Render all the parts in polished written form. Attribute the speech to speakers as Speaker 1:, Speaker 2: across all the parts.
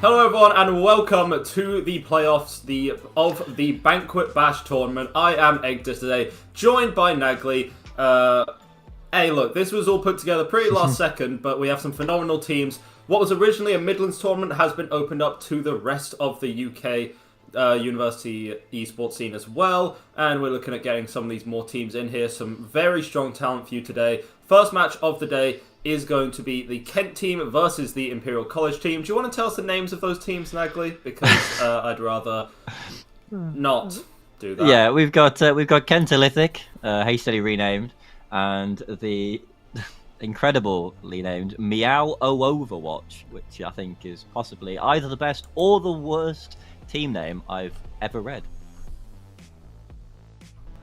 Speaker 1: Hello everyone and welcome to the playoffs of the Banquet Bash tournament. I am Egdis today, joined by Nagli. Hey look, this was all put together pretty last second, but we have some phenomenal teams. What was originally a Midlands tournament has been opened up to the rest of the UK university esports scene as well, and we're looking at getting some of these more teams in here. Some very strong talent for you today. First match of the day is going to be the Kent team versus the Imperial College team. Do you want to tell us the names of those teams, Nagli? Because I'd rather not do that.
Speaker 2: Yeah, we've got Kentolithic, hastily renamed, and the incredibly named Meow O Overwatch, which I think is possibly either the best or the worst team name I've ever read.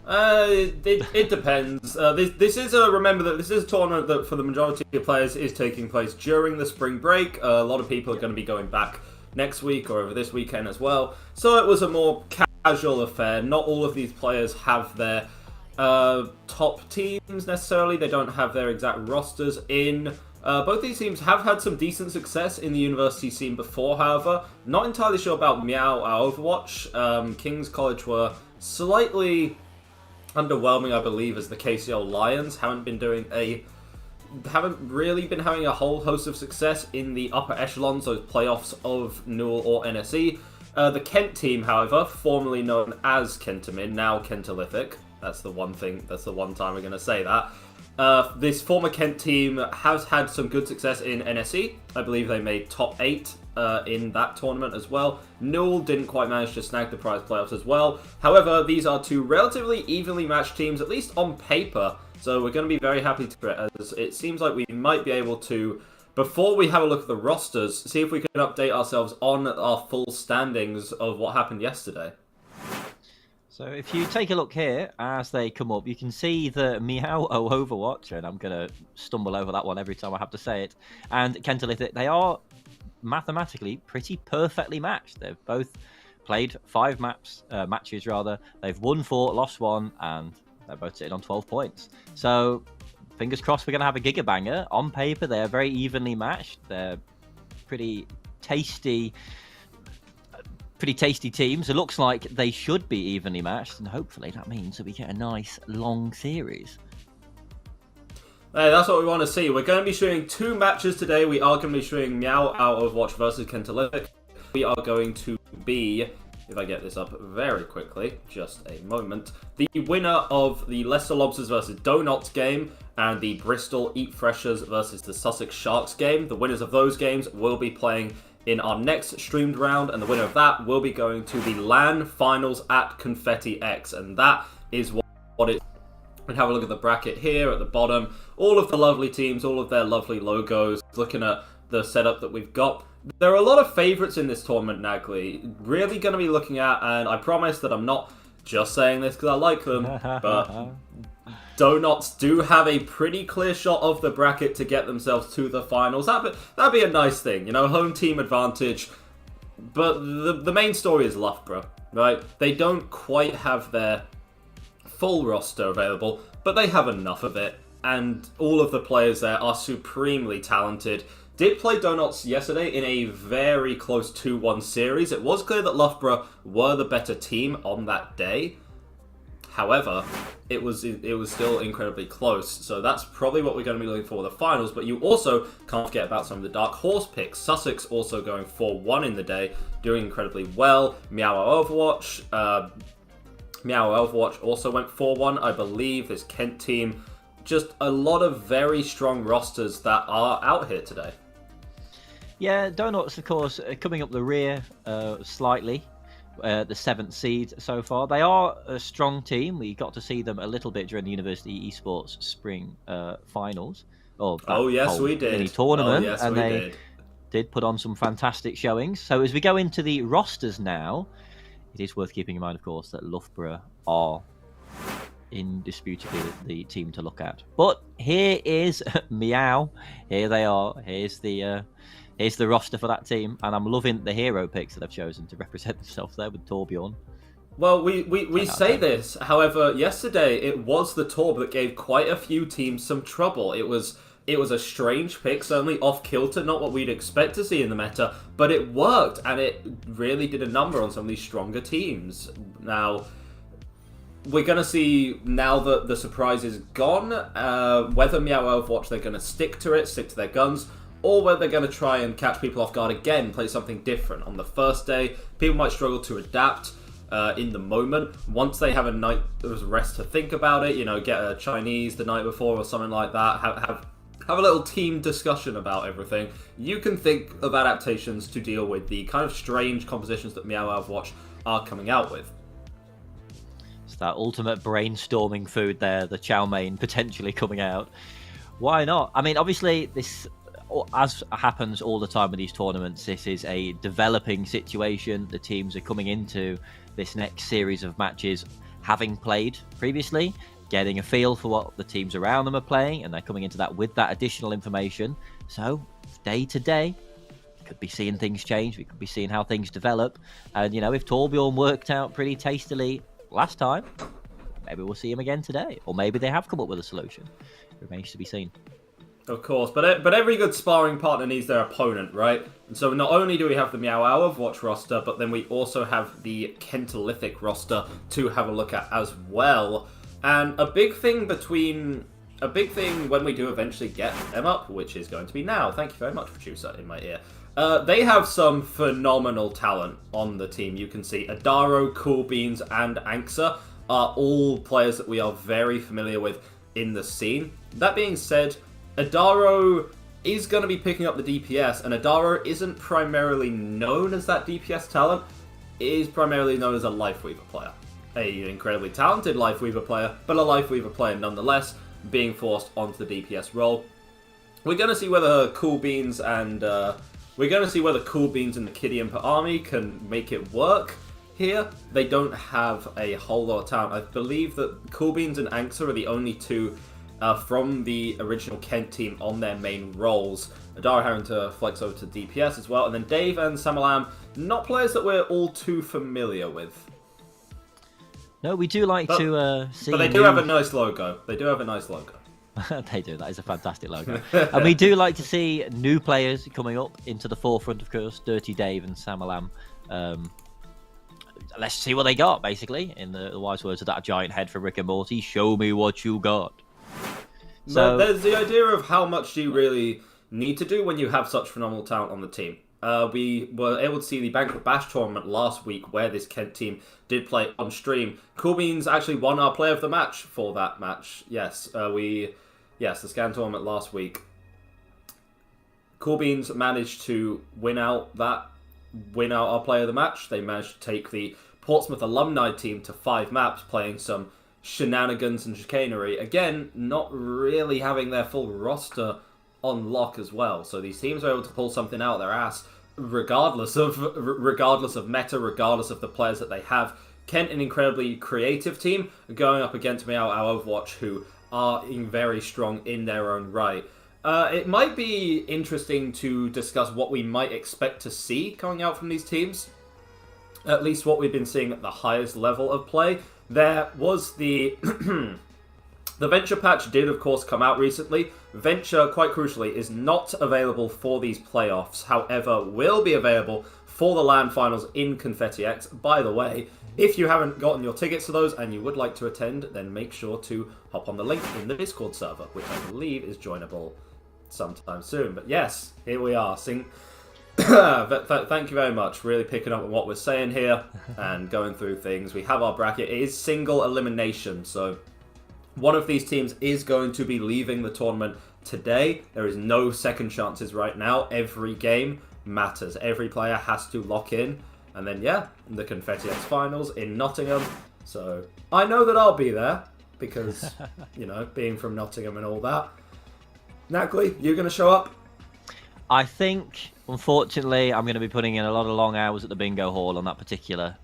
Speaker 1: It depends. This is remember that this is a tournament that for the majority of players is taking place during the spring break. A lot of people are going to be going back next week or over this weekend as well. So it was a more casual affair. Not all of these players have their top teams necessarily. They don't have their exact rosters in. Both these teams have had some decent success in the university scene before, however. Not entirely sure about Meow Overwatch. King's College were slightly underwhelming, I believe, as the KCL Lions haven't really been having a whole host of success in the upper echelons, those playoffs of Newell or NSE. The Kent team, however, formerly known as Kentamin, now Kentolithic. That's the one time we're going to say that. This former Kent team has had some good success in NSE. I believe they made top 8 in that tournament as well. Newell didn't quite manage to snag the prize playoffs as well. However, these are two relatively evenly matched teams, at least on paper. So we're going to be very happy to it, as it seems like we might be able to, before we have a look at the rosters, see if we can update ourselves on our full standings of what happened yesterday.
Speaker 2: So if you take a look here, as they come up, you can see the Meow O Overwatch, and I'm going to stumble over that one every time I have to say it, and Kentolithic, they are mathematically pretty perfectly matched. They've both played 5 matches. They've won 4, lost 1, and they're both sitting on 12 points. So fingers crossed we're going to have a gigabanger. On paper, they're very evenly matched. They're pretty tasty teams. It looks like they should be evenly matched, and hopefully that means that we get a nice long series.
Speaker 1: Hey, that's what we want to see. We're going to be showing 2 matches today. We are going to be showing Meow Overwatch versus Kentolithic. We are going to be, if I get this up very quickly, just a moment, the winner of the Leicester Lobsters versus DoughNotts game and the Bristol Eat Freshers versus the Sussex Sharks game. The winners of those games will be playing in our next streamed round, and the winner of that will be going to the LAN finals at Confetti X, and that is what it. And have a look at the bracket here at the bottom. All of the lovely teams, all of their lovely logos. Looking at the setup that we've got. There are a lot of favourites in this tournament, Nagli. Really going to be looking at, and I promise that I'm not just saying this because I like them, but DoughNotts do have a pretty clear shot of the bracket to get themselves to the finals. That'd be a nice thing, you know, home team advantage. But the main story is Loughborough, right? They don't quite have their full roster available, but they have enough of it, and all of the players there are supremely talented. Did play DoughNotts yesterday in a very close 2-1 series. It was clear that Loughborough were the better team on that day. However, it was still incredibly close, so that's probably what we're going to be looking for in the finals. But you also can't forget about some of the dark horse picks. Sussex also going 4-1 in the day, doing incredibly well. Meow Overwatch also went 4-1, I believe. This Kent team, just a lot of very strong rosters that are out here today.
Speaker 2: Yeah, DoughNotts, of course, coming up the rear slightly. The 7th seed so far. They are a strong team. We got to see them a little bit during the University Esports Spring finals.
Speaker 1: We did.
Speaker 2: Mini tournament, and they did put on some fantastic showings. So as we go into the rosters now, it is worth keeping in mind, of course, that Loughborough are indisputably the team to look at. But here is Meow. Here they are. Here's the roster for that team, and I'm loving the hero picks that they've chosen to represent themselves there with Torbjorn.
Speaker 1: Well, we say this, however, yesterday it was the Torb that gave quite a few teams some trouble. It was It was a strange pick, certainly off-kilter, not what we'd expect to see in the meta, but it worked, and it really did a number on some of these stronger teams. Now, we're going to see, now that the surprise is gone, whether Meow Overwatch, they're going to stick to it, stick to their guns, or whether they're going to try and catch people off guard again, play something different. On the first day, people might struggle to adapt in the moment. Once they have a night of rest to think about it, get a Chinese the night before or something like that, have a little team discussion about everything, you can think of adaptations to deal with the kind of strange compositions that Meow Overwatch are coming out with.
Speaker 2: It's that ultimate brainstorming food there, the chow mein potentially coming out. Why not? I mean, obviously, this, as happens all the time with these tournaments, this is a developing situation. The teams are coming into this next series of matches having played previously, getting a feel for what the teams around them are playing, and they're coming into that with that additional information. So, day to day, we could be seeing things change. We could be seeing how things develop. And, if Torbjorn worked out pretty tastily last time, maybe we'll see him again today. Or maybe they have come up with a solution. It remains to be seen.
Speaker 1: Of course, but every good sparring partner needs their opponent, right? And so not only do we have the Meow Overwatch roster, but then we also have the Kentalithic roster to have a look at as well. And a big thing when we do eventually get them up, which is going to be now. Thank you very much, producer, in my ear. They have some phenomenal talent on the team. You can see Adaro, Cool Beans, and Anxa are all players that we are very familiar with in the scene. That being said, Adaro is going to be picking up the DPS, and Adaro isn't primarily known as that DPS talent. It is primarily known as a Lifeweaver player. An incredibly talented Lifeweaver player, but a Lifeweaver player nonetheless, being forced onto the DPS role. We're going to see whether Cool Beans and the Kidian army can make it work here. They don't have a whole lot of talent. I believe that Cool Beans and Anxa are the only two from the original Kent team on their main roles. Adara having to flex over to DPS as well, and then Dave and Samalam, not players that we're all too familiar with.
Speaker 2: No, we do like to see.
Speaker 1: But they do have a nice logo. They do. That
Speaker 2: is a fantastic logo. And we do like to see new players coming up into the forefront, of course. Dirty Dave and Samalam. Let's see what they got, basically. In the wise words of that giant head from Rick and Morty, show me what you got.
Speaker 1: So there's the idea of how much do you really need to do when you have such phenomenal talent on the team. We were able to see the Banquet Bash tournament last week where this Kent team did play on stream. Cool Beans actually won our player of the match for that match. Yes, the Scan tournament last week. Cool Beans managed to win out our player of the match. They managed to take the Portsmouth alumni team to 5 maps, playing some shenanigans and chicanery. Again, not really having their full roster on lock as well. So these teams are able to pull something out of their ass, regardless of meta, regardless of the players that they have. Kent, an incredibly creative team, going up against Meow Overwatch, who are very strong in their own right. It might be interesting to discuss what we might expect to see coming out from these teams. At least what we've been seeing at the highest level of play. There was the the Venture patch did, of course, come out recently. Venture, quite crucially, is not available for these playoffs. However, will be available for the LAN finals in Confetti X. By the way, if you haven't gotten your tickets to those and you would like to attend, then make sure to hop on the link in the Discord server, which I believe is joinable sometime soon. But yes, here we are. Thank you very much. Really picking up on what we're saying here and going through things. We have our bracket. It is single elimination, so one of these teams is going to be leaving the tournament today. There is no second chances right now. Every game matters. Every player has to lock in. And then, the Confetti X Finals in Nottingham. So I know that I'll be there because, being from Nottingham and all that. Natalie, you going to show up?
Speaker 2: I think, unfortunately, I'm going to be putting in a lot of long hours at the bingo hall on that particular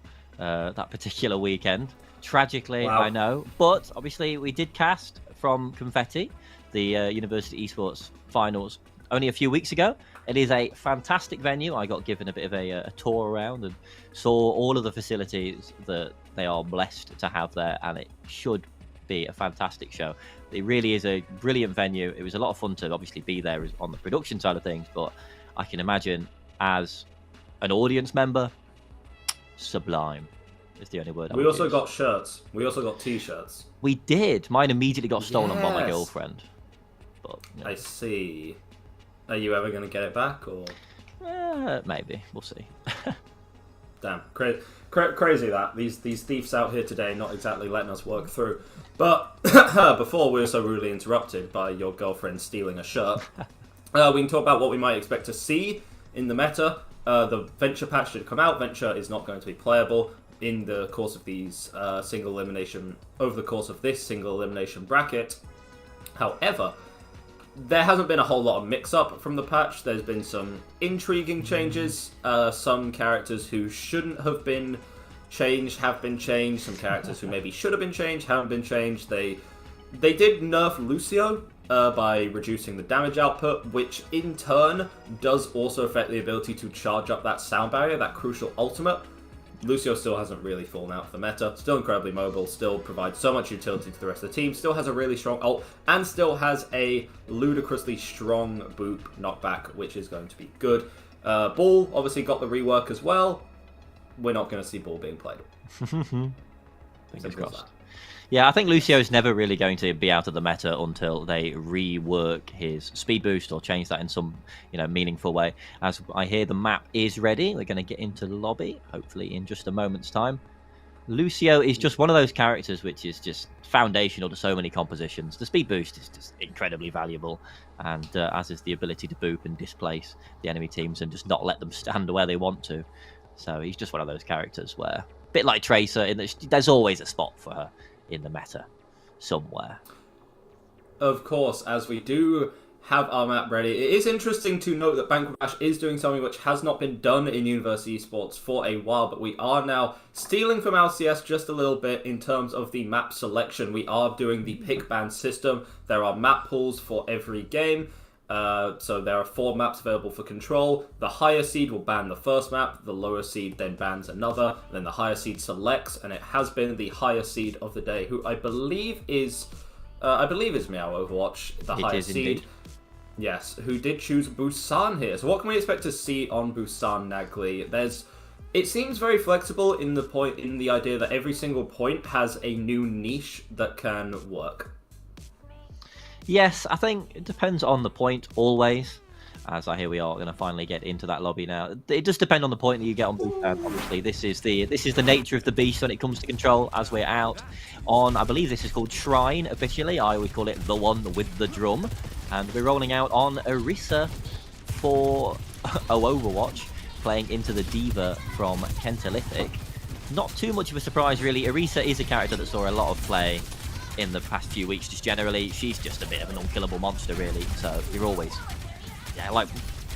Speaker 2: weekend. Tragically, wow. I know. But, obviously, we did cast from Confetti, the University Esports Finals, only a few weeks ago. It is a fantastic venue. I got given a bit of a tour around and saw all of the facilities that they are blessed to have there, and it should be a fantastic show. It really is a brilliant venue. It was a lot of fun to obviously be there on the production side of things, but I can imagine as an audience member, sublime is the only word I would
Speaker 1: We also
Speaker 2: use.
Speaker 1: got shirts. We also got T-shirts.
Speaker 2: We did. Mine immediately got stolen by my
Speaker 1: Yes.
Speaker 2: girlfriend. But
Speaker 1: I see. Are you ever going to get it back, or...?
Speaker 2: maybe. We'll see.
Speaker 1: Damn, crazy that these thieves out here today not exactly letting us work through. But before we were so rudely interrupted by your girlfriend stealing a shirt, we can talk about what we might expect to see in the meta. The Venture patch did come out. Venture is not going to be playable in the course of these single elimination over the course of this single elimination bracket. However, there hasn't been a whole lot of mix-up from the patch. There's been some intriguing changes. Some characters who shouldn't have been changed have been changed. Some characters who maybe should have been changed haven't been changed. They did nerf Lucio by reducing the damage output, which in turn does also affect the ability to charge up that sound barrier, that crucial ultimate. Lucio still hasn't really fallen out of the meta, still incredibly mobile, still provides so much utility to the rest of the team, still has a really strong ult, and still has a ludicrously strong boop knockback, which is going to be good. Ball obviously got the rework as well. We're not going to see Ball being played.
Speaker 2: Fingers crossed. Yeah, I think Lucio's never really going to be out of the meta until they rework his speed boost or change that in some, meaningful way. As I hear the map is ready, we're going to get into the lobby, hopefully in just a moment's time. Lucio is just one of those characters which is just foundational to so many compositions. The speed boost is just incredibly valuable, and as is the ability to boop and displace the enemy teams and just not let them stand where they want to. So he's just one of those characters where, a bit like Tracer, there's always a spot for her in the meta somewhere.
Speaker 1: Of course, as we do have our map ready, it is interesting to note that Banquet is doing something which has not been done in University Esports for a while, but we are now stealing from LCS just a little bit in terms of the map selection. We are doing the pick ban system. There are map pools for every game. So there are 4 maps available for control. The higher seed will ban the first map, the lower seed then bans another, then the higher seed selects, and it has been the higher seed of the day, who I believe is Meow Overwatch, the highest seed. Indeed. Yes, who did choose Busan here. So what can we expect to see on Busan Nagli? It seems very flexible in the idea that every single point has a new niche that can work.
Speaker 2: Yes, I think it depends on the point always. As I hear we are going to finally get into that lobby now. It does depend on the point that you get on Busan. Obviously, this is the nature of the beast when it comes to control. As we're out on, I believe this is called Shrine officially. I would call it the one with the drum, and we're rolling out on Orisa for Overwatch, playing into the Diva from Kentalithic. Not too much of a surprise really. Orisa is a character that saw a lot of play in the past few weeks. Just generally, she's just a bit of an unkillable monster really. So you're always,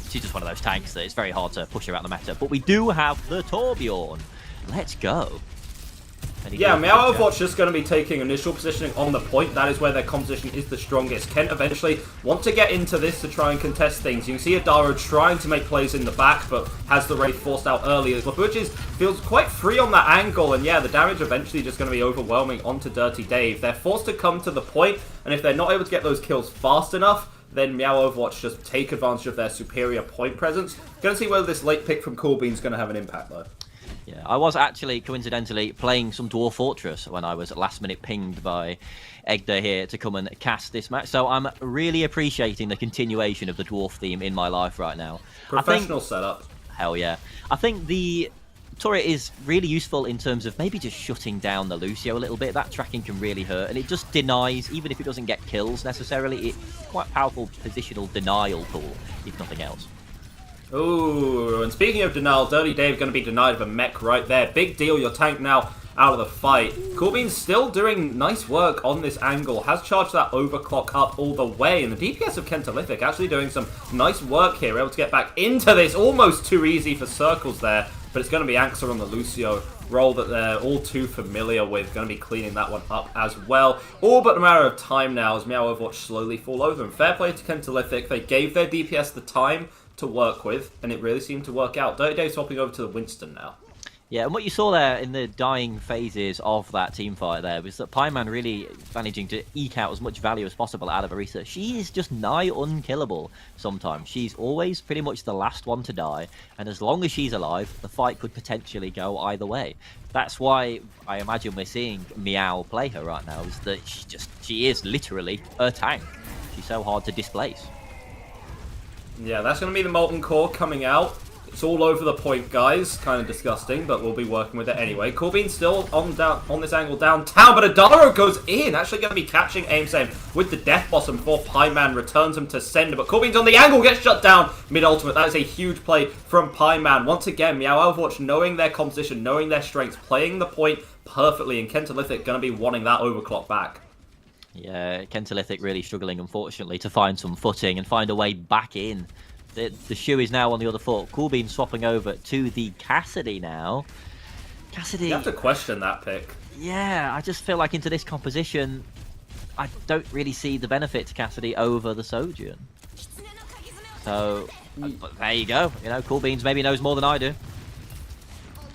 Speaker 2: she's just one of those tanks that it's very hard to push her out the meta. But we do have the Torbjorn. Let's go.
Speaker 1: Yeah, Meow Overwatch just going to be taking initial positioning on the point. That is where their composition is the strongest. Kent eventually want to get into this to try and contest things. You can see Adaro trying to make plays in the back, but has the Wraith forced out early. As Labuches feels quite free on that angle, and yeah, the damage eventually just going to be overwhelming onto Dirty Dave. They're forced to come to the point, and if they're not able to get those kills fast enough, then Meow Overwatch just take advantage of their superior point presence. Going to see whether this late pick from Coolbean is going to have an impact, though.
Speaker 2: Yeah, I was actually, coincidentally, playing some Dwarf Fortress when I was last minute pinged by Egda here to come and cast this match. So I'm really appreciating the continuation of the Dwarf theme in my life right now.
Speaker 1: Professional setup.
Speaker 2: Hell yeah. I think the turret is really useful in terms of maybe just shutting down the Lucio a little bit. That tracking can really hurt, and it just denies, even if it doesn't get kills necessarily, it's quite a powerful positional denial tool, if nothing else.
Speaker 1: Ooh, and speaking of denial, Dirty Dave going to be denied of a mech right there. Big deal, your tank now out of the fight. Coolbean's still doing nice work on this angle, has charged that overclock up all the way, and the DPS of Kentalithic actually doing some nice work here, able to get back into this. Almost too easy for Circles there, but it's going to be Anxer on the Lucio role that they're all too familiar with. Going to be cleaning that one up as well. All but a matter of time now as Meow Overwatch slowly fall over. And fair play to Kentalithic, they gave their DPS the time to work with, and it really seemed to work out. Dirty Dave swapping over to the Winston now.
Speaker 2: Yeah, and what you saw there in the dying phases of that team fight there was that Pieman really managing to eke out as much value as possible out of Orisa. She is just nigh unkillable sometimes. She's always pretty much the last one to die, and as long as she's alive, the fight could potentially go either way. That's why I imagine we're seeing Meow play her right now, is that she is literally a tank. She's so hard to displace.
Speaker 1: Yeah, that's going to be the Molten Core coming out. It's all over the point, guys. Kind of disgusting, but we'll be working with it anyway. Corbin's still on this angle downtown, but Adaro goes in. Actually going to be catching Aimsame with the Death Blossom before Pieman returns him to sender. But Corbin's on the angle, gets shut down mid-ultimate. That is a huge play from Pieman. Once again, Meow Overwatch knowing their composition, knowing their strengths, playing the point perfectly, and Kentalithic going to be wanting that overclock back.
Speaker 2: Yeah, Kentalithic really struggling, unfortunately, to find some footing and find a way back in. The shoe is now on the other foot. Coolbeam swapping over to the Cassidy now. Cassidy...
Speaker 1: You have to question that pick.
Speaker 2: Yeah, I just feel like into this composition, I don't really see the benefit to Cassidy over the Sojourn. So, but there you go. You know, Coolbeams maybe knows more than I do.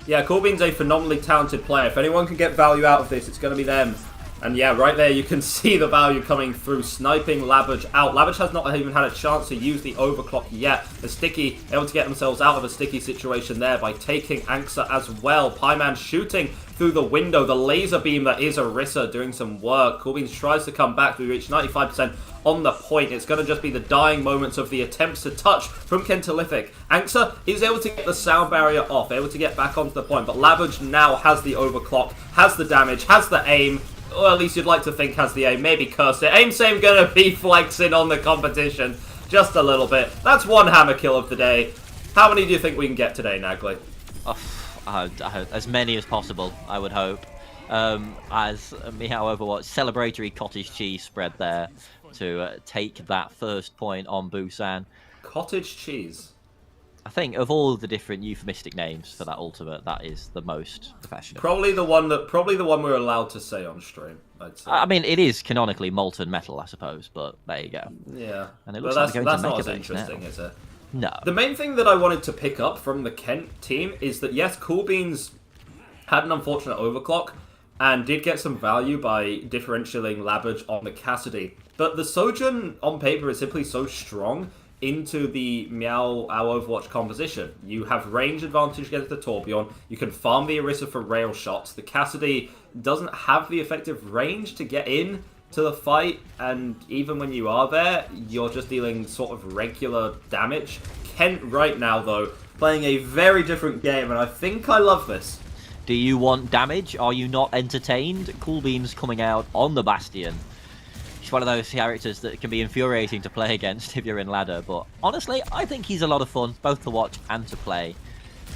Speaker 1: Yeah, Corbin's a phenomenally talented player. If anyone can get value out of this, it's going to be them. And yeah, right there you can see the value coming through, sniping Labbage out. Labbage has not even had a chance to use the overclock yet. The Sticky able to get themselves out of a sticky situation there by taking Anksa as well. Pieman shooting through the window. The laser beam that is Orisa doing some work. Corbin tries to come back. We reach 95% on the point. It's going to just be the dying moments of the attempts to touch from Kentalithic. Anksa is able to get the sound barrier off, able to get back onto the point. But Labbage now has the overclock, has the damage, has the aim. Or at least you'd like to think has the aim. Maybe cursed it. Aimsame gonna be flexing on the competition just a little bit. That's one hammer kill of the day. How many do you think we can get today, Nagley?
Speaker 2: As many as possible, I would hope. As Meow Overwatch, celebratory cottage cheese spread there to take that first point on Busan.
Speaker 1: Cottage cheese?
Speaker 2: I think of all the different euphemistic names for that ultimate, that is the most professional.
Speaker 1: Probably the one we're allowed to say on stream, I'd say.
Speaker 2: I mean, it is canonically molten metal, I suppose, but there you go.
Speaker 1: Yeah.
Speaker 2: And it looks like
Speaker 1: that's not as interesting,
Speaker 2: now.
Speaker 1: is it?
Speaker 2: No.
Speaker 1: The main thing that I wanted to pick up from the Kent team is that, yes, Coolbeans had an unfortunate overclock and did get some value by differentiating Labbage on the Cassidy. But the Sojourn on paper is simply so strong into the Meow Overwatch composition. You have range advantage against the Torbjorn. You can farm the Orisa for rail shots. The Cassidy doesn't have the effective range to get in to the fight, and even when you are there, you're just dealing sort of regular damage. Kent right now, though, playing a very different game, and I think I love this.
Speaker 2: Do you want damage? Are you not entertained? Coolbeams coming out on the Bastion. He's one of those characters that can be infuriating to play against if you're in ladder, but honestly, I think he's a lot of fun, both to watch and to play.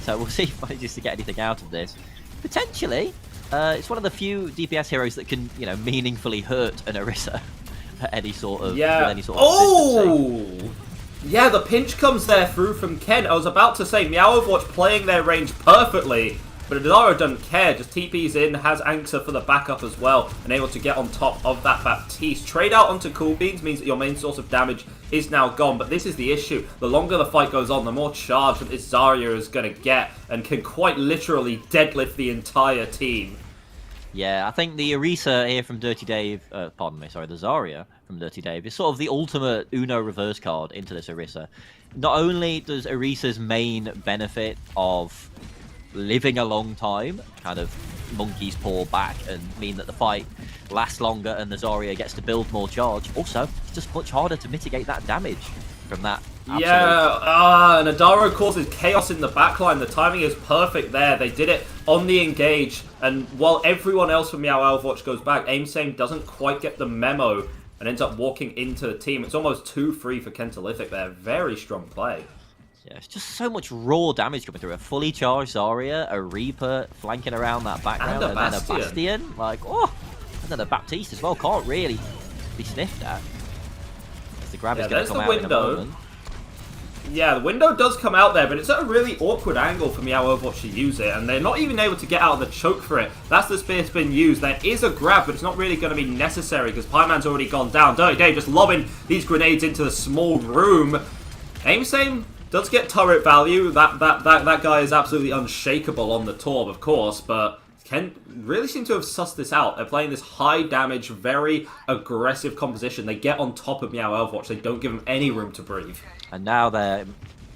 Speaker 2: So we'll see if he manages to get anything out of this. Potentially, it's one of the few DPS heroes that can, you know, meaningfully hurt an Orisa at any sort of, with any sort of consistency.
Speaker 1: Yeah, the pinch comes there through from Ken. I was about to say, Meow Overwatch playing their range perfectly, but Adaro doesn't care, just TP's in, has Anksa for the backup as well, and able to get on top of that Baptiste. Trade out onto Coolbeans means that your main source of damage is now gone, but this is the issue. The longer the fight goes on, the more charged that this Zarya is going to get, and can quite literally deadlift the entire team.
Speaker 2: Yeah, I think the Orisa here from Dirty Dave, the Zarya from Dirty Dave is sort of the ultimate Uno reverse card into this Orisa. Not only does Orisa's main benefit of living a long time kind of monkey's paw back and mean that the fight lasts longer and the Zarya gets to build more charge, also it's just much harder to mitigate that damage from that.
Speaker 1: Yeah, and Adaro causes chaos in the backline. The timing is perfect there. They did it on the engage, and while everyone else from Meow Overwatch goes back, Aimsame doesn't quite get the memo and ends up walking into the team. It's almost 2-3 for Kentalithic there. Very strong play.
Speaker 2: Yeah, it's just so much raw damage coming through. A fully charged Zarya, a Reaper flanking around that background, and then a Bastion. Like, and then a Baptiste as well. Can't really be sniffed at. As the grab is going to come out in a moment.
Speaker 1: Yeah, the window does come out there, but it's at a really awkward angle for Meow Overwatch to use it, and they're not even able to get out of the choke for it. That's the spear spin used. There is a grab, but it's not really going to be necessary because Pieman's already gone down. Dirty Dave just lobbing these grenades into the small room. Aimsame does get turret value. That guy is absolutely unshakable on the Torb, of course, but Kent really seem to have sussed this out. They're playing this high damage, very aggressive composition. They get on top of Meow Overwatch. They don't give him any room to breathe.
Speaker 2: And now they're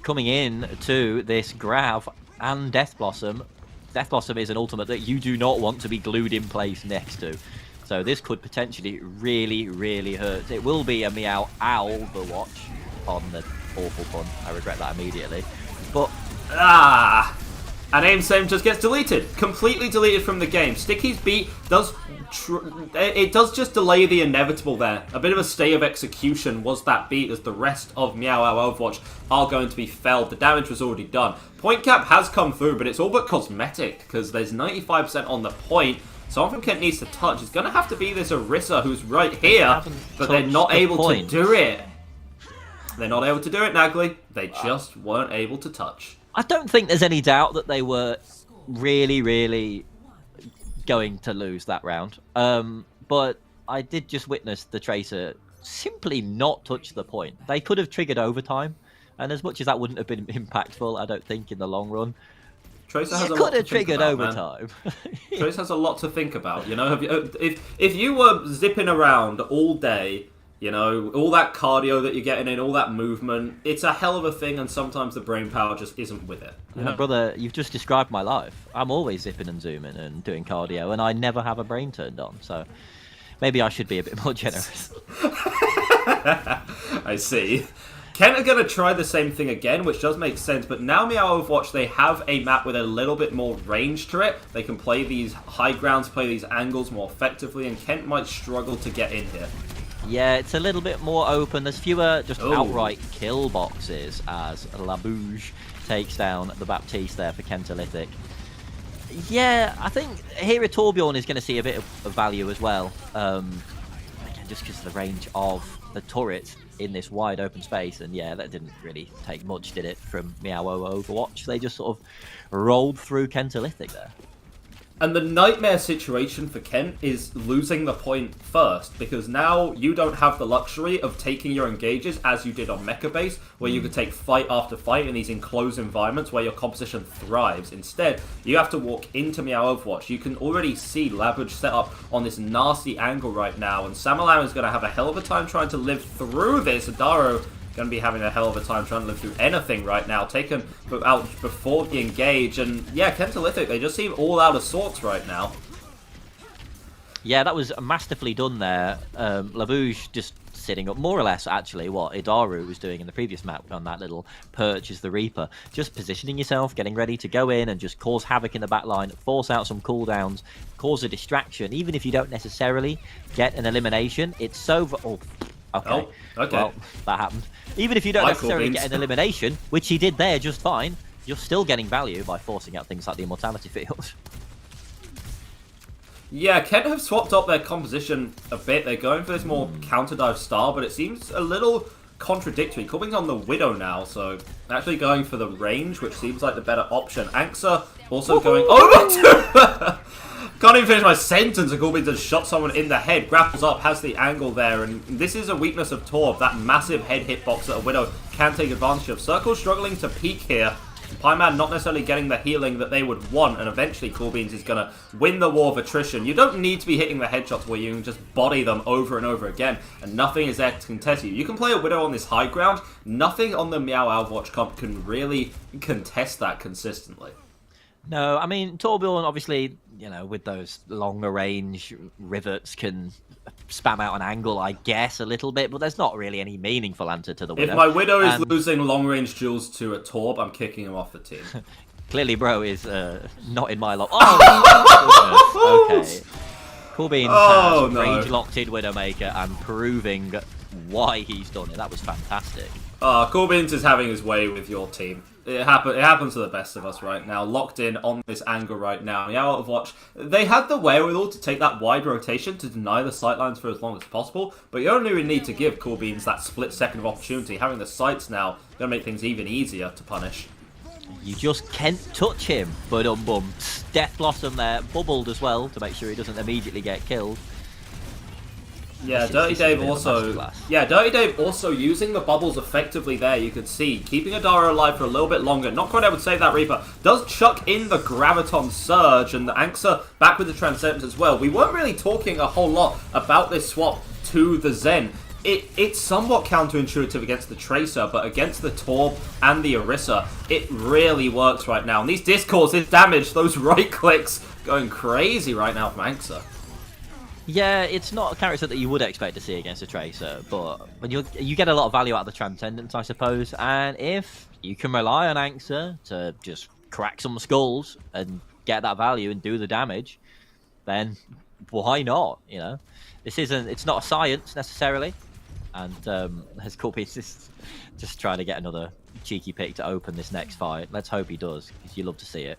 Speaker 2: coming in to this Grav and Death Blossom. Death Blossom is an ultimate that you do not want to be glued in place next to. So this could potentially really, really hurt. It will be a Meow Overwatch on the awful pun. I regret that immediately. But
Speaker 1: and aim same just gets deleted, completely deleted from the game. Sticky's beat does it does just delay the inevitable there. A bit of a stay of execution was that beat, as the rest of Meow Overwatch are going to be felled. The damage was already done. Point cap has come through, but it's all but cosmetic because there's 95% on the point. Someone from Kent needs to touch. It's going to have to be this Orisa who's right here, but they're not able to do it. They're not able to do it, Nagley. They just weren't able to touch.
Speaker 2: I don't think there's any doubt that they were really, really going to lose that round. But I did just witness the Tracer simply not touch the point. They could have triggered overtime, and as much as that wouldn't have been impactful, I don't think in the long run.
Speaker 1: Tracer has a
Speaker 2: could
Speaker 1: lot
Speaker 2: have
Speaker 1: to think
Speaker 2: triggered
Speaker 1: about,
Speaker 2: overtime.
Speaker 1: Tracer has a lot to think about. You know, if you were zipping around all day, you know, all that cardio that you're getting in, all that movement, it's a hell of a thing, and sometimes the brain power just isn't with it. You know?
Speaker 2: Brother, you've just described my life. I'm always zipping and zooming and doing cardio, and I never have a brain turned on, so maybe I should be a bit more generous.
Speaker 1: I see. Kent are going to try the same thing again, which does make sense, but now Meow Overwatch, they have a map with a little bit more range to it. They can play these high grounds, play these angles more effectively, and Kent might struggle to get in here.
Speaker 2: Yeah, it's a little bit more open. There's fewer just outright kill boxes as Labouge takes down the Baptiste there for Kentalytic. Yeah, I think here Torbjorn is going to see a bit of value as well. Again, just because of the range of the turret in this wide open space. And yeah, that didn't really take much, did it, from Meow Overwatch? They just sort of rolled through Kentalytic there.
Speaker 1: And the nightmare situation for Kent is losing the point first, because now you don't have the luxury of taking your engages as you did on Mecha Base, where you could take fight after fight in these enclosed environments where your composition thrives. Instead, you have to walk into Meow Overwatch. You can already see Labouge set up on this nasty angle right now, and Samalam is going to have a hell of a time trying to live through this. Adaro going to be having a hell of a time trying to live through anything right now, taken out before the engage, and yeah, Kentalytic, they just seem all out of sorts right now.
Speaker 2: Yeah, that was masterfully done there. Labouge just sitting up, more or less, actually, what Idaru was doing in the previous map on that little perch as the Reaper. Just positioning yourself, getting ready to go in and just cause havoc in the back line, force out some cooldowns, cause a distraction. Even if you don't necessarily get an elimination, it's so... Okay.
Speaker 1: Oh, okay.
Speaker 2: Well, that happened. Even if you don't necessarily get an elimination, which he did there just fine, you're still getting value by forcing out things like the Immortality Field.
Speaker 1: Yeah, Kent have swapped up their composition a bit. They're going for this more counter-dive style, but it seems a little contradictory. Corbin's on the Widow now, so actually going for the range, which seems like the better option. Anksa also going over to... Can't even finish my sentence, and Corbin just shot someone in the head, grapples up, has the angle there, and this is a weakness of Torb, that massive head hitbox that a Widow can take advantage of. Circle struggling to peak here. Pyman not necessarily getting the healing that they would want, and eventually Corbins is going to win the war of attrition. You don't need to be hitting the headshots where you can just body them over and over again, and nothing is there to contest you. You can play a Widow on this high ground, nothing on the Meow Overwatch comp can really contest that consistently.
Speaker 2: No, I mean, Torbjorn, obviously, you know, with those longer range rivets can spam out an angle, I guess, a little bit, but there's not really any meaningful answer to the Widow.
Speaker 1: If my Widow is losing long range duels to a Torb, I'm kicking him off the team.
Speaker 2: Clearly, bro is not in my lock. Oh, goodness. Okay. Corbin has range locked in Widowmaker and proving why he's done it. That was fantastic.
Speaker 1: Corbins is having his way with your team. It happens to the best of us right now. Locked in on this angle right now. Yeah, Overwatch, they had the wherewithal to take that wide rotation to deny the sightlines for as long as possible, but you only need to give Corbins that split second of opportunity. Having the sights now going to make things even easier to punish.
Speaker 2: You just can't touch him. Bum. Death Blossom there, bubbled as well to make sure he doesn't immediately get killed.
Speaker 1: Yeah,
Speaker 2: This
Speaker 1: Dirty
Speaker 2: is a
Speaker 1: Dave
Speaker 2: bit of a
Speaker 1: also.
Speaker 2: masterclass.
Speaker 1: Yeah, Dirty Dave also using the bubbles effectively there. You could see keeping Adara alive for a little bit longer. Not quite able to save that Reaper. Does chuck in the Graviton Surge and the Anxa back with the Transcendence as well. We weren't really talking a whole lot about this swap to the Zen. It's somewhat counterintuitive against the Tracer, but against the Torb and the Orisa, it really works right now. And these discords, this damage, those right clicks, going crazy right now from Anxa.
Speaker 2: Yeah, it's not a character that you would expect to see against a Tracer, but when you get a lot of value out of the Transcendence, I suppose. And if you can rely on Anxa to just crack some skulls and get that value and do the damage, then why not? You know, it's not a science necessarily. And as Corby's just trying to get another cheeky pick to open this next fight. Let's hope he does, because you love to see it.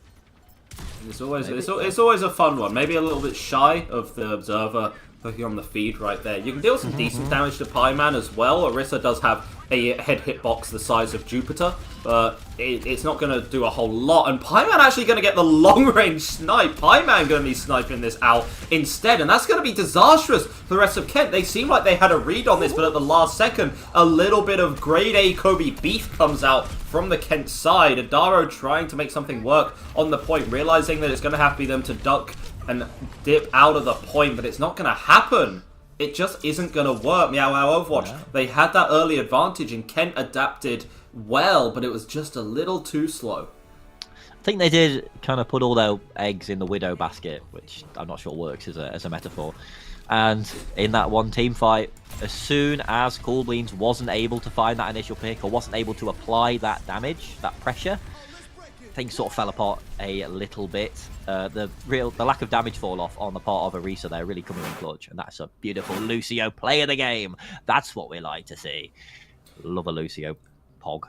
Speaker 1: It's always a fun one. Maybe a little bit shy of the Observer looking on the feed right there. You can deal some decent damage to Pieman as well. Orisa does have a head hitbox the size of Jupiter, but it's not going to do a whole lot. And Pieman actually going to get the long-range snipe. Pieman going to be sniping this out instead, and that's going to be disastrous for the rest of Kent. They seem like they had a read on this, but at the last second, a little bit of grade A Kobe beef comes out from the Kent side. Adaro trying to make something work on the point, realizing that it's going to have to be them to duck and dip out of the point, but it's not going to happen. It just isn't going to work. Meow Wow Overwatch, yeah. They had that early advantage, and Kent adapted well, but it was just a little too slow.
Speaker 2: I think they did kind of put all their eggs in the Widow basket, which I'm not sure works as a metaphor. And in that one team fight, as soon as Cool Beans wasn't able to find that initial pick or wasn't able to apply that damage, that pressure, things sort of fell apart a little bit. The lack of damage fall off on the part of Orisa there really coming in clutch, and that's a beautiful Lucio play of the game. That's what we like to see. Love a Lucio pog.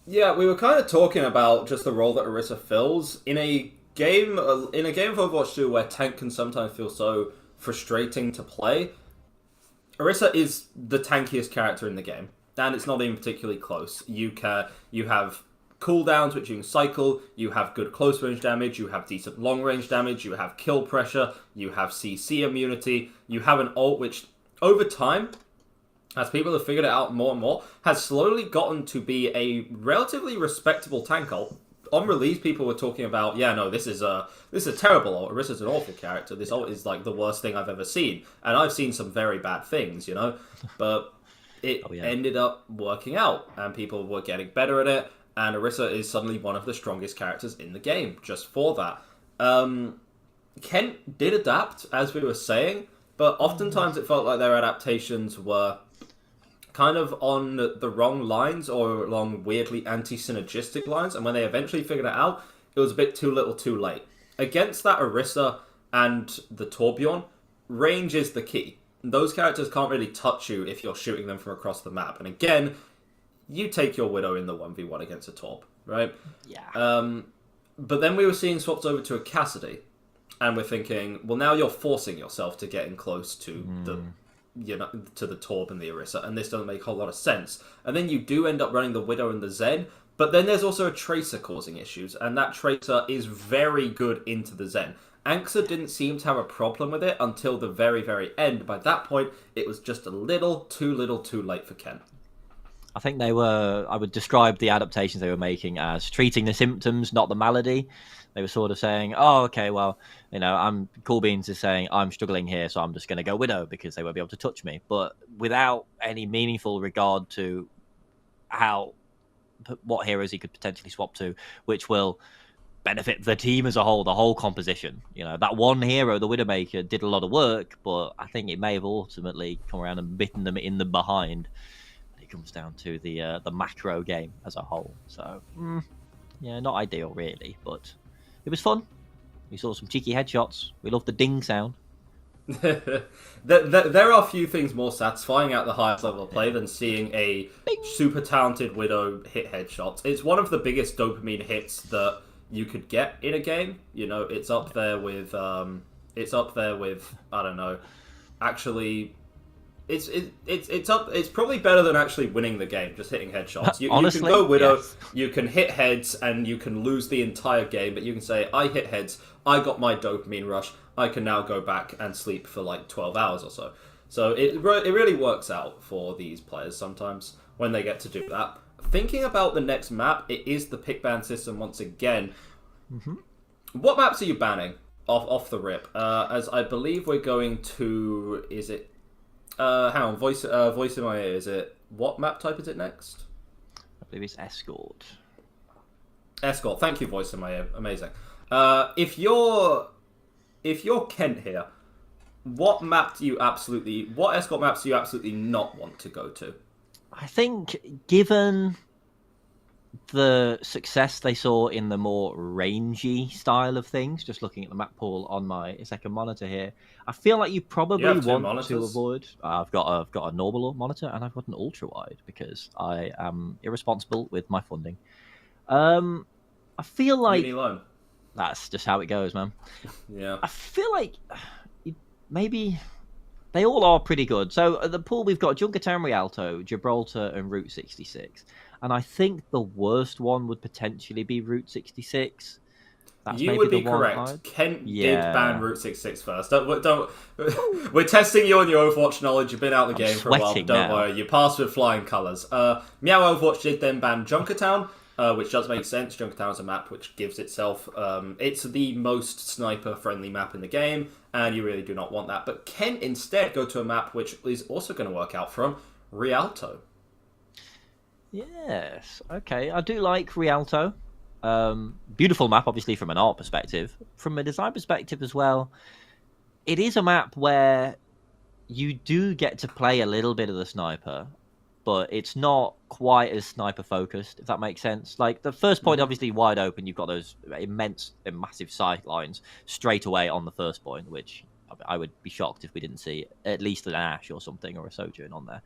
Speaker 1: Yeah, we were kind of talking about just the role that Orisa fills in a game of Overwatch 2 where tank can sometimes feel so frustrating to play. Orisa is the tankiest character in the game, and it's not even particularly close. You have cooldowns which you can cycle, you have good close range damage, you have decent long range damage, you have kill pressure, you have CC immunity, you have an ult which over time, as people have figured it out more and more, has slowly gotten to be a relatively respectable tank ult. On release, people were talking about, yeah, no, this is a terrible ult. Orisa's an awful character. This ult is like the worst thing I've ever seen, and I've seen some very bad things, you know. But it ended up working out, and people were getting better at it. And Orisa is suddenly one of the strongest characters in the game, just for that. Kent did adapt, as we were saying, but oftentimes it felt like their adaptations were kind of on the wrong lines or along weirdly anti-synergistic lines, and when they eventually figured it out, it was a bit too little too late. Against that Orisa and the Torbjorn, range is the key. Those characters can't really touch you if you're shooting them from across the map. And again, you take your Widow in the 1v1 against a Torb, right?
Speaker 2: Yeah.
Speaker 1: But then we were seeing swaps over to a Cassidy, and we're thinking, well, now you're forcing yourself to getting close to to the Torb and the Orisa, and this doesn't make a whole lot of sense. And then you do end up running the Widow and the Zen, but then there's also a Tracer causing issues, and that Tracer is very good into the Zen. Anxa didn't seem to have a problem with it until the very, very end. By that point, it was just a little too late for Ken.
Speaker 2: I think I would describe the adaptations they were making as treating the symptoms, not the malady. They were sort of saying, oh, okay, well, you know, Cool Beans is saying, I'm struggling here, so I'm just going to go Widow because they won't be able to touch me. But without any meaningful regard to what heroes he could potentially swap to, which will benefit the team as a whole, the whole composition. You know, that one hero, the Widowmaker, did a lot of work, but I think it may have ultimately come around and bitten them in the behind. It comes down to the macro game as a whole. So, yeah, not ideal really, but it was fun. We saw some cheeky headshots. We loved the ding sound.
Speaker 1: There are few things more satisfying at the highest level of play than seeing a super talented Widow hit headshots. It's one of the biggest dopamine hits that you could get in a game. You know, it's up there with I don't know, actually. It's probably better than actually winning the game, just hitting headshots.
Speaker 2: Honestly,
Speaker 1: you can go Widow,
Speaker 2: yes.
Speaker 1: You can hit heads, and you can lose the entire game, but you can say, I hit heads, I got my dopamine rush, I can now go back and sleep for like 12 hours or so. So it really works out for these players sometimes when they get to do that. Thinking about the next map, it is the pick ban system once again.
Speaker 2: Mm-hmm.
Speaker 1: What maps are you banning off the rip? As I believe we're going to... Is it... hang on, voice in my ear. Is it... What map type is it next?
Speaker 2: I believe it's Escort.
Speaker 1: Escort. Thank you, voice in my ear. Amazing. If you're Kent here, what escort maps do you absolutely not want to go to?
Speaker 2: I think, given the success they saw in the more rangy style of things, just looking at the map pool on my second monitor here, I feel like you probably want to avoid. I've got a normal monitor and I've got an ultra wide because I am irresponsible with my funding. I feel like that's just how it goes, man.
Speaker 1: Yeah.
Speaker 2: I feel like maybe they all are pretty good. So at the pool we've got Junkertown, Rialto, Gibraltar, and Route 66. And I think the worst one would potentially be Route 66. That's
Speaker 1: you would be correct. Kent did ban Route 66 first. Don't. We're testing you on your Overwatch knowledge. You've been out of the game for a while. But don't worry, you passed with flying colours. Meow Overwatch did then ban Junkertown, which does make sense. Junkertown is a map which gives itself... it's the most sniper-friendly map in the game, and you really do not want that. But Kent instead go to a map which is also going to work out for him, Rialto.
Speaker 2: Yes, okay. I do like Rialto. Beautiful map, obviously, from an art perspective. From a design perspective as well, it is a map where you do get to play a little bit of the sniper, but it's not quite as sniper focused, if that makes sense. Like, the first point, obviously, wide open, you've got those immense and massive sight lines straight away on the first point, which I would be shocked if we didn't see at least an Ash or something, or a Sojourn on there.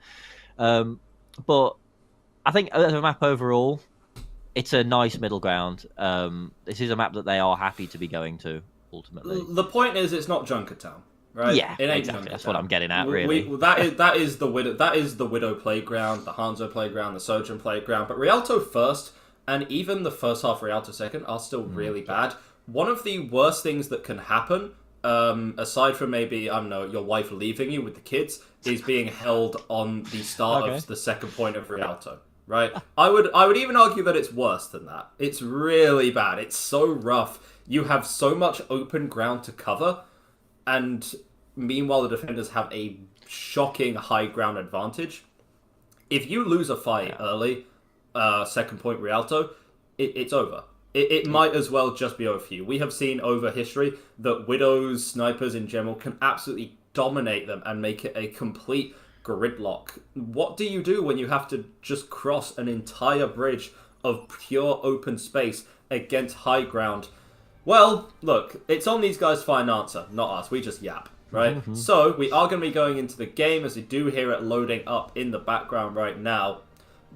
Speaker 2: But I think as a map overall, it's a nice middle ground. This is a map that they are happy to be going to, ultimately.
Speaker 1: The point is, it's not Junkertown, right?
Speaker 2: Yeah,
Speaker 1: it ain't
Speaker 2: exactly.
Speaker 1: Junkertown.
Speaker 2: That's what I'm getting at, really.
Speaker 1: That is the Widow playground, the Hanzo playground, the Sojourn playground. But Rialto first, and even the first half Rialto second, are still really bad. One of the worst things that can happen, aside from maybe, I don't know, your wife leaving you with the kids, is being held on the start of the second point of Rialto. Right, I would even argue that it's worse than that. It's really bad. It's so rough. You have so much open ground to cover, and meanwhile the defenders have a shocking high ground advantage. If you lose a fight early, second point Rialto, it's over. It might as well just be over for you. We have seen over history that Widows, snipers in general, can absolutely dominate them and make it a complete gridlock. What do you do when you have to just cross an entire bridge of pure open space against high ground? Well, look, it's on these guys to find an answer, not us. We just yap, right? So we are going to be going into the game, as we do hear it loading up in the background right now.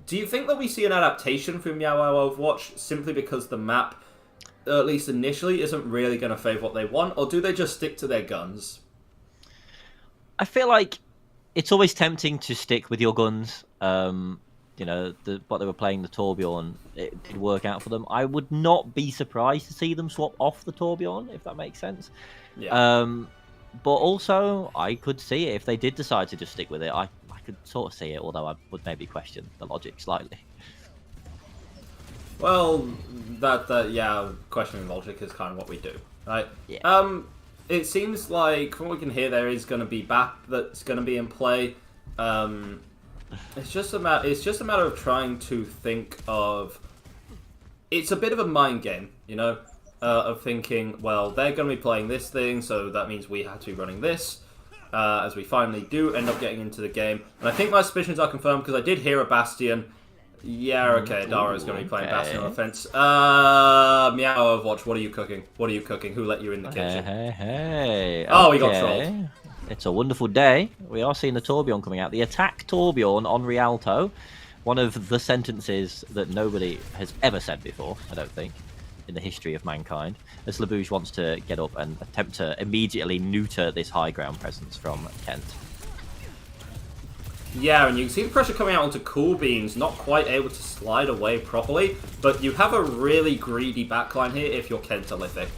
Speaker 1: Do you think that we see an adaptation for Meow Wow Overwatch simply because the map, at least initially, isn't really going to favour what they want, or do they just stick to their guns?
Speaker 2: I feel like it's always tempting to stick with your guns. You know, what they were playing, the Torbjorn, it did work out for them. I would not be surprised to see them swap off the Torbjorn, if that makes sense.
Speaker 1: Yeah.
Speaker 2: But also, I could see it if they did decide to just stick with it. I could sort of see it, although I would maybe question the logic slightly.
Speaker 1: Well, questioning logic is kind of what we do, right?
Speaker 2: Yeah.
Speaker 1: It seems like, from what we can hear, there is going to be BAP that's going to be in play. It's just a matter of trying to think of... It's a bit of a mind game, you know? Of thinking, well, they're going to be playing this thing, so that means we have to be running this. As we finally do end up getting into the game. And I think my suspicions are confirmed, because I did hear a Bastion. Yeah, okay, Dara's going to be playing Bastion on offense. Meow Overwatch, what are you cooking? What are you cooking? Who let you in the kitchen?
Speaker 2: Hey.
Speaker 1: Oh, we got trolled.
Speaker 2: It's a wonderful day. We are seeing the Torbjorn coming out. The attack Torbjorn on Rialto. One of the sentences that nobody has ever said before, I don't think, in the history of mankind. As Labouche wants to get up and attempt to immediately neuter this high ground presence from Kent.
Speaker 1: Yeah, and you can see the pressure coming out onto Cool Beans, not quite able to slide away properly, but you have a really greedy backline here if you're Kentolithic.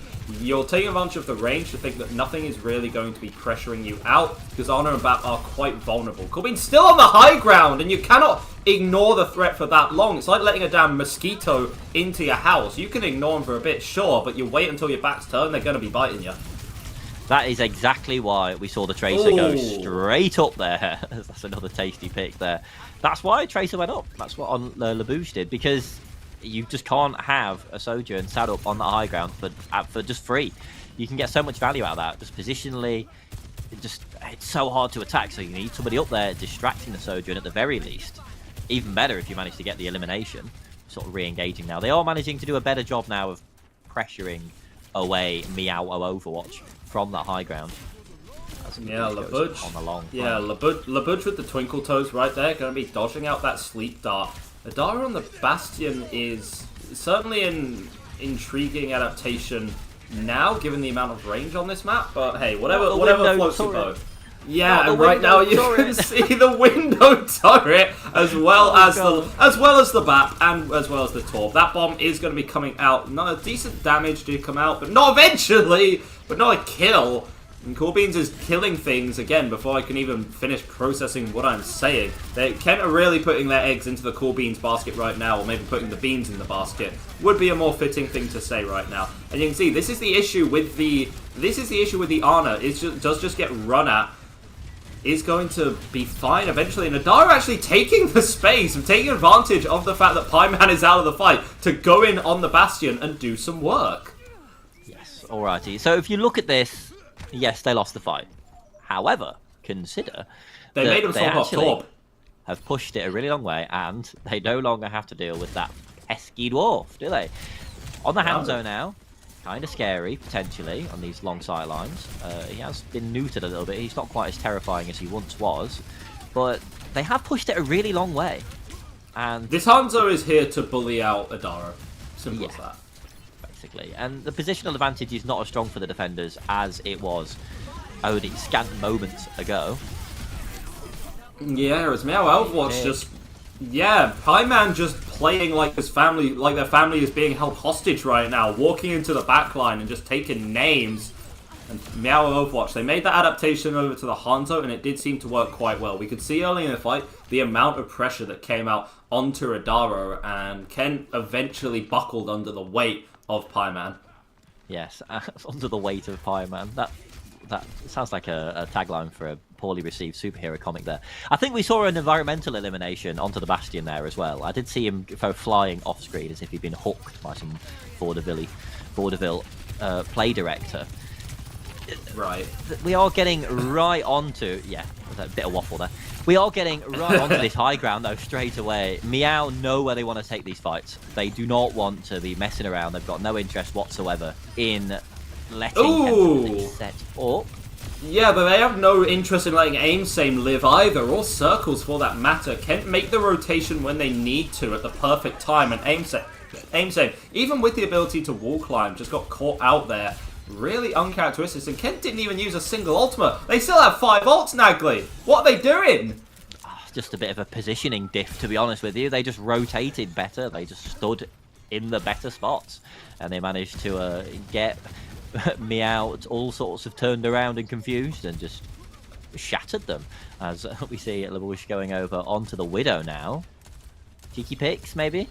Speaker 1: you're taking advantage of the range to think that nothing is really going to be pressuring you out, because Ana and Bap are quite vulnerable. Corbin's still on the high ground, and you cannot ignore the threat for that long. It's like letting a damn mosquito into your house. You can ignore them for a bit, sure, but you wait until your back's turned, they're going to be biting you.
Speaker 2: That is exactly why we saw the Tracer go straight up there. That's another tasty pick there. That's why Tracer went up. That's what on LaBouche did, because you just can't have a Sojourn sat up on the high ground for just free. You can get so much value out of that, just positionally. It's so hard to attack, so you need somebody up there distracting the Sojourn at the very least. Even better if you manage to get the elimination. Sort of re-engaging now. They are managing to do a better job now of pressuring away Meow Overwatch from that high ground.
Speaker 1: Yeah, LaBouche.
Speaker 2: On the long
Speaker 1: yeah, LaBouche with the twinkle toes right there, going to be dodging out that sleep dart. Adara on the Bastion is certainly an intriguing adaptation now, given the amount of range on this map. But hey, whatever floats your boat. Yeah, and right now you can see the window turret as well as the Bat and as well as the Torp. That bomb is going to be coming out. Not a decent damage did come out, but not eventually, but not a kill. And Coolbeans is killing things again before I can even finish processing what I'm saying. Kent are really putting their eggs into the Coolbeans basket right now, or maybe putting the beans in the basket. Would be a more fitting thing to say right now. And you can see this is the issue with the Ana. It does just get run at. Is going to be fine eventually. And Adara actually taking the space and taking advantage of the fact that Pieman is out of the fight to go in on the Bastion and do some work.
Speaker 2: Yes, alrighty. So if you look at this, yes, they lost the fight. However, consider
Speaker 1: they made them swap off Torp.
Speaker 2: Have pushed it a really long way, and they no longer have to deal with that pesky dwarf, do they? On the Hanzo now, kind of scary, potentially, on these long sidelines. He has been neutered a little bit. He's not quite as terrifying as he once was. But they have pushed it a really long way. And
Speaker 1: this Hanzo is here to bully out Adara. Simple as that.
Speaker 2: Basically. And the positional advantage is not as strong for the defenders as it was only scant moments ago.
Speaker 1: Yeah, as Meow Overwatch just... Yeah, Pieman just playing like his family, like their family is being held hostage right now, walking into the backline and just taking names. And Meow Overwatch, they made that adaptation over to the Hanzo, and it did seem to work quite well. We could see early in the fight the amount of pressure that came out onto Adara, and Ken eventually buckled under the weight of Pieman.
Speaker 2: Yes, under the weight of Pieman. That sounds like a tagline for a poorly received superhero comic there. I think we saw an environmental elimination onto the Bastion there as well. I did see him go flying off screen as if he'd been hooked by some vaudeville play director.
Speaker 1: Right.
Speaker 2: We are getting right onto... Yeah, a bit of waffle there. We are getting right onto this high ground, though, straight away. Meow know where they want to take these fights. They do not want to be messing around. They've got no interest whatsoever in letting set up.
Speaker 1: Yeah, but they have no interest in letting Aimsame live either, or Circles for that matter. Kent make the rotation when they need to at the perfect time, and Aimsame, even with the ability to wall climb, just got caught out there. Really uncharacteristic, and Kent didn't even use a single ultimate. They still have 5 ults, Nagley. What are they doing?
Speaker 2: Just a bit of a positioning diff, to be honest with you. They just rotated better. They just stood in the better spots, and they managed to get Meow all sorts of turned around and confused, and just shattered them. As we see LaBouche going over onto the Widow now. Cheeky picks, maybe?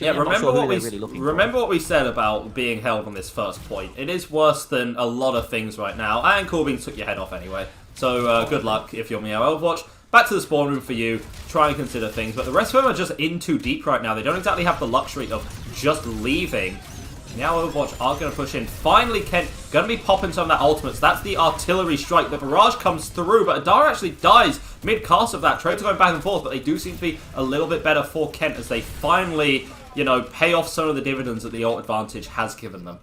Speaker 1: Yeah, remember what we said about being held on this first point. It is worse than a lot of things right now, and Corbin took your head off anyway. So good luck if you're Meow Overwatch. Back to the spawn room for you. Try and consider things, but the rest of them are just in too deep right now. They don't exactly have the luxury of just leaving. Now Overwatch are going to push in. Finally, Kent going to be popping some of that ultimates. That's the artillery strike. The barrage comes through, but Adara actually dies mid-cast of that. Trades are going back and forth, but they do seem to be a little bit better for Kent as they finally, you know, pay off some of the dividends that the ult advantage has given them.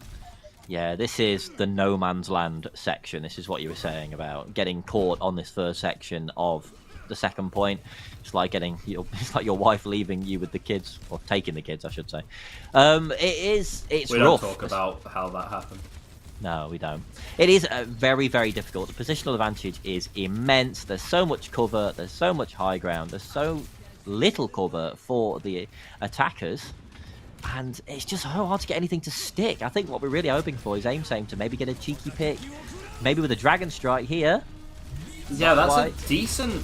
Speaker 2: Yeah, this is the no man's land section. This is what you were saying about getting caught on this first section of the second point. It's like it's like your wife leaving you with the kids, or taking the kids, I should say. It's
Speaker 1: we
Speaker 2: rough.
Speaker 1: Don't talk about how that happened.
Speaker 2: No, we don't. It is very, very difficult. The positional advantage is immense. There's so much cover. There's so much high ground. There's so little cover for the attackers. And it's just so hard to get anything to stick. I think what we're really hoping for is Aimsame to maybe get a cheeky pick, maybe with a Dragon Strike here.
Speaker 1: Yeah, that's a decent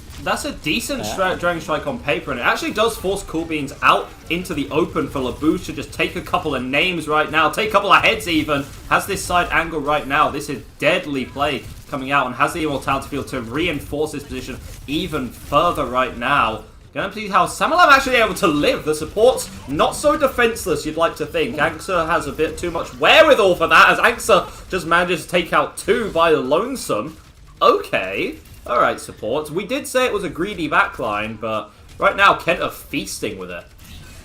Speaker 1: Dragon Strike on paper, and it actually does force Cool Beans out into the open for Labouche to just take a couple of names right now, take a couple of heads even. Has this side angle right now. This is deadly play coming out, and has the Immortality Field to reinforce his position even further right now. Going to see how Samalam actually able to live. The support's not so defenseless, you'd like to think. Anksa has a bit too much wherewithal for that, as Anksa just manages to take out 2 by the Lonesome. Okay. Alright, supports. We did say it was a greedy backline, but right now Kent are feasting with it.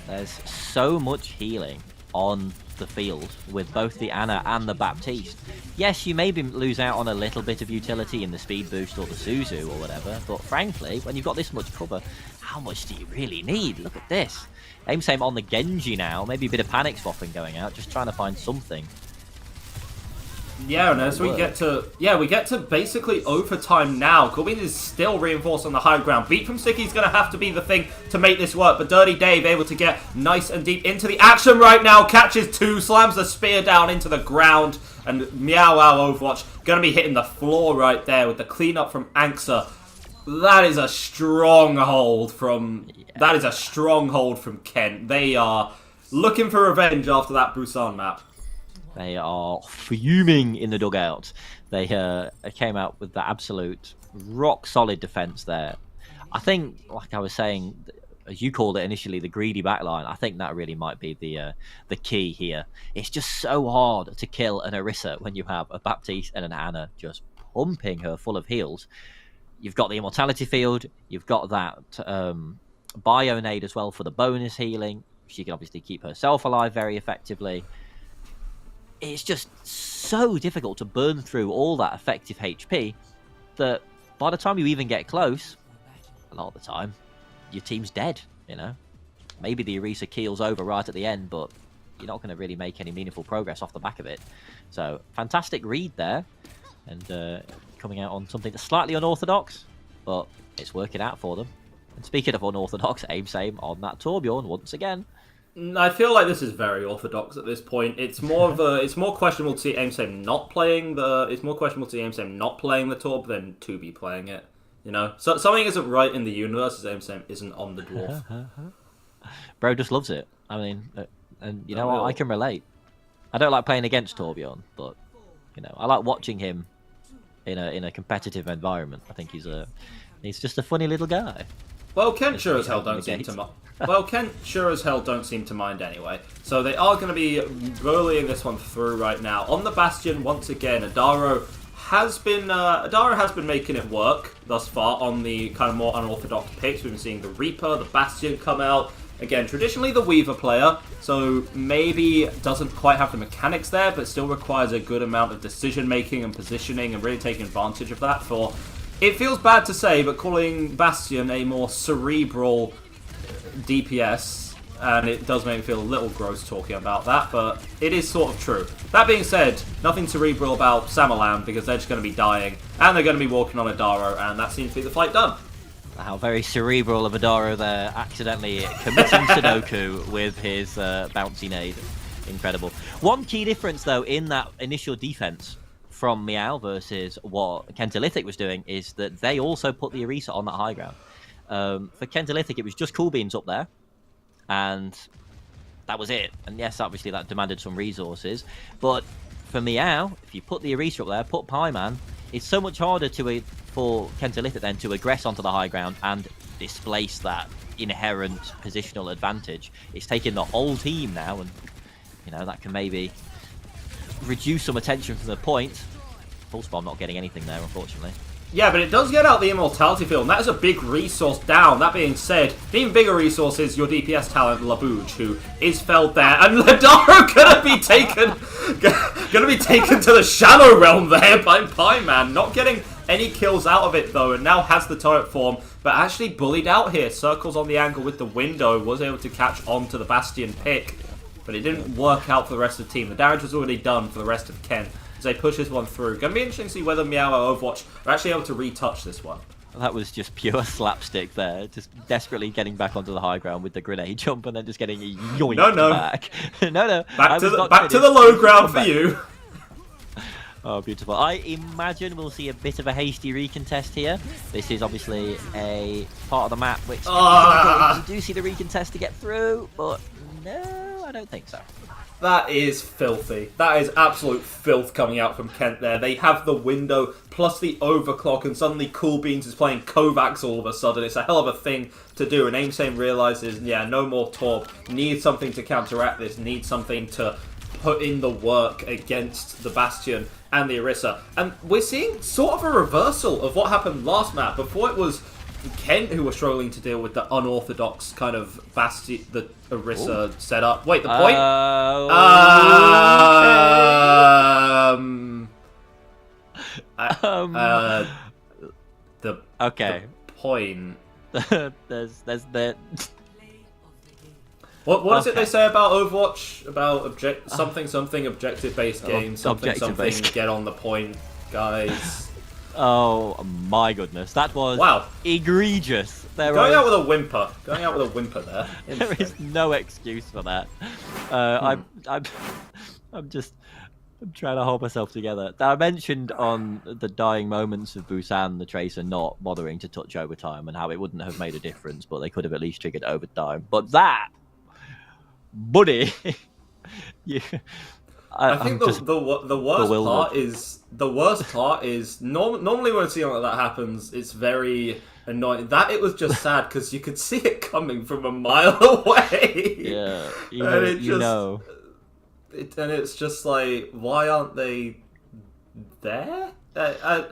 Speaker 2: There's so much healing on the field with both the Ana and the Baptiste. Yes, you maybe lose out on a little bit of utility in the speed boost or the Suzu or whatever, but frankly, when you've got this much cover, how much do you really need? Look at this. Aimsame on the Genji now, maybe a bit of panic swapping going out, just trying to find something.
Speaker 1: Yeah, and as we get to basically overtime now. Corbin is still reinforced on the high ground. Beat from Sticky's going to have to be the thing to make this work, but Dirty Dave able to get nice and deep into the action right now. Catches 2, slams the spear down into the ground, and Meow Wow Overwatch going to be hitting the floor right there with the cleanup from Anksa. That is a stronghold from Kent. They are looking for revenge after that Busan map.
Speaker 2: They are fuming in the dugout. They came out with the absolute rock-solid defense there. I think, like I was saying, as you called it initially, the greedy backline, I think that really might be the key here. It's just so hard to kill an Orisa when you have a Baptiste and an Ana just pumping her full of heals. You've got the Immortality Field. You've got that Bionade as well for the bonus healing. She can obviously keep herself alive very effectively. It's just so difficult to burn through all that effective HP that by the time you even get close, a lot of the time, your team's dead, you know? Maybe the Orisa keels over right at the end, but you're not going to really make any meaningful progress off the back of it. So, fantastic read there, and coming out on something that's slightly unorthodox, but it's working out for them. And speaking of unorthodox, Aimsame on that Torbjorn once again.
Speaker 1: I feel like this is very orthodox at this point. It's more questionable to see Aimsame not playing the. It's more questionable to see Aimsame not playing the Torb than to be playing it. You know, so something isn't right in the universe as Aimsame isn't on the dwarf.
Speaker 2: Bro just loves it. I mean, and you know what? I can relate. I don't like playing against Torbjorn, but you know, I like watching him in a competitive environment. I think he's just a funny little guy.
Speaker 1: Well, Kent sure as hell don't seem to mind. Well, Kent sure as hell don't seem to mind anyway. So they are going to be bullying this one through right now. On the Bastion, once again, Adaro has been making it work thus far on the kind of more unorthodox picks. We've been seeing the Reaper, the Bastion come out. Again, traditionally the Weaver player, so maybe doesn't quite have the mechanics there, but still requires a good amount of decision-making and positioning and really taking advantage of that for... It feels bad to say, but calling Bastion a more cerebral DPS, and it does make me feel a little gross talking about that, but it is sort of true. That being said, nothing cerebral about Samalam, because they're just going to be dying, and they're going to be walking on Adaro, and that seems to be the fight done.
Speaker 2: How very cerebral of Adaro there, accidentally committing Sudoku with his bouncy nade. Incredible. One key difference, though, in that initial defense from Meow versus what Kentalithic was doing is that they also put the Orisa on that high ground. For Kentalithic, it was just Cool Beans up there, and that was it. And yes, obviously that demanded some resources, but for Meow, if you put the Orisa up there, put Pieman, it's so much harder for Kentalithic then to aggress onto the high ground and displace that inherent positional advantage. It's taking the whole team now, and you know that can maybe reduce some attention from the point. Full Spawn not getting anything there, unfortunately.
Speaker 1: Yeah, but it does get out the Immortality Field, and that is a big resource down. That being said, the even bigger resource is your DPS talent, Labouche, who is felled there, and Ladaro gonna be taken to the Shadow Realm there by Pieman, not getting any kills out of it though, and now has the turret form, but actually bullied out here. Circles on the angle with the window, was able to catch on to the Bastion pick, but it didn't work out for the rest of the team. The damage was already done for the rest of Kent as they push this one through. Going to be interesting to see whether Meow or Overwatch are actually able to retouch this one.
Speaker 2: That was just pure slapstick there. Just desperately getting back onto the high ground with the grenade jump and then just getting yoinked back. No.
Speaker 1: Back to the low ground for you.
Speaker 2: Oh, beautiful. I imagine we'll see a bit of a hasty recontest here. This is obviously a part of the map which you do see the recontest to get through, but no, I don't think so.
Speaker 1: That is filthy. That is absolute filth coming out from Kent there. They have the window plus the overclock, and suddenly Cool Beans is playing Kovacs all of a sudden. It's a hell of a thing to do, and Aimsame realizes, yeah, no more Torb. Need something to counteract this. Need something to put in the work against the Bastion and the Orisa. And we're seeing sort of a reversal of what happened last map. Before it was Kent who were struggling to deal with the unorthodox kind of Bastion, the Orisa setup. Wait, the point?
Speaker 2: Okay.
Speaker 1: The point.
Speaker 2: there's the.
Speaker 1: What is it they say about Overwatch? About something objective-based games, something get on the point, guys.
Speaker 2: Oh my goodness, that was egregious.
Speaker 1: Going out with a whimper there.
Speaker 2: There is no excuse for that. I'm trying to hold myself together. I mentioned on the dying moments of Busan, the Tracer not bothering to touch overtime and how it wouldn't have made a difference, but they could have at least triggered overtime. But that, buddy,
Speaker 1: I think the worst part is normally when something like that happens, it's very annoying. That it was just sad because you could see it coming from a mile away.
Speaker 2: Yeah,
Speaker 1: and it's just like, why aren't they there? The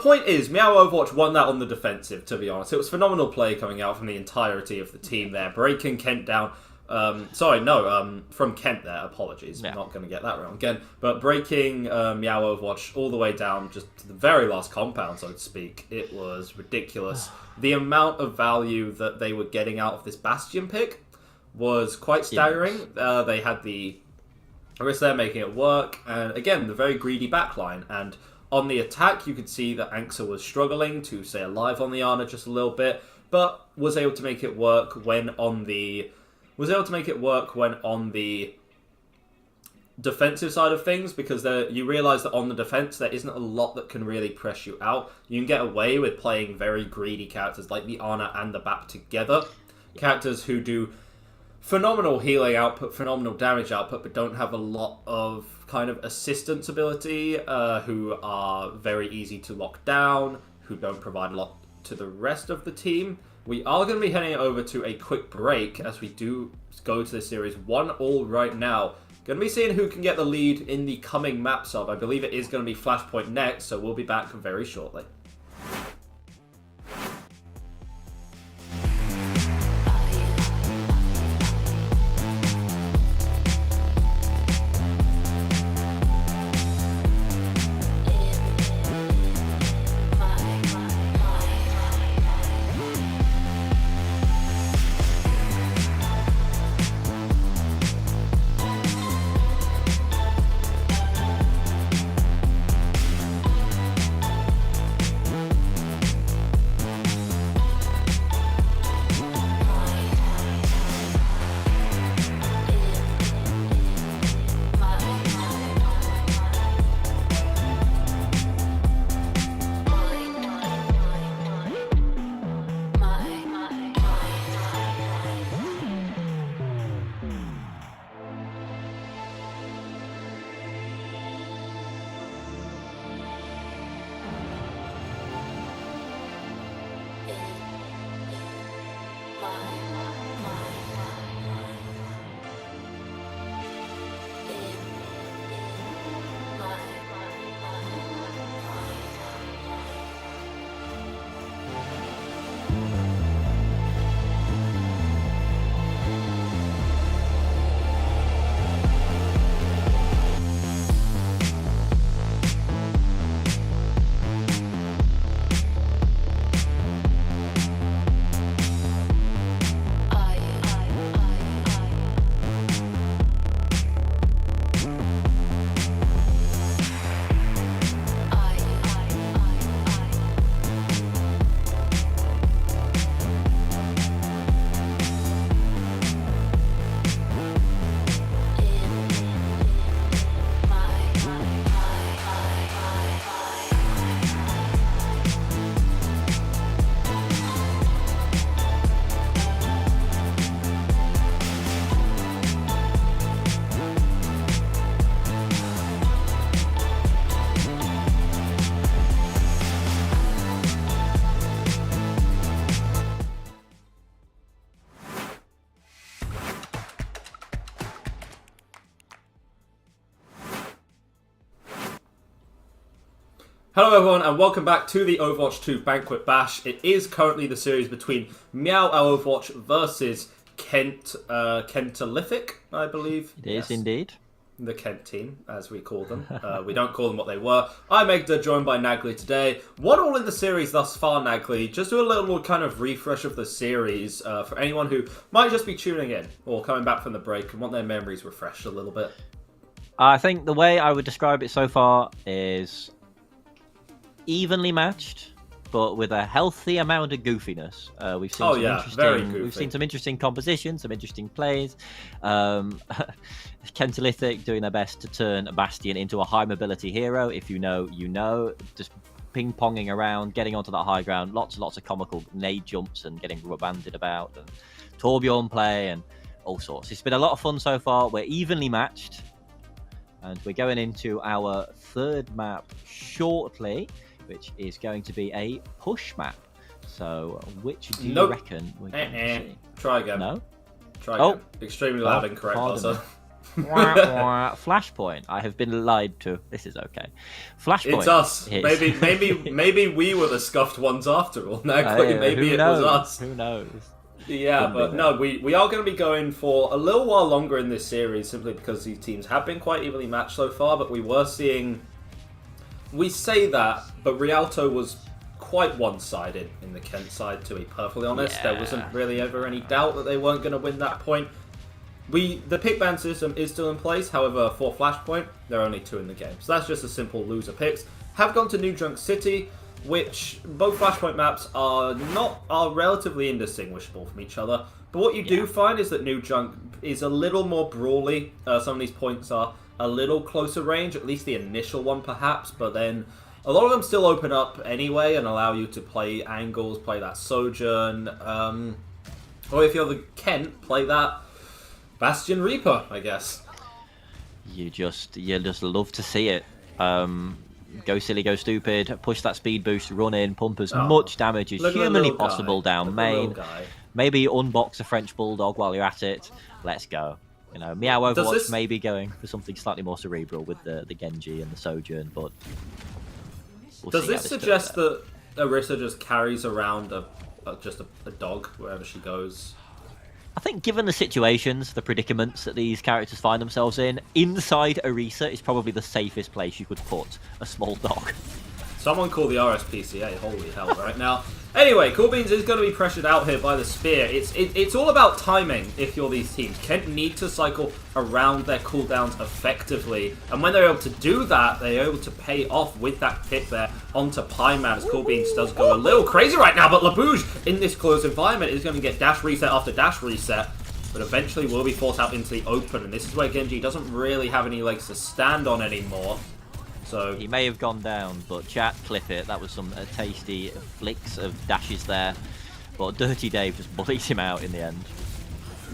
Speaker 1: point is, Meow Overwatch won that on the defensive, to be honest. It was phenomenal play coming out from the entirety of the team there, breaking Kent down. From Kent there, apologies. Yeah. I'm not going to get that wrong again. But breaking Meow Overwatch all the way down just to the very last compound, so to speak. It was ridiculous. The amount of value that they were getting out of this Bastion pick was quite staggering. Yes. They had the Orisa there making it work, and again, the very greedy backline. And on the attack, you could see that Anxa was struggling to stay alive on the Ana just a little bit, but was able to make it work when on the defensive side of things, because you realise that on the defence there isn't a lot that can really press you out. You can get away with playing very greedy characters like the Ana and the Bap together. Characters who do phenomenal healing output, phenomenal damage output, but don't have a lot of kind of assistance ability, who are very easy to lock down, who don't provide a lot to the rest of the team. We are going to be heading over to a quick break as we do go to this series 1-1 right now. Going to be seeing who can get the lead in the coming map sub. I believe it is going to be Flashpoint next, so we'll be back very shortly. Hello everyone and welcome back to the Overwatch 2 Banquet Bash. It is currently the series between Meow Our Overwatch versus Kentolithic, I believe.
Speaker 2: It is indeed.
Speaker 1: The Kent team, as we call them. We don't call them what they were. I'm Egda, joined by Nagli today. What all in the series thus far, Nagli? Just do a little kind of refresh of the series for anyone who might just be tuning in or coming back from the break and want their memories refreshed a little bit.
Speaker 2: I think the way I would describe it so far is evenly matched, but with a healthy amount of goofiness. We've seen some interesting compositions, some interesting plays. Kentolithic doing their best to turn Bastion into a high mobility hero. If you know, you know. Just ping-ponging around, getting onto that high ground. Lots and lots of comical nade jumps and getting rubber banded about. And Torbjorn play and all sorts. It's been a lot of fun so far. We're evenly matched. And we're going into our third map shortly, which is going to be a push map. So, which do you reckon we're going to see?
Speaker 1: Try again.
Speaker 2: No?
Speaker 1: Try again. Extremely loud and correct also.
Speaker 2: Flashpoint. I have been lied to. This is okay. Flashpoint.
Speaker 1: It's us. Maybe we were the scuffed ones after all. Maybe it was us.
Speaker 2: Who knows?
Speaker 1: Yeah, but no, we are going to be going for a little while longer in this series simply because these teams have been quite evenly matched so far, but we were seeing... We say that, but Rialto was quite one-sided in the Kent side, to be perfectly honest. Yeah. There wasn't really ever any doubt that they weren't going to win that point. The pick ban system is still in place, however, for Flashpoint, there are only 2 in the game. So that's just a simple loser picks. Have gone to New Junk City, which both Flashpoint maps are relatively indistinguishable from each other. But what you do find is that New Junk is a little more brawly. Some of these points are a little closer range, at least the initial one perhaps, but then a lot of them still open up anyway and allow you to play angles, play that Sojourn, or if you're the Kent, play that Bastion Reaper, I guess. You just
Speaker 2: love to see it. Go silly, go stupid, push that speed boost, run in, pump as much damage as humanly possible down main. Maybe unbox a French Bulldog while you're at it. Let's go. You know, Meow Overwatch may be going for something slightly more cerebral with the Genji and the Sojourn, but
Speaker 1: does this suggest that Orisa just carries around a dog wherever she goes?
Speaker 2: I think given the situations, the predicaments that these characters find themselves in, inside Orisa is probably the safest place you could put a small dog.
Speaker 1: Someone call the RSPCA, holy hell, right now. Anyway, Cool Beans is going to be pressured out here by the spear. It's all about timing if you're these teams. Kent need to cycle around their cooldowns effectively, and when they're able to do that, they're able to pay off with that pick there onto Pieman, as Cool Beans does go a little crazy right now, but Labouche in this closed environment is going to get dash reset after dash reset, but eventually will be forced out into the open, and this is where Genji doesn't really have any legs to stand on anymore. So
Speaker 2: he may have gone down, but chat, clip it. That was some tasty flicks of dashes there. But Dirty Dave just bullies him out in the end.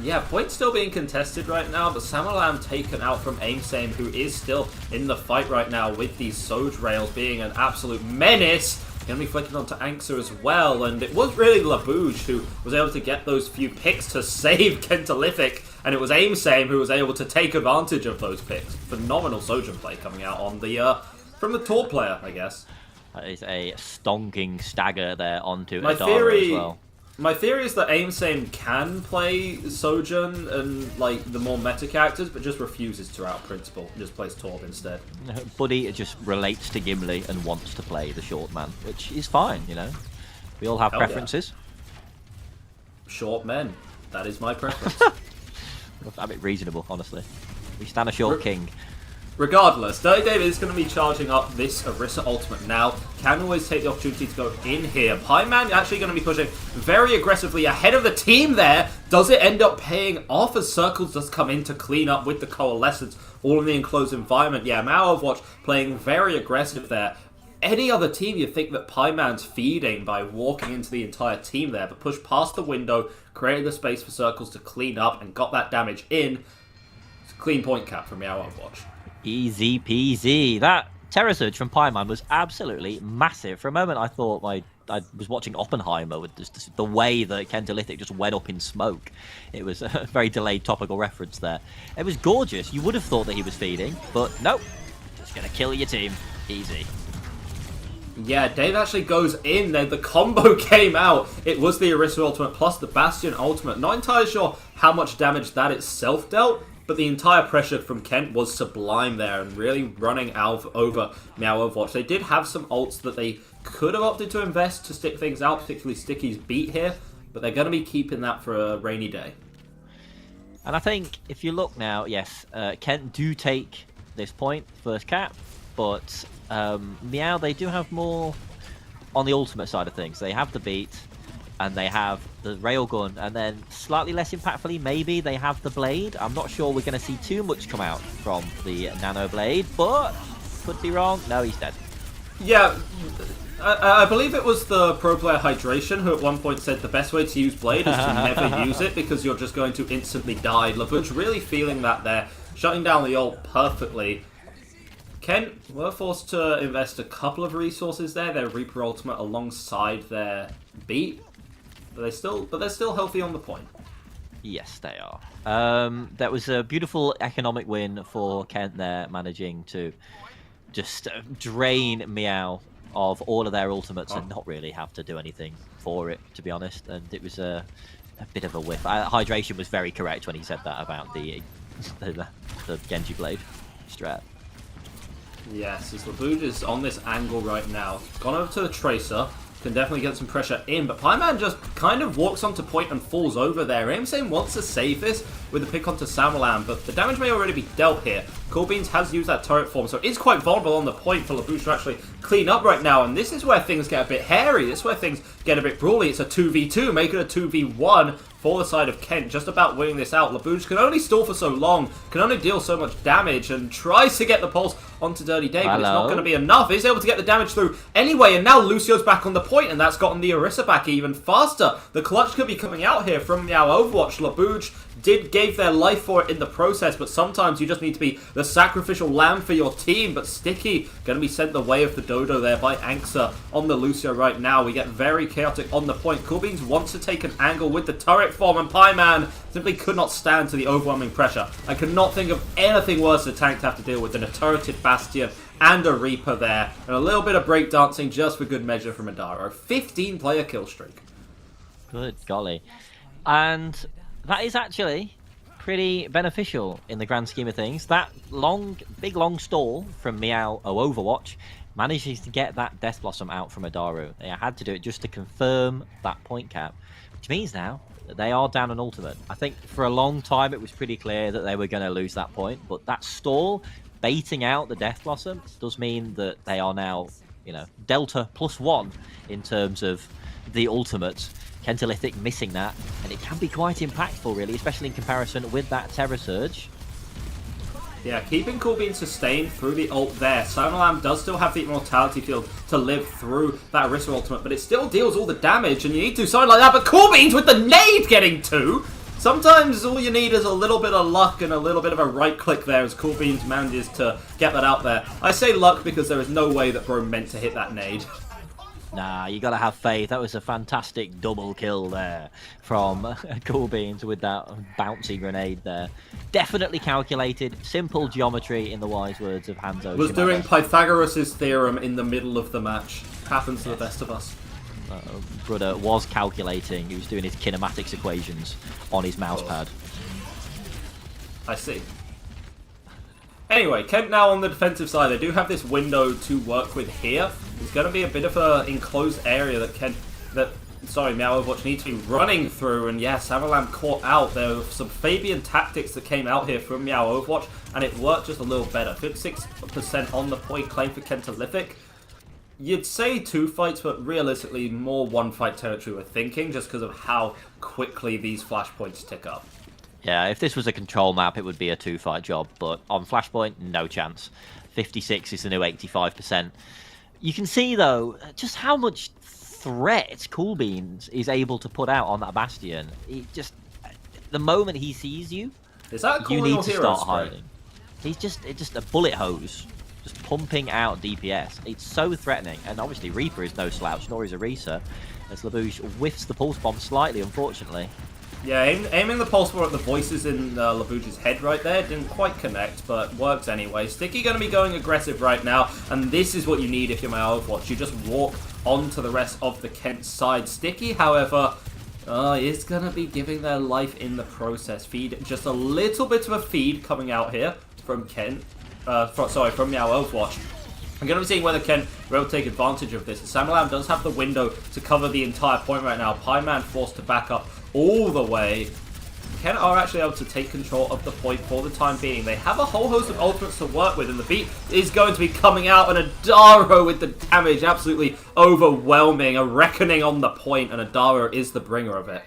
Speaker 1: Yeah, point still being contested right now, but Samalam taken out from Aimsame, who is still in the fight right now with these Soj rails being an absolute menace. Going to be flicking onto Anksa as well, and it was really Labouche who was able to get those few picks to save Kentolithic, and it was Aimsame who was able to take advantage of those picks. Phenomenal Sojourn play coming out on the from the Tor player, I guess.
Speaker 2: That is a stonking stagger there onto Adara as well.
Speaker 1: My theory is that Aimsame can play Sojourn and like the more meta characters, but just refuses to out principle and just plays Torb instead.
Speaker 2: Buddy just relates to Gimli and wants to play the short man, which is fine, you know. We all have preferences.
Speaker 1: Yeah. Short men. That is my preference.
Speaker 2: A bit reasonable, honestly. We stand a short king.
Speaker 1: Regardless, Dirty Dave is going to be charging up this Orisa ultimate now. Can always take the opportunity to go in here. Pieman actually going to be pushing very aggressively ahead of the team there. Does it end up paying off as Circles does come in to clean up with the Coalescence all in the enclosed environment? Yeah, Meow Overwatch playing very aggressive there. Any other team, you'd think that Pieman's feeding by walking into the entire team there, but pushed past the window, created the space for Circles to clean up and got that damage in. It's a clean point cap from Meow Overwatch.
Speaker 2: Easy peasy. That Terror Surge from Pieman was absolutely massive. For a moment, I thought I was watching Oppenheimer with just the way that Kentolithic just went up in smoke. It was a very delayed topical reference there. It was gorgeous. You would have thought that he was feeding, but nope. Just going to kill your team. Easy.
Speaker 1: Yeah, Dave actually goes in there. The combo came out. It was the Orisa ultimate plus the Bastion ultimate. Not entirely sure how much damage that itself dealt, but the entire pressure from Kent was sublime there and really running out over Meow Overwatch. They did have some ults that they could have opted to invest to stick things out, particularly Sticky's beat here, but they're going to be keeping that for a rainy day.
Speaker 2: And I think if you look now, yes, Kent do take this point, first cap, but Meow, they do have more on the ultimate side of things. They have the beat, and they have the railgun, and then slightly less impactfully, maybe they have the blade. I'm not sure we're going to see too much come out from the nano blade, but could be wrong. No, he's dead.
Speaker 1: Yeah, I believe it was the pro player Hydration who at one point said the best way to use blade is to never use it because you're just going to instantly die. Labuche really feeling that there, shutting down the ult perfectly. Kent were forced to invest a couple of resources there, their Reaper ultimate alongside their beat, but they're still healthy on the point.
Speaker 2: Yes, they are. That was a beautiful economic win for Kent there, managing to just drain Meow of all of their ultimates and not really have to do anything for it, to be honest. And it was a bit of a whiff. Hydration was very correct when he said that about the Genji Blade strat.
Speaker 1: Yes, as Labuche is on this angle right now. Gone over to the Tracer. Can definitely get some pressure in, but Pieman just kind of walks onto point and falls over there. Aimsame wants to save this with a pick onto Samalam, but the damage may already be dealt here. Cool Beans has used that turret form, so it's quite vulnerable on the point for Labuche to actually clean up right now, and this is where things get a bit hairy. This is where things get a bit brawly. It's a 2v2, make it a 2v1 for the side of Kent, just about winning this out. Labuche can only stall for so long, can only deal so much damage, and tries to get the pulse onto Dirty Dave, but it's not going to be enough. He's able to get the damage through anyway, and now Lucio's back on the point, and that's gotten the Orisa back even faster. The clutch could be coming out here from Meow Overwatch. Labuche gave their life for it in the process, but sometimes you just need to be the sacrificial lamb for your team. But Sticky going to be sent the way of the dodo there by Anksa on the Lucio right now. We get very chaotic on the point. Cool Beans wants to take an angle with the turret form, and Pieman simply could not stand to the overwhelming pressure. I could not think of anything worse a tank to have to deal with than a turreted Bastion and a Reaper there, and a little bit of breakdancing just for good measure from Adaro. 15-player kill streak.
Speaker 2: Good golly. And that is actually pretty beneficial in the grand scheme of things. That big long stall from Meow Overwatch manages to get that Death Blossom out from Adaru. They had to do it just to confirm that point cap, which means now that they are down an ultimate. I think for a long time it was pretty clear that they were going to lose that point, but that stall baiting out the Death Blossom does mean that they are now, Delta +1 in terms of the ultimate. Kentalithic missing that, and it can be quite impactful, really, especially in comparison with that Terror Surge.
Speaker 1: Yeah, keeping Cool Bean sustained through the ult there. Sonalam does still have the Immortality Field to live through that Orisa ultimate, but it still deals all the damage, and you need to something like that, but Cool Beans with the nade getting two! Sometimes all you need is a little bit of luck and a little bit of a right click there as Cool Beans manages to get that out there. I say luck because there is no way that Bro meant to hit that nade.
Speaker 2: Nah, you gotta have faith. That was a fantastic double kill there from Cool Beans with that bouncy grenade there. Definitely calculated, simple geometry in the wise words of Hanzo.
Speaker 1: Was doing Pythagoras' theorem in the middle of the match. Happens to the best of us.
Speaker 2: Brother was calculating. He was doing his kinematics equations on his mouse pad.
Speaker 1: I see. Anyway, Kent now on the defensive side. They do have this window to work with here. It's going to be a bit of an enclosed area that Meow Overwatch needs to be running through. And yes, Samalam caught out. There were some Fabian tactics that came out here from Meow Overwatch, and it worked just a little better. 56% on the point claim for Kentalithic. You'd say 2 fights, but realistically more 1-fight territory we're thinking, just because of how quickly these flashpoints tick up.
Speaker 2: Yeah, if this was a control map, it would be a 2-fight job, but on Flashpoint, no chance. 56 is the new 85%. You can see, though, just how much threat Cool Beans is able to put out on that Bastion. The moment he sees you, you need to start hiding. He's just a bullet hose, just pumping out DPS. It's so threatening, and obviously Reaper is no slouch, nor is Orisa, as Labuche whiffs the pulse bomb slightly, unfortunately.
Speaker 1: Yeah, aiming the pulse ball at the voices in Labuja's head right there didn't quite connect, but works anyway. Sticky going to be going aggressive right now, and this is what you need if you're my Overwatch. You just walk onto the rest of the Kent side. Sticky, however, is going to be giving their life in the process. Feed, just a little bit of a feed coming out here from Kent. From Meow Overwatch. I'm going to be seeing whether Kent will take advantage of this. Samalam does have the window to cover the entire point right now. Pieman forced to back up all the way. Kent are actually able to take control of the point for the time being. They have a whole host of ultimates to work with, and the beat is going to be coming out, and Adaro with the damage absolutely overwhelming. A reckoning on the point, and Adaro is the bringer of it.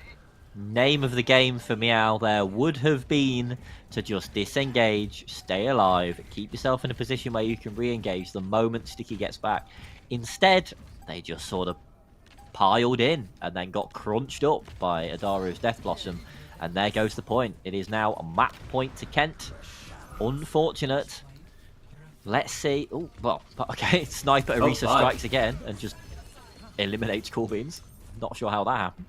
Speaker 2: Name of the game for Meow there would have been to just disengage, stay alive, keep yourself in a position where you can re-engage the moment Sticky gets back. Instead, they just sort of piled in and then got crunched up by Adaro's Death Blossom. And there goes the point. It is now a map point to Kent. Unfortunate. Let's see. Oh, well, okay. Sniper Orisa strikes again and just eliminates Cool Beans. Not sure how that happened.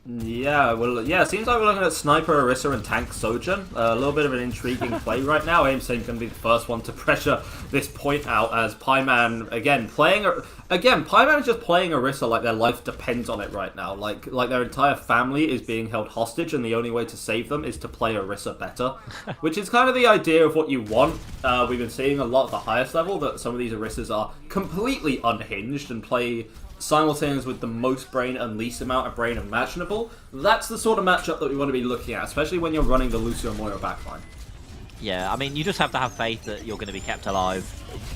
Speaker 1: Yeah, well, yeah, it seems like we're looking at Sniper, Orisa, and Tank Sojourn. A little bit of an intriguing play right now. Aimsay's going to be the first one to pressure this point out as Pieman, again, Pieman is just playing Orisa like their life depends on it right now. Like their entire family is being held hostage, and the only way to save them is to play Orisa better. Which is kind of the idea of what you want. We've been seeing a lot at the highest level that some of these Orisas are completely unhinged and play simultaneous with the most brain and least amount of brain imaginable. That's the sort of matchup that we want to be looking at, especially when you're running the Lucio Moira backline.
Speaker 2: Yeah, I mean, you just have to have faith that you're going to be kept alive.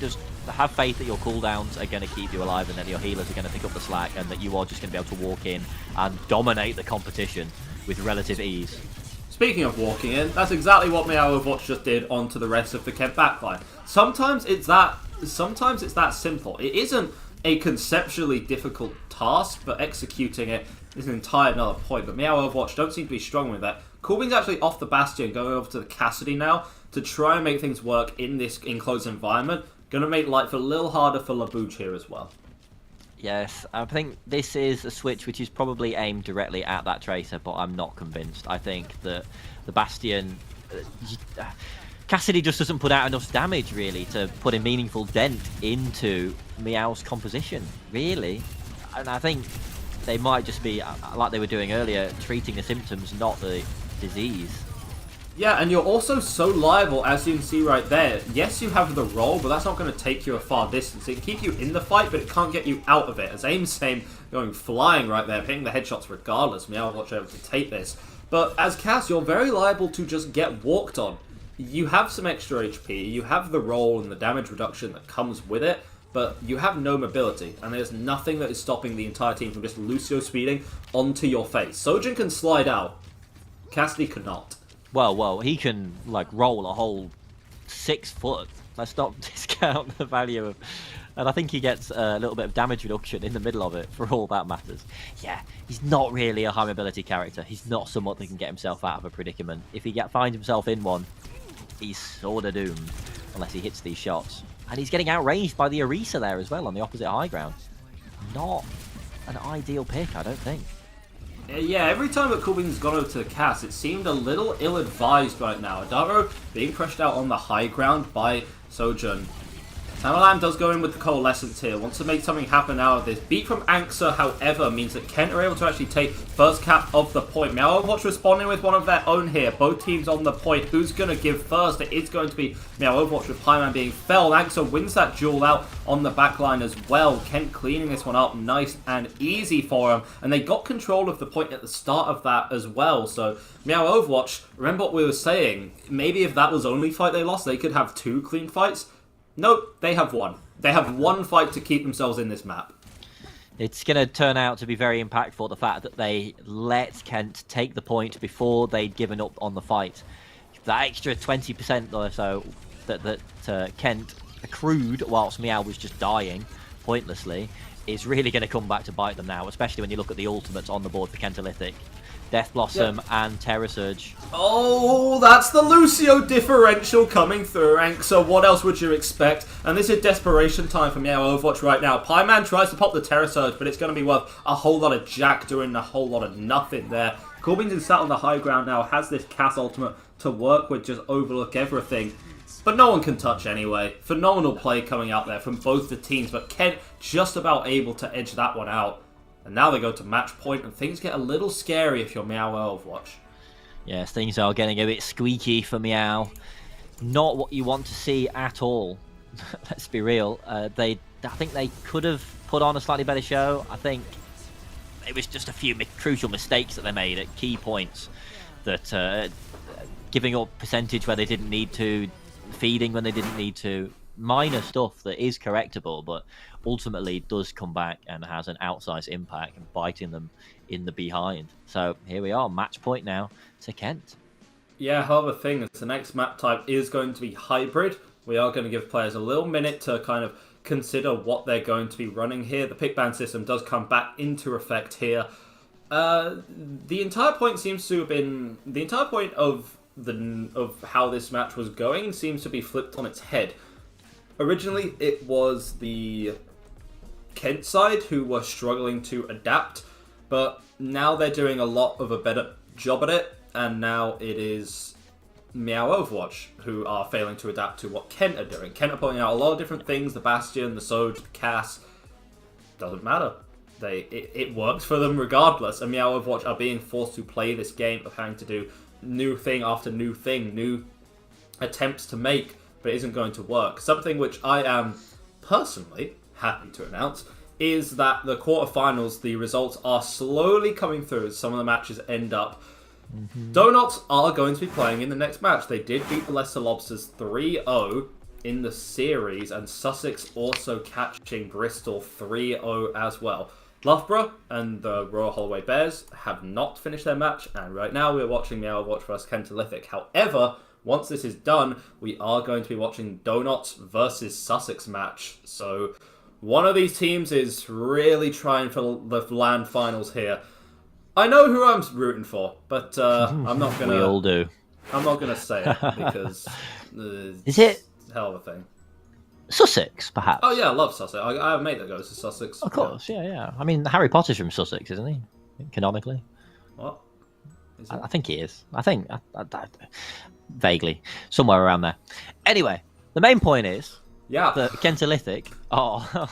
Speaker 2: Just have faith that your cooldowns are going to keep you alive, and that your healers are going to pick up the slack, and that you are just going to be able to walk in and dominate the competition with relative ease.
Speaker 1: Speaking of walking in, that's exactly what Meow Overwatch just did onto the rest of the Kent backline. Sometimes it's that simple. It isn't a conceptually difficult task, but executing it is an entire another point. But Meow Overwatch don't seem to be strong with that. Coolbean's actually off the Bastion, going over to the Cassidy now to try and make things work in this enclosed environment. Going to make life a little harder for Labuj here as well.
Speaker 2: Yes, I think this is a switch which is probably aimed directly at that Tracer, but I'm not convinced. I think that the Bastion... Cassidy just doesn't put out enough damage, really, to put a meaningful dent into Meow's composition, really. And I think they might just be, like they were doing earlier, treating the symptoms, not the disease.
Speaker 1: Yeah, and you're also so liable, as you can see right there. Yes, you have the roll, but that's not going to take you a far distance. It can keep you in the fight, but it can't get you out of it. As Aimsame going flying right there, hitting the headshots regardless. Meow Overwatch able to take this. But as Cass, you're very liable to just get walked on. You have some extra HP, you have the roll and the damage reduction that comes with it, but you have no mobility, and there's nothing that is stopping the entire team from just Lucio speeding onto your face. Sojin can slide out, Cassidy cannot.
Speaker 2: Well, he can, like, roll a whole 6 foot. Let's not discount the value of... And I think he gets a little bit of damage reduction in the middle of it, for all that matters. Yeah, he's not really a high mobility character. He's not someone that can get himself out of a predicament. If he finds himself in one, he's sort of doomed, unless he hits these shots. And he's getting outranged by the Orisa there as well, on the opposite high ground. Not an ideal pick, I don't think.
Speaker 1: Yeah, every time that Coolbean's gone over to the Cass, it seemed a little ill-advised right now. Adaro being pressured out on the high ground by Sojourn. Tamalam does go in with the Coalescence here, wants to make something happen out of this. Beat from Anxa, however, means that Kent are able to actually take first cap of the point. Meow Overwatch responding with one of their own here. Both teams on the point. Who's going to give first? It is going to be Meow Overwatch with Pieman being felled. Anxa wins that duel out on the backline as well. Kent cleaning this one up nice and easy for him. And they got control of the point at the start of that as well. So Meow Overwatch, remember what we were saying? Maybe if that was the only fight they lost, they could have 2 clean fights. Nope, they have 1. They have 1 fight to keep themselves in this map.
Speaker 2: It's going to turn out to be very impactful, the fact that they let Kent take the point before they'd given up on the fight. That extra 20% or so that Kent accrued whilst Meow was just dying pointlessly is really going to come back to bite them now, especially when you look at the ultimates on the board for Kentolithic. Death Blossom and Terror Surge.
Speaker 1: Oh, that's the Lucio differential coming through, Anxa. What else would you expect? And this is desperation time for Meow Overwatch right now. Pieman tries to pop the Terror Surge, but it's going to be worth a whole lot of Jack doing a whole lot of nothing there. Corbington sat on the high ground now, has this Cass ultimate to work with, just overlook everything. But no one can touch anyway. Phenomenal play coming out there from both the teams, but Kent just about able to edge that one out. And now they go to match point, and things get a little scary if you're Meow Overwatch.
Speaker 2: Yes, things are getting a bit squeaky for Meow. Not what you want to see at all. Let's be real. I think they could have put on a slightly better show. I think it was just a few crucial mistakes that they made at key points. That giving up percentage where they didn't need to, feeding when they didn't need to. Minor stuff that is correctable, but ultimately does come back and has an outsized impact and biting them in the behind. So here we are, match point now to Kent.
Speaker 1: Yeah, however, thing is the next map type is going to be hybrid. We are going to give players a little minute to kind of consider what they're going to be running here. The pick ban system does come back into effect here. The entire point seems to have been the entire point of how this match was going seems to be flipped on its head. Originally, it was the Kent side who were struggling to adapt, but now they're doing a lot of a better job at it, and now it is Meow Overwatch who are failing to adapt to what Kent are doing. Kent are pulling out a lot of different things, the Bastion, the Soj, the Cass. Doesn't matter. It works for them regardless, and Meow Overwatch are being forced to play this game of having to do new thing after new thing, new attempts to make, but it isn't going to work. Something which I am personally happy to announce is that the quarterfinals, the results are slowly coming through as some of the matches end up. DoughNotts are going to be playing in the next match. They did beat the Leicester Lobsters 3-0 in the series, and Sussex also catching Bristol 3-0 as well. Loughborough and the Royal Holloway Bears have not finished their match, and right now we're watching the Overwatch vs Kentolithic. However, once this is done, we are going to be watching DoughNotts versus Sussex match. So one of these teams is really trying for the land finals here. I know who I'm rooting for, but I'm not gonna.
Speaker 2: We all do.
Speaker 1: I'm not gonna say it because
Speaker 2: is it
Speaker 1: a hell of a thing?
Speaker 2: Sussex, perhaps.
Speaker 1: Oh yeah, I love Sussex. I have a mate that goes to Sussex.
Speaker 2: Of course, yeah. I mean, Harry Potter's from Sussex, isn't he? Canonically.
Speaker 1: What? Is
Speaker 2: I think he is. I think vaguely somewhere around there. Anyway, the main point is that Kentolithic are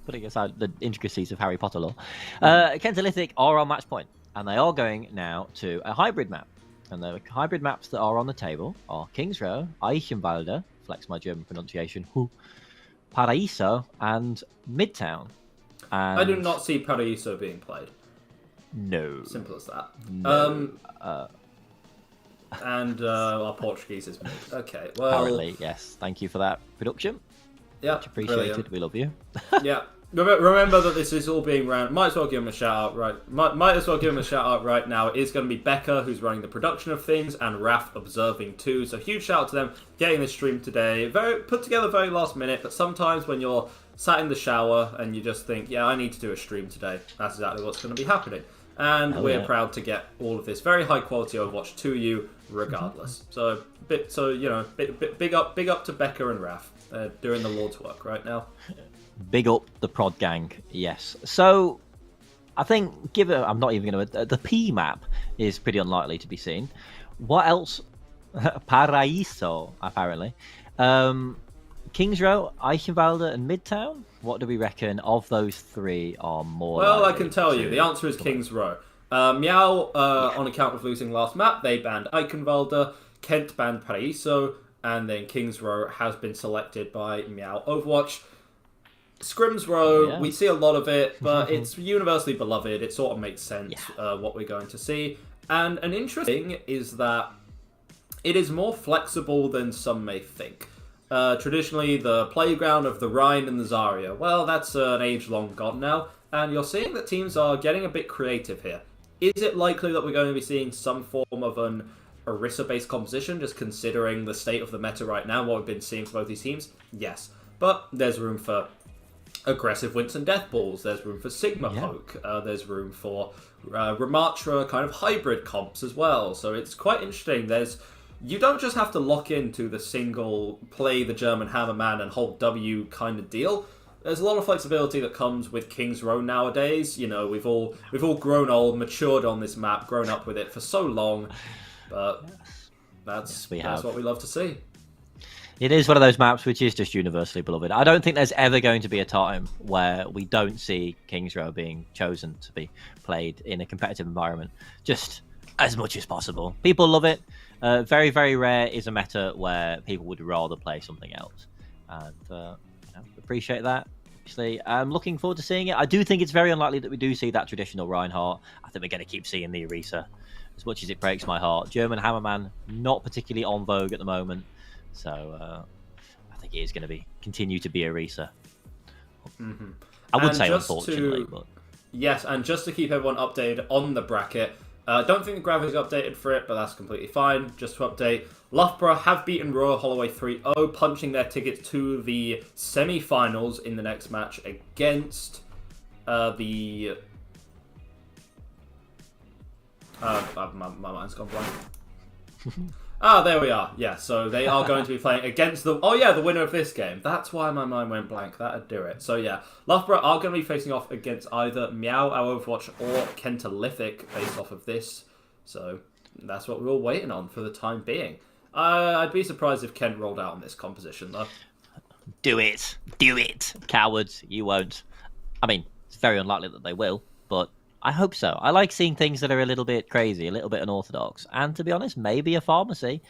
Speaker 2: putting aside the intricacies of Harry Potter lore. Kentolithic are on match point, and they are going now to a hybrid map. And the hybrid maps that are on the table are Kings Row, Eichenwalde, flex my German pronunciation, Paraíso, and Midtown. And
Speaker 1: I do not see Paraíso being played.
Speaker 2: No.
Speaker 1: Simple as that.
Speaker 2: No.
Speaker 1: And our Portuguese is mid. Okay, well...
Speaker 2: Apparently, yes. Thank you for that production.
Speaker 1: Yeah,
Speaker 2: much appreciated.
Speaker 1: Brilliant.
Speaker 2: We love you.
Speaker 1: Yeah. Remember that this is all being ran. Might as well give him a shout out right. Might as well give him a shout out right now. It is going to be Becca who's running the production of things, and Raf observing too. So huge shout out to them getting this stream today. Very put together, very last minute. But sometimes when you're sat in the shower and you just think, yeah, I need to do a stream today. That's exactly what's going to be happening. And we're proud to get all of this very high quality Overwatch to you, regardless. So big up to Becca and Raf doing the Lord's work right now.
Speaker 2: Big up the prod gang, yes. So, I think, I'm not even going to... The P map is pretty unlikely to be seen. What else? Paraíso, apparently. Kings Row, Eichenwalde, and Midtown? What do we reckon of those three are more
Speaker 1: Well, I can tell you. The answer is Kings Row. Meow, on account of losing last map, they banned Eichenwalde. Kent banned Paraíso. And then Kings Row has been selected by Meow Overwatch. Scrims Row, we see a lot of it, but it's universally beloved. It sort of makes sense what we're going to see. And an interesting thing is that it is more flexible than some may think. Traditionally, the playground of the Rhine and the Zarya, well, that's an age long gone now, and you're seeing that teams are getting a bit creative here. Is it likely that we're going to be seeing some form of an Orisa-based composition, just considering the state of the meta right now, what we've been seeing from both these teams? Yes. But there's room for aggressive Winston Death Balls, there's room for Sigma Poke, there's room for Ramatra kind of hybrid comps as well. So it's quite interesting. You don't just have to lock into the single play the German Hammerman and hold W kind of deal. there's a lot of flexibility that comes with King's Row nowadays. You know, we've all grown old, matured on this map, grown up with it for so long. But that's what we love to see.
Speaker 2: It is one of those maps which is just universally beloved. I don't think there's ever going to be a time where we don't see King's Row being chosen to be played in a competitive environment, just as much as possible. People love it. Very, very rare is a meta where people would rather play something else. And appreciate that. Obviously, I'm looking forward to seeing it. I do think it's very unlikely that we do see that traditional Reinhardt. I think we're going to keep seeing the Orisa, as much as it breaks my heart. German Hammerman, not particularly on vogue at the moment. So I think it is going to continue to be Orisa. I would say unfortunately, but
Speaker 1: yes, and just to keep everyone updated on the bracket, I don't think the graphics updated for it, but that's completely fine. Just to update, Loughborough have beaten Royal Holloway 3-0, punching their tickets to the semi-finals in the next match against the... my mind's gone blank. There we are. Yeah, so they are going to be playing against the... Oh, yeah, the winner of this game. That's why my mind went blank. That'd do it. So, yeah, Loughborough are going to be facing off against either Meow, our Overwatch, or Kentalithic based off of this. So, that's what we're all waiting on for the time being. I'd be surprised if Kent rolled out on this composition, though.
Speaker 2: Do it. Do it. Cowards. You won't. I mean, it's very unlikely that they will, but... I hope so. I like seeing things that are a little bit crazy, a little bit unorthodox. And to be honest, maybe a pharmacy.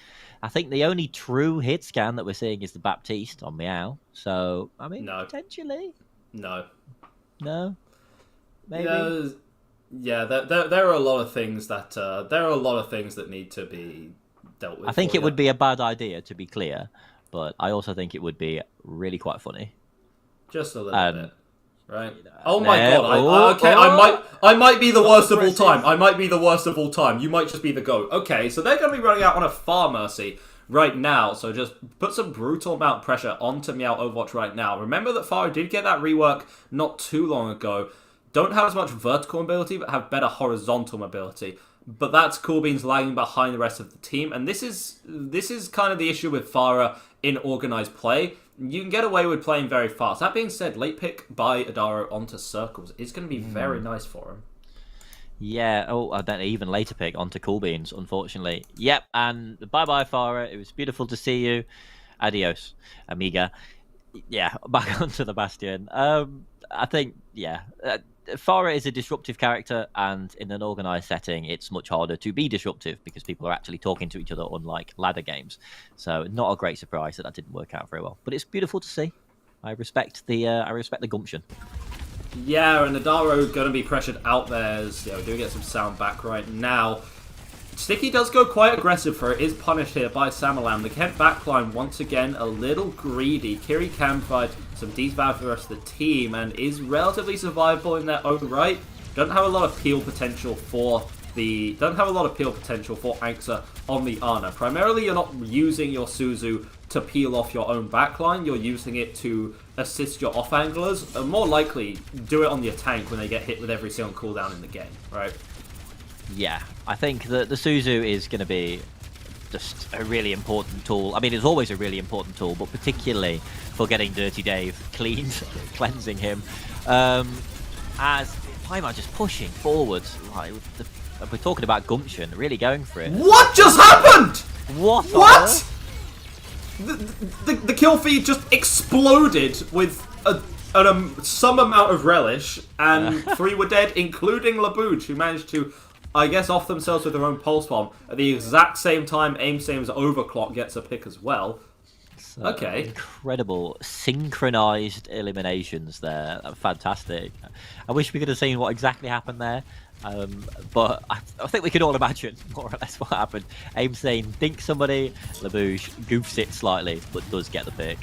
Speaker 2: I think the only true hit scan that we're seeing is the Baptiste on Meow. So, I mean, potentially.
Speaker 1: No.
Speaker 2: No? Maybe?
Speaker 1: Yeah, there are a lot of things that need to be dealt with.
Speaker 2: I think it would be a bad idea, to be clear. But I also think it would be really quite funny.
Speaker 1: Just a little bit. Right. Oh my god. I might be the worst of all time. I might be the worst of all time. You might just be the GOAT. Okay, so they're going to be running out on a Pharmacy right now. So just put some brutal amount of pressure onto Meow Overwatch right now. Remember that Farah did get that rework not too long ago. Don't have as much vertical mobility, but have better horizontal mobility. But that's Cool Beans lagging behind the rest of the team. And this is kind of the issue with Farah in organized play. You can get away with playing very fast. That being said, late pick by Adaro onto Circles is going to be very nice for him. Yeah,
Speaker 2: then even later pick onto Cool Beans, unfortunately. Yep, and bye-bye, Farah. It was beautiful to see you. Adios, amiga. Yeah, back onto the Bastion. I think, Farah is a disruptive character, and in an organised setting, it's much harder to be disruptive because people are actually talking to each other, unlike ladder games. So, not a great surprise that didn't work out very well. But it's beautiful to see. I respect the gumption.
Speaker 1: Yeah, and Adaro going to be pressured out there as we do get some sound back right now. Sticky does go quite aggressive for it, is punished here by Samalam. The Kent backline, once again, a little greedy. Kiri can provide some deep value for the rest of the team and is relatively survivable in their own right. Don't have a lot of peel potential for Anksa on the Ana. Primarily, you're not using your Suzu to peel off your own backline. You're using it to assist your off-anglers. More likely, do it on your tank when they get hit with every single cooldown in the game, right?
Speaker 2: Yeah, I think that the Suzu is going to be just a really important tool. I mean, it's always a really important tool, but particularly for getting Dirty Dave cleansing him. As Paimon just pushing forwards, like we're talking about gumption, really going for it.
Speaker 1: What just happened?
Speaker 2: What?
Speaker 1: The kill feed just exploded with some amount of relish, and 3 were dead, including Labouche, who managed to, I guess, off themselves with their own pulse bomb. At the exact same time, Aimsame's overclock gets a pick as well.
Speaker 2: So okay. Incredible synchronized eliminations there. Fantastic. I wish we could have seen what exactly happened there. But I think we can all imagine more or less what happened. Aimsame thinks somebody, Labouche goofs it slightly, but does get the pick.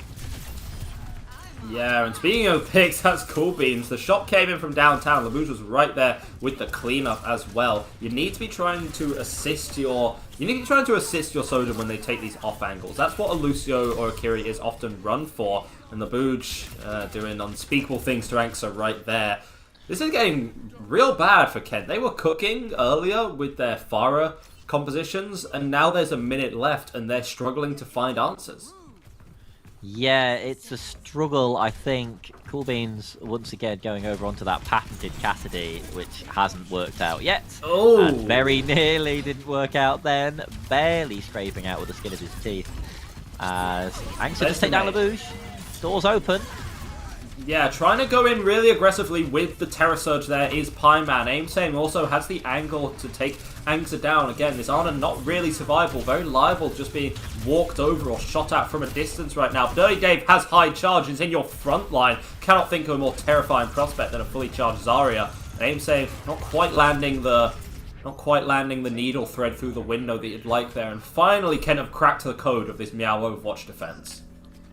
Speaker 1: Yeah, and speaking of picks, that's Cool Beans. The shot came in from downtown. Labouche was right there with the cleanup as well. You need to be trying to assist your soldier when they take these off angles. That's what a Lucio or a Kiri is often run for. And Labouche doing unspeakable things to Anksa right there. This is getting real bad for Kent. They were cooking earlier with their Farah compositions, and now there's a minute left, and they're struggling to find answers.
Speaker 2: Yeah, it's a struggle, I think. Cool Beans, once again, going over onto that patented Cassidy, which hasn't worked out yet.
Speaker 1: Oh!
Speaker 2: And very nearly didn't work out then. Barely scraping out with the skin of his teeth. As Angsa just take down Labouche. Doors open.
Speaker 1: Yeah, trying to go in really aggressively with the Terror Surge there is Pieman. Aimsame also has the angle to take Angsa down. Again, this Ana not really survivable, very liable just being walked over or shot at from a distance right now. Dirty Dave has high charge, is in your front line. Cannot think of a more terrifying prospect than a fully charged Zarya. And Aimsame not quite landing the needle thread through the window that you'd like there. And finally, Ken have cracked the code of this Meow Overwatch defense.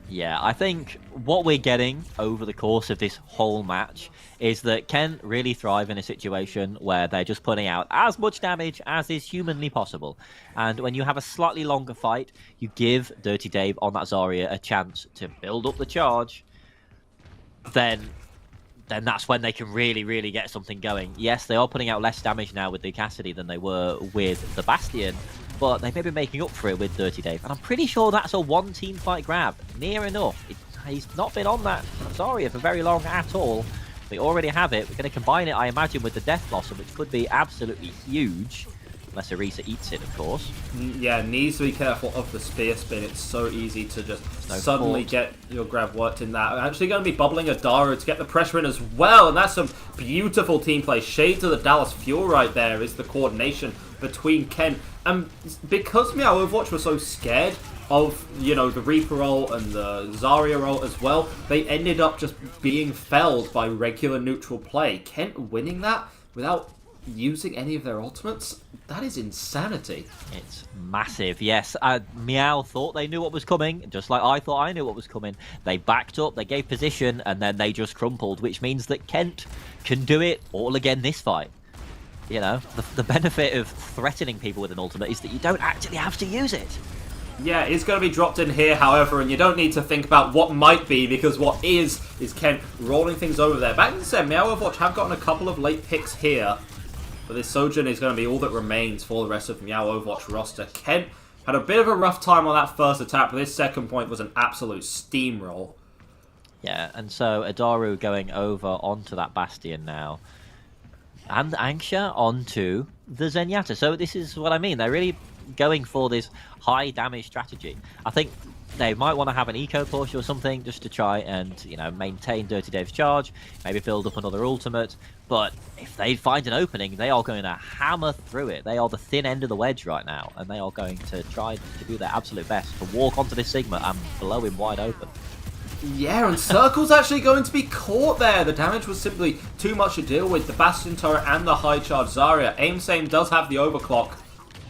Speaker 2: Yeah, I think what we're getting over the course of this whole match is that Ken really thrive in a situation where they're just putting out as much damage as is humanly possible. And when you have a slightly longer fight, you give Dirty Dave on that Zarya a chance to build up the charge, then that's when they can really get something going. Yes, they are putting out less damage now with the Cassidy than they were with the Bastion, but they may be making up for it with Dirty Dave. And I'm pretty sure that's a one team fight grab. Near enough. He's not been on that Zarya for very long at all. We already have it. We're going to combine it, I imagine, with the Death Blossom, which could be absolutely huge. Unless Orisa eats it, of course.
Speaker 1: Yeah, needs to be careful of the spear spin. It's so easy to just suddenly get your grab worked in that. I'm actually going to be bubbling Adaru to get the pressure in as well. And that's some beautiful team play. Shades of the Dallas Fuel right there is the coordination between Ken. And because Meow Overwatch was so scared of, you know, the Reaper roll and the Zarya roll as well, they ended up just being felled by regular neutral play. Kent winning that without using any of their ultimates, that is insanity.
Speaker 2: It's massive, yes. Meow thought they knew what was coming, just like I thought I knew what was coming. They backed up, they gave position, and then they just crumpled, which means that Kent can do it all again this fight. You know, the benefit of threatening people with an ultimate is that you don't actually have to use it.
Speaker 1: Yeah, it's going to be dropped in here, however, and you don't need to think about what might be, because what is Kent rolling things over there. Back in the set, Meow Overwatch have gotten a couple of late picks here, but this Sojourn is going to be all that remains for the rest of the Meow Overwatch roster. Kent had a bit of a rough time on that first attack, but this second point was an absolute steamroll.
Speaker 2: Yeah, and so Adaru going over onto that Bastion now. And Angsha onto the Zenyatta. So this is what I mean. They're really going for this high damage strategy. I think they might want to have an eco push or something just to try and, you know, maintain Dirty Dave's charge, maybe build up another ultimate. But if they find an opening, they are going to hammer through it. They are the thin end of the wedge right now, and they are going to try to do their absolute best to walk onto this Sigma and blow him wide open.
Speaker 1: Yeah, and Circle's actually going to be caught there. The damage was simply too much to deal with. The Bastion turret and the high charge Zarya. Aimsame does have the overclock,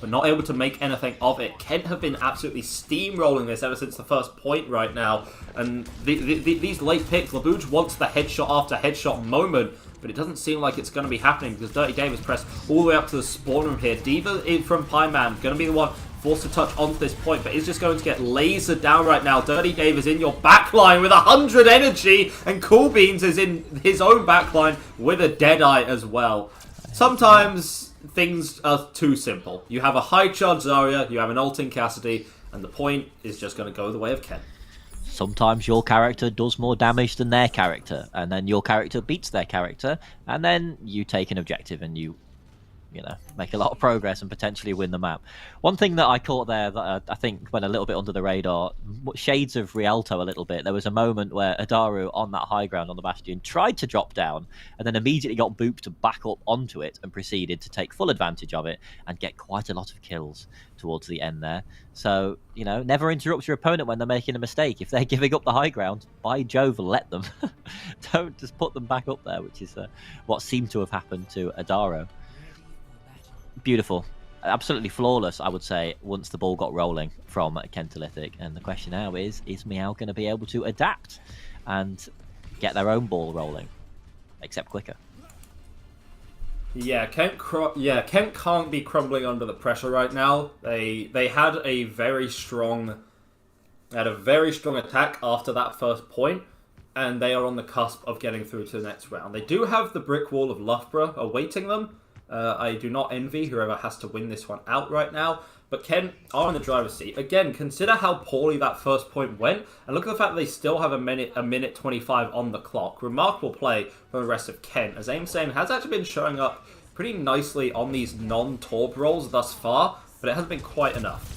Speaker 1: but not able to make anything of it. Kent have been absolutely steamrolling this ever since the first point right now. And these late picks, Labouche wants the headshot after headshot moment, but it doesn't seem like it's going to be happening because Dirty Dave has pressed all the way up to the spawn room here. Diva from Pieman going to be the one forced to touch onto this point, but is just going to get lasered down right now. Dirty Dave is in your backline with 100 energy, and Cool Beans is in his own backline with a Deadeye as well. Sometimes things are too simple. You have a high charge Zarya, you have an ulting Cassidy, and the point is just going to go the way of Ken.
Speaker 2: Sometimes your character does more damage than their character, and then your character beats their character, and then you take an objective and you know, make a lot of progress and potentially win the map. One thing that I caught there that I think went a little bit under the radar, shades of Rialto a little bit. There was a moment where Adaru on that high ground on the Bastion tried to drop down and then immediately got booped to back up onto it and proceeded to take full advantage of it and get quite a lot of kills towards the end there. So, you know, never interrupt your opponent when they're making a mistake. If they're giving up the high ground, by Jove, let them. Don't just put them back up there, which is what seemed to have happened to Adaru. Beautiful. Absolutely flawless, I would say, once the ball got rolling from Kentolithic. And the question now is Meow going to be able to adapt and get their own ball rolling, except quicker?
Speaker 1: Yeah, Kent can't be crumbling under the pressure right now. They had a very strong attack after that first point, and they are on the cusp of getting through to the next round. They do have the brick wall of Loughborough awaiting them. I do not envy whoever has to win this one out right now. but Ken are in the driver's seat. Again, consider how poorly that first point went, and look at the fact that they still have a minute 25 on the clock. Remarkable play from the rest of Ken, as aimsame has actually been showing up pretty nicely on these non-Torb rolls thus far, but it hasn't been quite enough.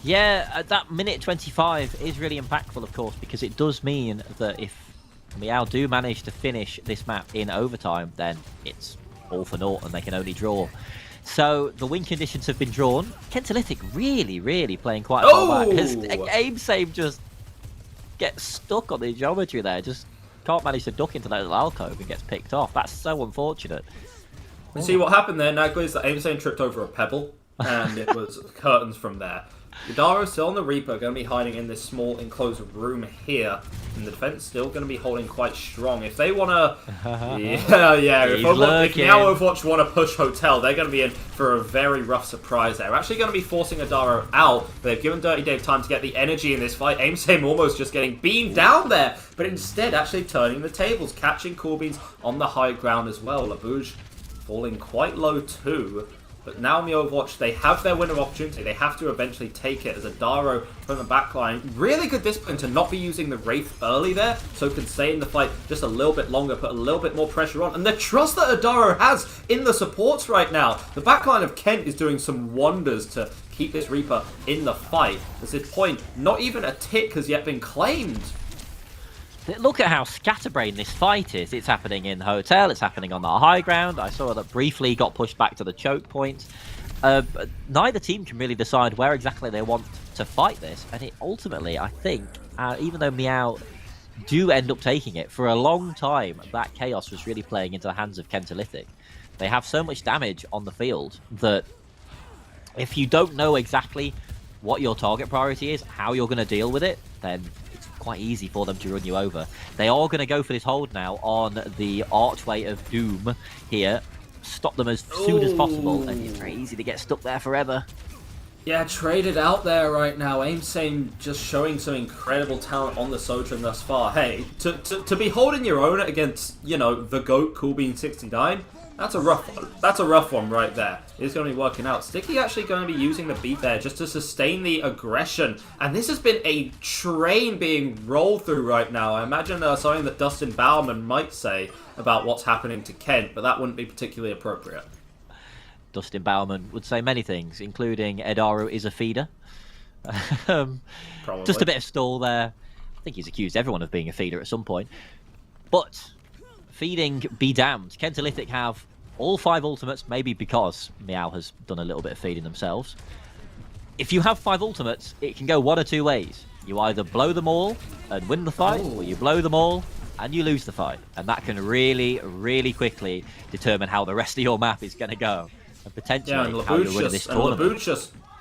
Speaker 2: Yeah, that minute 25 is really impactful, of course, because it does mean that if Meow do manage to finish this map in overtime, then it's all for naught and they can only draw. So the win conditions have been drawn. Kentalytic really playing quite far back. aimsame just gets stuck on the geometry there, just can't manage to duck into that little alcove and gets picked off. That's so unfortunate.
Speaker 1: You see what happened there, Nagli, is that aimsame tripped over a pebble, and it was curtains from there. Udaro still on the Reaper, going to be hiding in this small enclosed room here. And the defense still going to be holding quite strong. If they want to... yeah. If now Overwatch want to push Hotel, they're going to be in for a very rough surprise there. They're actually going to be forcing Udaro out. They've given Dirty Dave time to get the energy in this fight. aimsame almost just getting beamed down there. But instead actually turning the tables, catching Coolbeans on the high ground as well. Labouche falling quite low too. But now in the Overwatch, they have their winner opportunity. They have to eventually take it as Udaro from the backline. Really good discipline to not be using the Wraith early there, so can stay in the fight just a little bit longer, put a little bit more pressure on. And the trust that Udaro has in the supports right now. The backline of Kent is doing some wonders to keep this Reaper in the fight. At this point, not even a tick has yet been claimed.
Speaker 2: Look at how scatterbrained this fight is. It's happening in the hotel, it's happening on the high ground. I saw that briefly got pushed back to the choke point. But neither team can really decide where exactly they want to fight this. And it ultimately, I think, even though Meow do end up taking it, for a long time, that chaos was really playing into the hands of Kentalytic. They have so much damage on the field that if you don't know exactly what your target priority is, how you're going to deal with it, then quite easy for them to run you over. They are going to go for this hold now on the Archway of Doom here. Stop them as soon as possible, and it's very easy to get stuck there forever.
Speaker 1: Yeah, traded out there right now. aimsame just showing some incredible talent on the Sojourn thus far. Hey, to be holding your own against, you know, the GOAT Coolbean69, that's a rough one. That's a rough one right there. It's going to be working out. Sticky actually going to be using the beat there just to sustain the aggression. And this has been a train being rolled through right now. I imagine something that Dustin Bauerman might say about what's happening to Kent, but that wouldn't be particularly appropriate.
Speaker 2: Dustin Bauerman would say many things, including Edaru is a feeder. Just a bit of stall there. I think he's accused everyone of being a feeder at some point. But feeding be damned. Kentalytic have all 5 ultimates, maybe because Meow has done a little bit of feeding themselves. If you have 5 ultimates, it can go one or two ways. You either blow them all and win the fight, or you blow them all and you lose the fight. And that can really quickly determine how the rest of your map is going to go. And potentially how you're winning this tournament.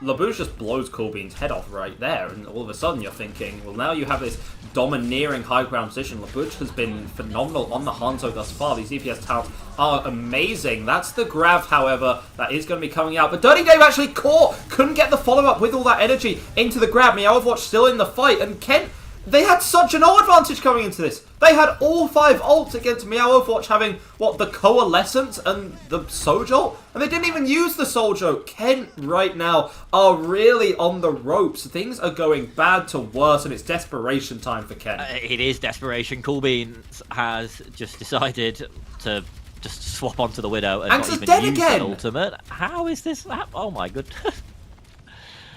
Speaker 1: Labouche just blows Coolbean's head off right there, and all of a sudden you're thinking, well, now you have this domineering high ground position. Labouche has been phenomenal on the Hanzo thus far. These EPS talents are amazing. That's the grab, however, that is going to be coming out. But Dirty Dave actually caught, couldn't get the follow-up with all that energy into the grab. Meow Overwatch still in the fight, and Kent, they had such an ult advantage coming into this. They had all 5 ults against Meow Overwatch having, what, the Coalescence and the Sojo? And they didn't even use the Sojo. Kent right now are really on the ropes. Things are going bad to worse, and it's desperation time for Kent.
Speaker 2: It is desperation. Coolbeans has just decided to just swap onto the Widow and not even
Speaker 1: dead
Speaker 2: use
Speaker 1: again.
Speaker 2: the ultimate. How is this? Oh my goodness.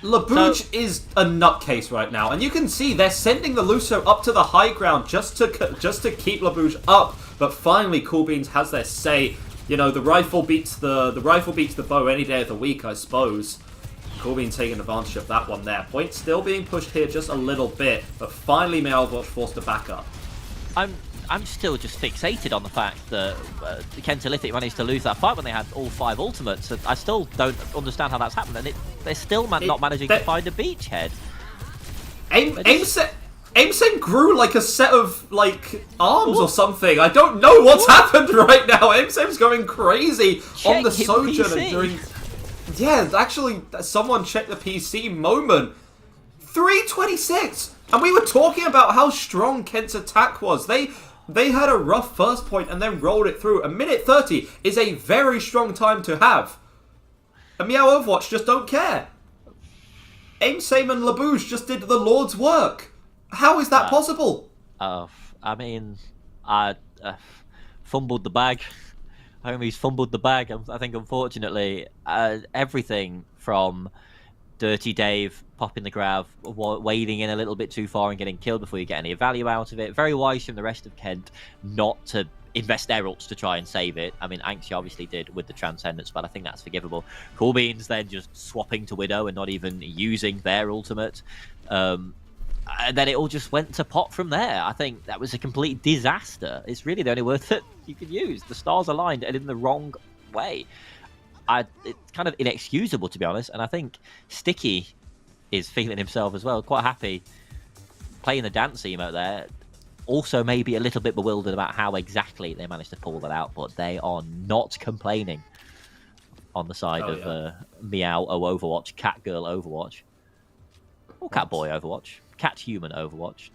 Speaker 1: Labouche is a nutcase right now, and you can see they're sending the Lucio up to the high ground just to keep Labouche up. But finally, Coolbeans has their say. You know, the rifle beats the bow any day of the week, I suppose. Coolbeans taking advantage of that one there. Point still being pushed here just a little bit, but finally, Meow Overwatch forced to back up.
Speaker 2: I'm still just fixated on the fact that Kentalytic managed to lose that fight when they had all 5 ultimates. I still don't understand how that's happened, and they're still not managing to find a beachhead.
Speaker 1: aimsame grew like a set of, like, arms or something. I don't know what's happened right now. aimsame's going crazy on the Sojourner during... Yeah, actually, someone checked the PC moment. 326! And we were talking about how strong Kent's attack was. They had a rough first point and then rolled it through. A minute 30 is a very strong time to have. And Meow Overwatch just don't care. Aim Same and Labouche just did the Lord's work. How is that possible?
Speaker 2: I mean, I fumbled the bag. Homie's fumbled the bag. I think, unfortunately, everything from Dirty Dave popping the grab, wading in a little bit too far and getting killed before you get any value out of it. Very wise from the rest of Kent not to invest their ults to try and save it. I mean, Anxi obviously did with the Transcendence, but I think that's forgivable. Cool Beans then just swapping to Widow and not even using their ultimate. And then it all just went to pot from there. I think that was a complete disaster. It's really the only word that you could use. The stars aligned and in the wrong way. It's kind of inexcusable, to be honest. And I think Sticky is feeling himself as well. Quite happy playing the dance emote there. Also maybe a little bit bewildered about how exactly they managed to pull that out. But they are not complaining on the side of Meow Overwatch, Cat Girl Overwatch. Or Cat Boy Overwatch. Cat Human Overwatch.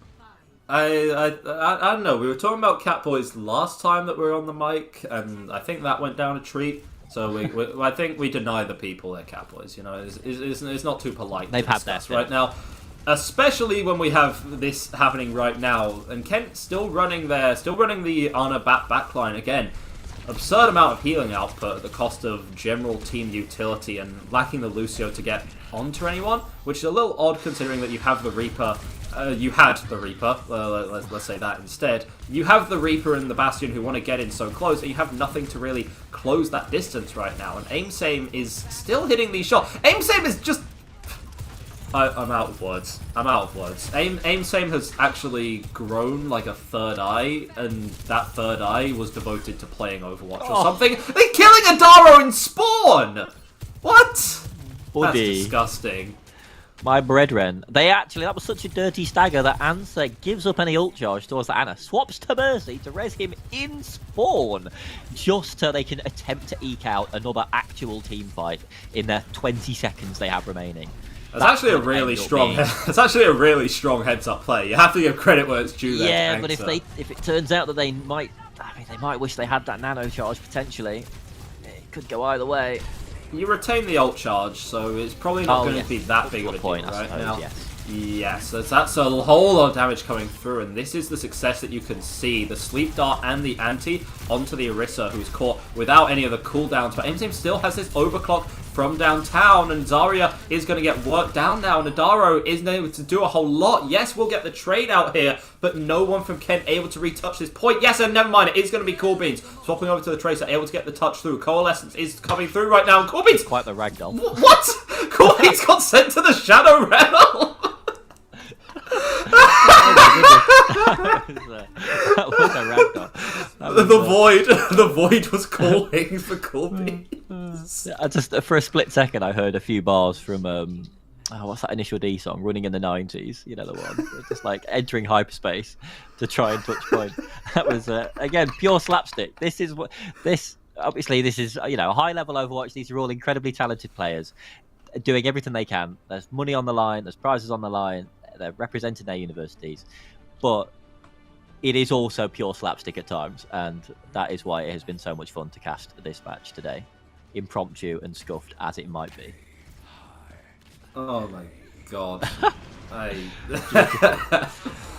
Speaker 1: I don't know. We were talking about Cat Boys last time that we were on the mic, and I think that went down a treat. So I think we deny the people they're Cat Boys. You know, it's not too polite.
Speaker 2: They've
Speaker 1: to
Speaker 2: had
Speaker 1: discuss
Speaker 2: that
Speaker 1: right now, especially when we have this happening right now, and Kent still running the Ana backline again. Absurd amount of healing output at the cost of general team utility and lacking the Lucio to get onto anyone, which is a little odd considering that you have the Reaper. You had the Reaper, let's say that instead. You have the Reaper and the Bastion who want to get in so close, and you have nothing to really close that distance right now. And Aim Same is still hitting these shots. Aim Same is just... I'm out of words. Aim Same has actually grown like a third eye, and that third eye was devoted to playing Overwatch or something. They're killing Adaro in Spawn! What?
Speaker 2: Buddy.
Speaker 1: That's disgusting.
Speaker 2: My brethren. That was such a dirty stagger that Answer gives up any ult charge towards the Ana, swaps to Mercy to res him in Spawn, just so they can attempt to eke out another actual team fight in the 20 seconds they have remaining.
Speaker 1: That's actually a really strong. It's actually a really strong heads-up play. You have to give credit where it's due.
Speaker 2: Yeah, but if it turns out that they might wish they had that nano charge potentially. It could go either way.
Speaker 1: You retain the ult charge, so it's probably not going to be that big of a
Speaker 2: point,
Speaker 1: deal right now.
Speaker 2: Yes,
Speaker 1: that's a whole lot of damage coming through, and this is the success that you can see. The Sleep Dart and the Anti onto the Orisa, who's caught without any of the cooldowns, but Aim Same still has this overclock from downtown, and Zarya is going to get worked down now. Nadaro isn't able to do a whole lot. Yes, we'll get the trade out here, but no one from Kent able to retouch this point. Yes, and never mind, it is going to be Cool Beans swapping over to the Tracer, able to get the touch through. Coalescence is coming through right now, and Cool Beans...
Speaker 2: Quite the ragdoll.
Speaker 1: What? Cool Beans got sent to the Shadow Realm!
Speaker 2: That was a ragdoll.
Speaker 1: The void was calling for Cool Beans.
Speaker 2: Just for a split second, I heard a few bars from what's that Initial D song? Running in the 90s. You know the one, just like entering hyperspace to try and touch point. That was again pure slapstick. This is obviously this is high level Overwatch. These are all incredibly talented players doing everything they can. There's money on the line. There's prizes on the line. They're representing their universities, but it is also pure slapstick at times, and that is why it has been so much fun to cast this match today, impromptu and scuffed as it might be.
Speaker 1: Oh my god.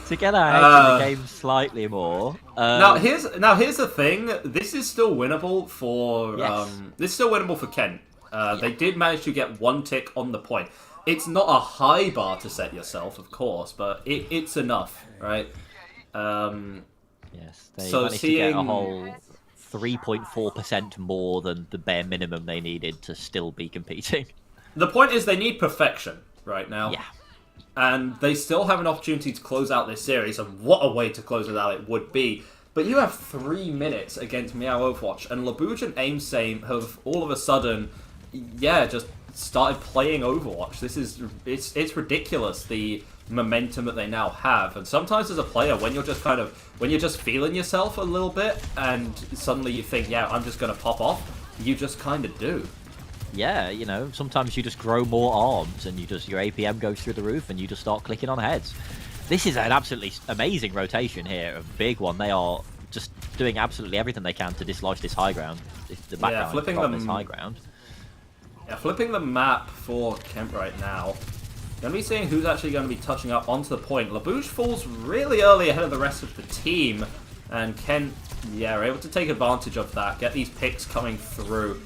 Speaker 2: To get our heads in the game slightly more.
Speaker 1: Now here's the thing. This is still winnable for Kent. They did manage to get one tick on the point. It's not a high bar to set yourself, of course, but it's enough, right?
Speaker 2: Yes, they managed to get a whole 3.4% more than the bare minimum they needed to still be competing.
Speaker 1: The point is they need perfection right now.
Speaker 2: Yeah.
Speaker 1: And they still have an opportunity to close out this series, and what a way to close it out it would be. But you have 3 minutes against Meow Overwatch, and Labouche and Aim Same have all of a sudden, just started playing Overwatch. It's ridiculous, the momentum that they now have. And sometimes as a player, when you're just feeling yourself a little bit, and suddenly you think, I'm just going to pop off, you just kind of do.
Speaker 2: Yeah, sometimes you just grow more arms, and your APM goes through the roof, and you just start clicking on heads. This is an absolutely amazing rotation here, a big one. They are just doing absolutely everything they can to dislodge this high ground, the background
Speaker 1: flipping
Speaker 2: from
Speaker 1: them,
Speaker 2: this high ground.
Speaker 1: Yeah, flipping the map for Kent right now. Going to be seeing who's actually going to be touching up onto the point. Labouche falls really early ahead of the rest of the team. And Kent, yeah, are able to take advantage of that. Get these picks coming through.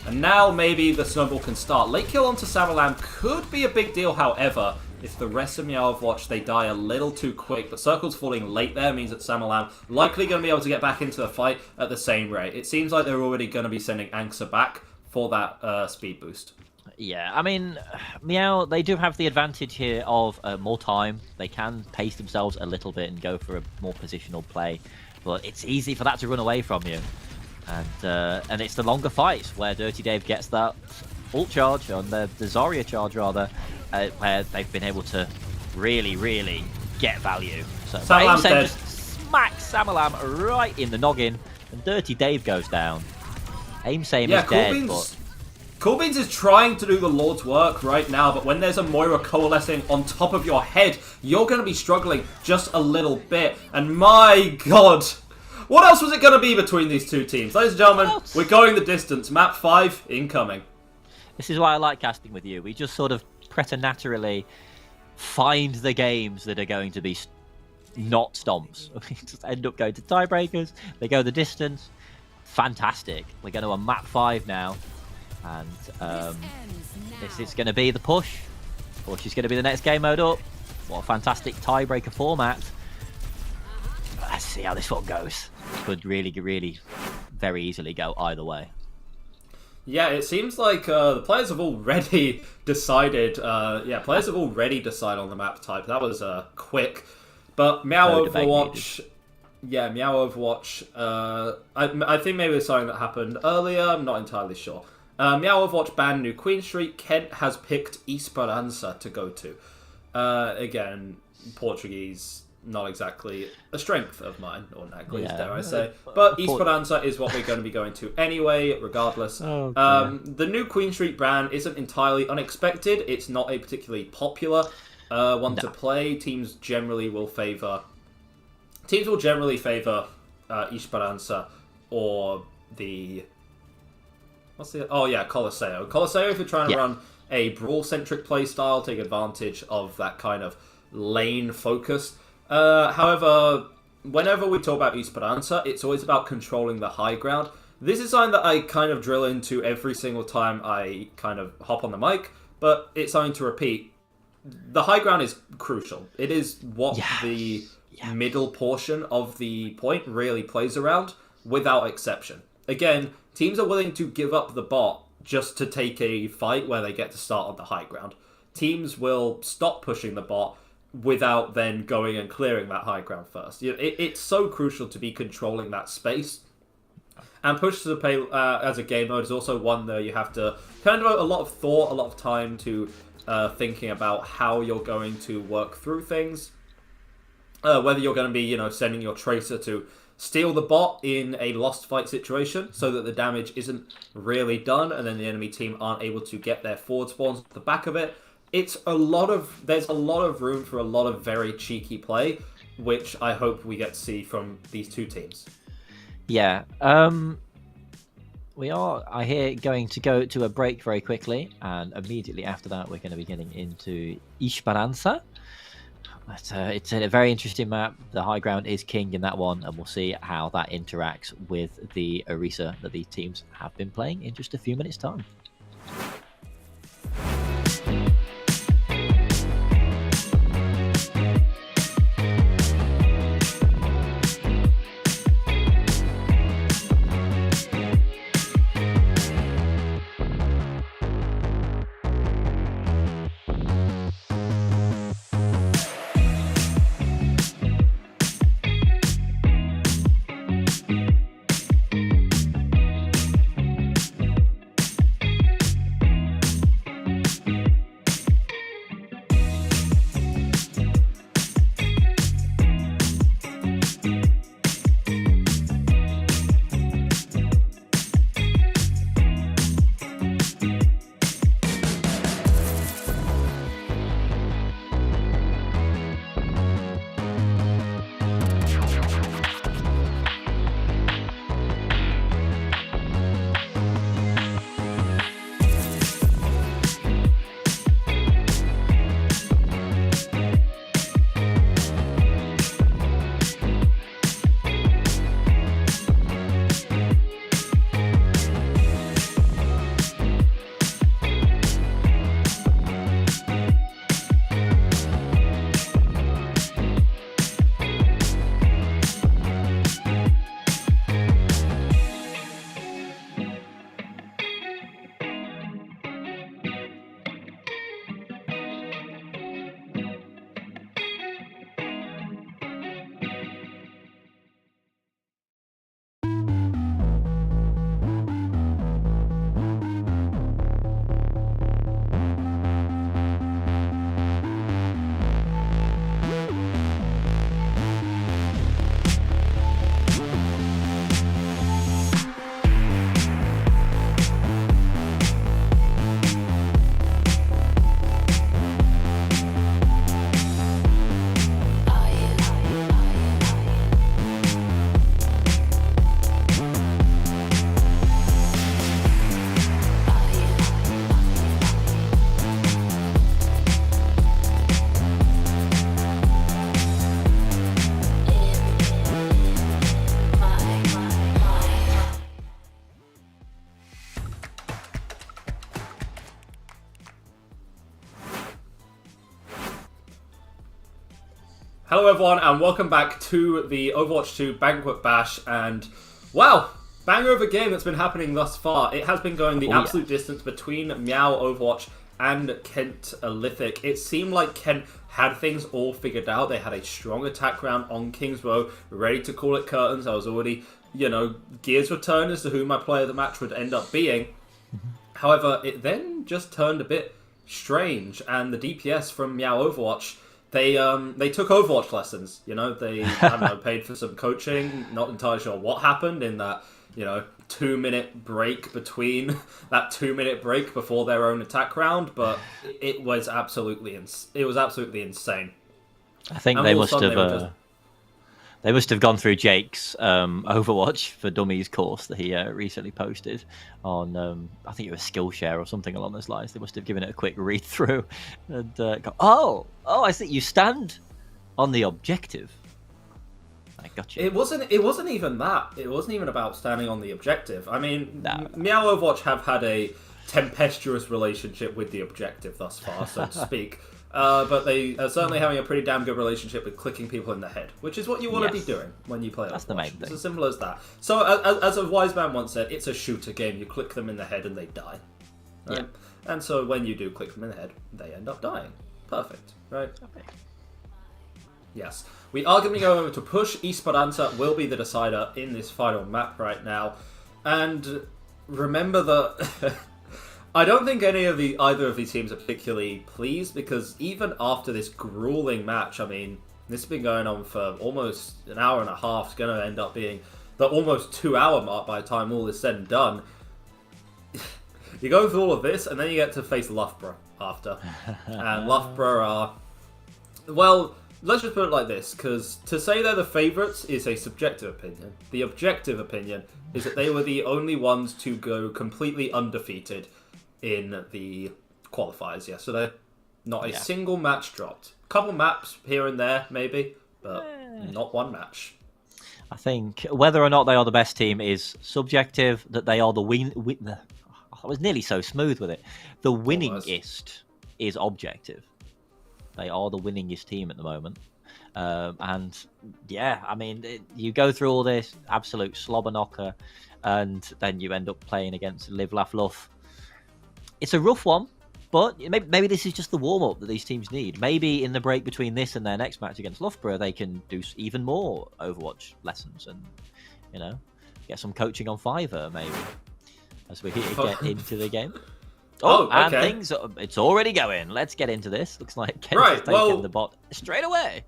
Speaker 1: And now maybe the snowball can start. Late kill onto Samalam could be a big deal, however, if the rest of Meow Overwatch, they die a little too quick. But Circle's falling late there means that Samalam likely going to be able to get back into the fight at the same rate. It seems like they're already going to be sending Angsa back for that speed boost.
Speaker 2: Yeah, I mean, Meow, they do have the advantage here of more time. They can pace themselves a little bit and go for a more positional play. But it's easy for that to run away from you. And it's the longer fights where Dirty Dave gets that ult charge, on the Zarya charge rather, where they've been able to really, really get value. So
Speaker 1: Samalam's dead.
Speaker 2: just smacks Samalam right in the noggin, and Dirty Dave goes down. Aimsame is dead, but...
Speaker 1: Cool Beans is trying to do the Lord's work right now, but when there's a Moira coalescing on top of your head, you're going to be struggling just a little bit. And my god, what else was it going to be between these two teams? Ladies and gentlemen, we're going the distance. Map 5 incoming.
Speaker 2: This is why I like casting with you. We just sort of preternaturally find the games that are going to be not stomps. We just end up going to tiebreakers. They go the distance. Fantastic. We're going to a map 5 now. And this is going to be the push. Push is going to be the next game mode up. What a fantastic tiebreaker format. Let's see how this one goes. Could really, really very easily go either way.
Speaker 1: Yeah, it seems like the players have already decided. Players have already decided on the map type. That was quick. But Meow Overwatch... Yeah, Meow Overwatch. I think maybe it's something that happened earlier. I'm not entirely sure. Meow Overwatch banned New Queen Street. Kent has picked Esperança to go to. Again, Portuguese, not exactly a strength of mine, or Nagli's, dare I say. But Esperança is what we're going to be going to anyway, regardless. The New Queen Street ban isn't entirely unexpected. It's not a particularly popular one to play. Teams will generally favour Esperança or the... Colosseo. Colosseo, if you're trying to run a brawl-centric playstyle, take advantage of that kind of lane focus. However, whenever we talk about Esperança, it's always about controlling the high ground. This is something that I kind of drill into every single time I kind of hop on the mic, but it's something to repeat. The high ground is crucial. It is what the middle portion of the point really plays around, without exception. Again, teams are willing to give up the bot just to take a fight where they get to start on the high ground. Teams will stop pushing the bot without then going and clearing that high ground first. It's so crucial to be controlling that space. And push to the pay as a game mode is also one that you have to kind of devote a lot of thought, a lot of time to thinking about how you're going to work through things. Whether you're going to be, sending your Tracer to steal the bot in a lost fight situation so that the damage isn't really done and then the enemy team aren't able to get their forward spawns at the back of it. There's a lot of room for a lot of very cheeky play, which I hope we get to see from these two teams. Yeah.
Speaker 2: We are, I hear, going to go to a break very quickly, and immediately after that we're going to be getting into Esperança. But it's a very interesting map. The high ground is king in that one, and we'll see how that interacts with the Orisa that these teams have been playing in just a few minutes' time.
Speaker 1: Hello everyone and welcome back to the Overwatch 2 Banquet Bash, and wow, banger of a game that's been happening thus far. It has been going the absolute distance between Meow Overwatch and Kent Lithic. It seemed like Kent had things all figured out. They had a strong attack round on King's Row, ready to call it curtains. I was already, gears were turned as to who my player of the match would end up being. However, it then just turned a bit strange, and the DPS from Meow Overwatch, they took Overwatch lessons. They I don't know, paid for some coaching. Not entirely sure what happened in that 2-minute break between that 2-minute break before their own attack round, but it was absolutely insane.
Speaker 2: I think they must have gone through Jake's Overwatch for Dummies course that he recently posted on, I think it was Skillshare or something along those lines. They must have given it a quick read through and go, oh, I see you stand on the objective. I got you.
Speaker 1: It wasn't even that. It wasn't even about standing on the objective. I mean, Meow Overwatch have had a tempestuous relationship with the objective thus far, so to speak. But they are certainly having a pretty damn good relationship with clicking people in the head, which is what you want to be doing when you play Overwatch.
Speaker 2: That's the main thing.
Speaker 1: It's as simple as that. So, as a wise man once said, it's a shooter game. You click them in the head and they die. Right? Yeah. And so when you do click them in the head, they end up dying. Perfect, right? Okay. Yes. We are going to go over to push. Esperanza will be the decider in this final map right now. And remember that I don't think either of these teams are particularly pleased, because even after this grueling match, I mean, this has been going on for almost an hour and a half. It's going to end up being the almost 2-hour mark by the time all is said and done. You go through all of this, and then you get to face Loughborough after. And Loughborough are, well, let's just put it like this, because to say they're the favourites is a subjective opinion. The objective opinion is that they were the only ones to go completely undefeated in the qualifiers yesterday. Not a single match dropped. A couple maps here and there, maybe, but not one match.
Speaker 2: I think whether or not they are the best team is subjective. That they are I was nearly so smooth with it. The winningest is objective. They are the winningest team at the moment. And yeah, I mean, you go through all this absolute slobber knocker, and then you end up playing against Live, Laugh, Love. It's a rough one, but maybe this is just the warm-up that these teams need. Maybe in the break between this and their next match against Loughborough, they can do even more Overwatch lessons and, get some coaching on Fiverr, maybe, as we get into the game. And things, it's already going. Let's get into this. Looks like Kent is taking the bot straight away.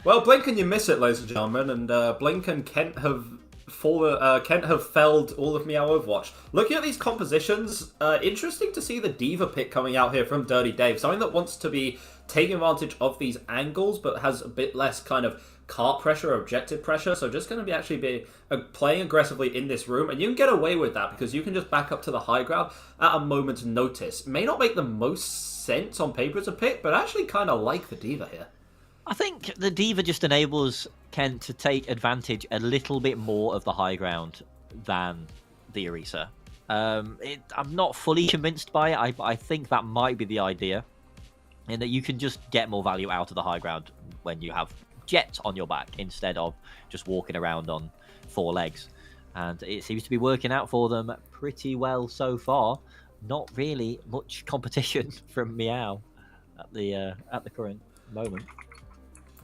Speaker 1: Well, blink and you miss it, ladies and gentlemen, and Blink and Kent have felled all of Meow Overwatch. Looking at these compositions, interesting to see the D.Va pick coming out here from Dirty Dave. Something that wants to be taking advantage of these angles, but has a bit less kind of cart pressure or objective pressure. So just going to be playing aggressively in this room, and you can get away with that because you can just back up to the high ground at a moment's notice. May not make the most sense on paper as a pick, but I actually kind of like the D.Va here.
Speaker 2: I think the D.Va just enables Kent to take advantage a little bit more of the high ground than the Orisa. I'm not fully convinced by it. I think that might be the idea, in that you can just get more value out of the high ground when you have Jet on your back instead of just walking around on 4 legs. And it seems to be working out for them pretty well so far. Not really much competition from Meow at the current moment.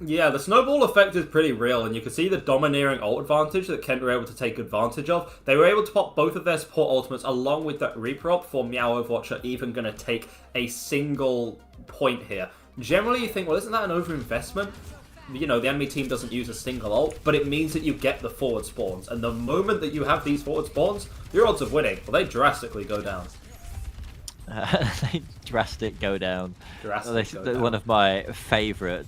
Speaker 1: Yeah, the snowball effect is pretty real, and you can see the domineering ult advantage that Kent were able to take advantage of. They were able to pop both of their support ultimates along with that Reaper ult before Meow Overwatch are even going to take a single point here. Generally, you think, well, isn't that an overinvestment? The enemy team doesn't use a single ult, but it means that you get the forward spawns. And the moment that you have these forward spawns, your odds of winning, well, they drastically go down.
Speaker 2: They drastic go down. One of my favourite